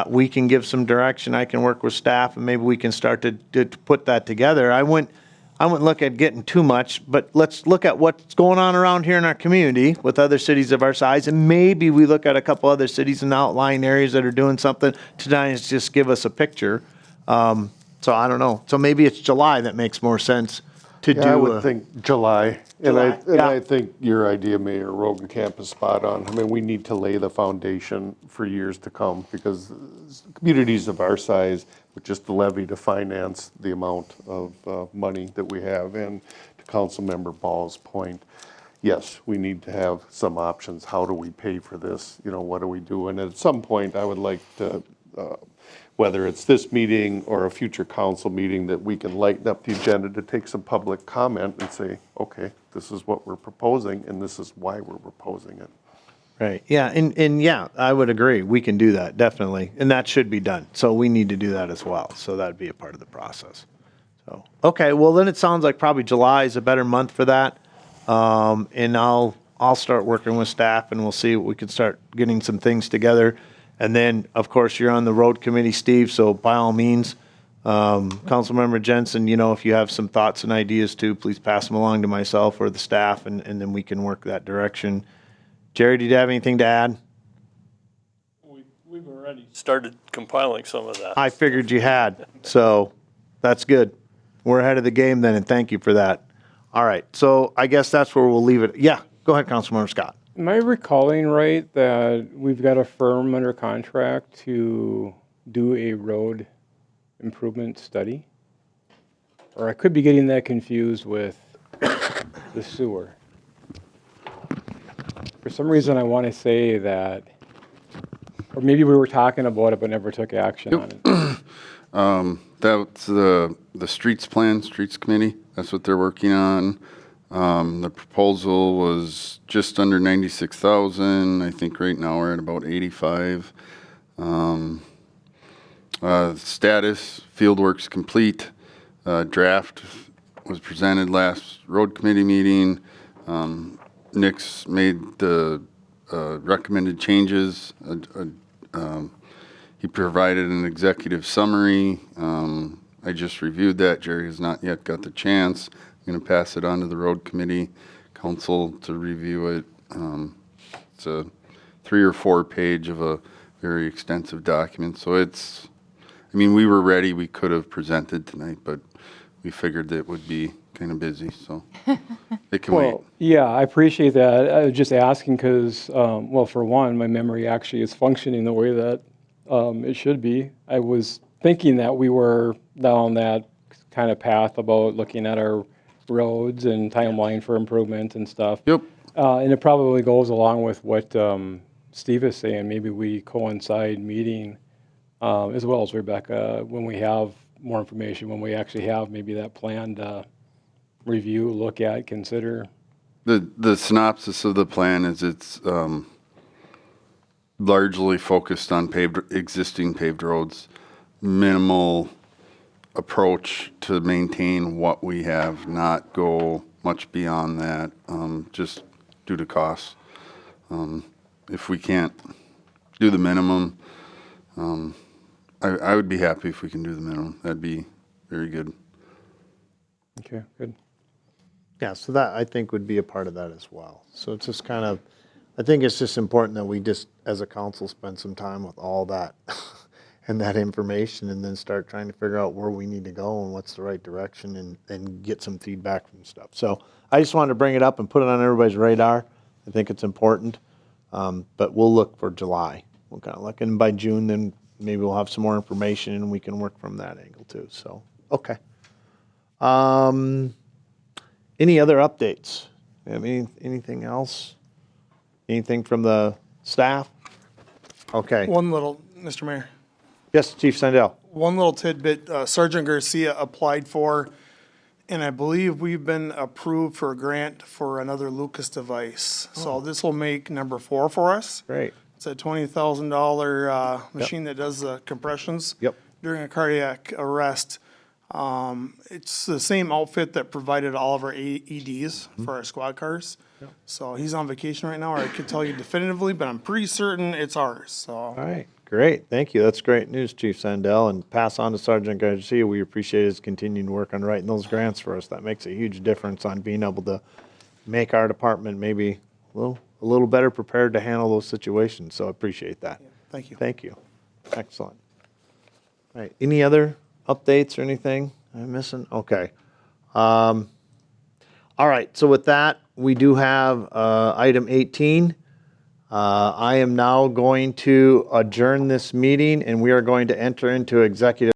we can give some direction. I can work with staff, and maybe we can start to put that together. I wouldn't look at getting too much, but let's look at what's going on around here in our community with other cities of our size, and maybe we look at a couple other cities in outlying areas that are doing something to just give us a picture. So I don't know. So maybe it's July that makes more sense to do. I would think July. July, And yeah. I think your idea, Mayor Rogenkamp, is spot on. We need to lay the foundation for years to come, because communities of our size, with just the levy to finance the amount of money that we have, and to Councilmember Ball's point, yes, we need to have some options. How do we pay for this? What do we do? And at some point, I would like to, whether it's this meeting or a future council meeting, that we can lighten up the agenda to take some public comment and say, okay, this is what we're proposing, and this is why we're proposing it. Right. Yeah. And yeah, I would agree. We can do that, definitely. And that should be done. So we need to do that as well. So that'd be a part of the process. So, okay. Well, then it sounds like probably July is a better month for that. And I'll start working with staff, and we'll see what we can start getting some things together. And then, of course, you're on the road committee, Steve. So by all means, Councilmember Jensen, if you have some thoughts and ideas too, please pass them along to myself or the staff, and then we can work that direction. Jerry, did you have anything to add? We've already started compiling some of that. I figured you had, so that's good. We're ahead of the game then, and thank you for that. All right, so I guess that's where we'll leave it. Yeah, go ahead, Councilmember Scott. Am I recalling right that we've got a firm under contract to do a road improvement study? Or I could be getting that confused with the sewer. For some reason, I want to say that, or maybe we were talking about it but never took action on it. That's the streets plan, streets committee. That's what they're working on. The proposal was just under 96,000. I think right now we're at about 85. Status, field work's complete. Draft was presented last road committee meeting. Nick's made the recommended changes. He provided an executive summary. I just reviewed that. Jerry has not yet got the chance. I'm going to pass it on to the road committee council to review it. It's a 3 or 4 page of a very extensive document. So we were ready. We could have presented tonight, but we figured that it would be kind of busy, so it can wait. Well, yeah, I appreciate that. I was just asking because, for one, my memory actually is functioning the way that it should be. I was thinking that we were down that kind of path about looking at our roads and timeline for improvement and stuff. Yep. And it probably goes along with what Steve is saying, maybe we coincide meeting, as well as Rebecca, when we have more information, when we actually have maybe that plan to review, look at, consider. The synopsis of the plan is it's largely focused on existing paved roads, minimal approach to maintain what we have, not go much beyond that, just due to costs. If we can't do the minimum, I would be happy if we can do the minimum. That'd be very good. Okay, good. Yeah, so that I think would be a part of that as well. So it's just kind of, I think it's just important that we just, as a council, spend some time with all that and that information and then start trying to figure out where we need to go and what's the right direction and get some feedback from stuff. So I just wanted to bring it up and put it on everybody's radar. I think it's important. But we'll look for July. We'll kind of look, and by June, then maybe we'll have some more information and we can work from that angle too. So, okay. Any other updates? Anything else? Anything from the staff? Okay. One little, Mr. Mayor, Yes, Chief Sandell. one little tidbit, Sergeant Garcia applied for, and I believe we've been approved for a grant for another Lucas device. So this will make number 4 for us. Great. It's a $20,000 machine that does the compressions. Yep. During a cardiac arrest. It's the same outfit that provided all of our EDs for our squad cars. So he's on vacation right now, or I could tell you definitively, but I'm pretty certain it's ours, so. All right, great. Thank you. That's great news, Chief Sandell. And pass on to Sergeant Garcia. We appreciate his continuing work on writing those grants for us. That makes a huge difference on being able to make our department maybe a little better prepared to handle those situations. So I appreciate that. Thank you. Thank you. Excellent. All right, any other updates or anything I'm missing? Okay. All right, so with that, we do have item 18. I am now going to adjourn this meeting, and we are going to enter into executive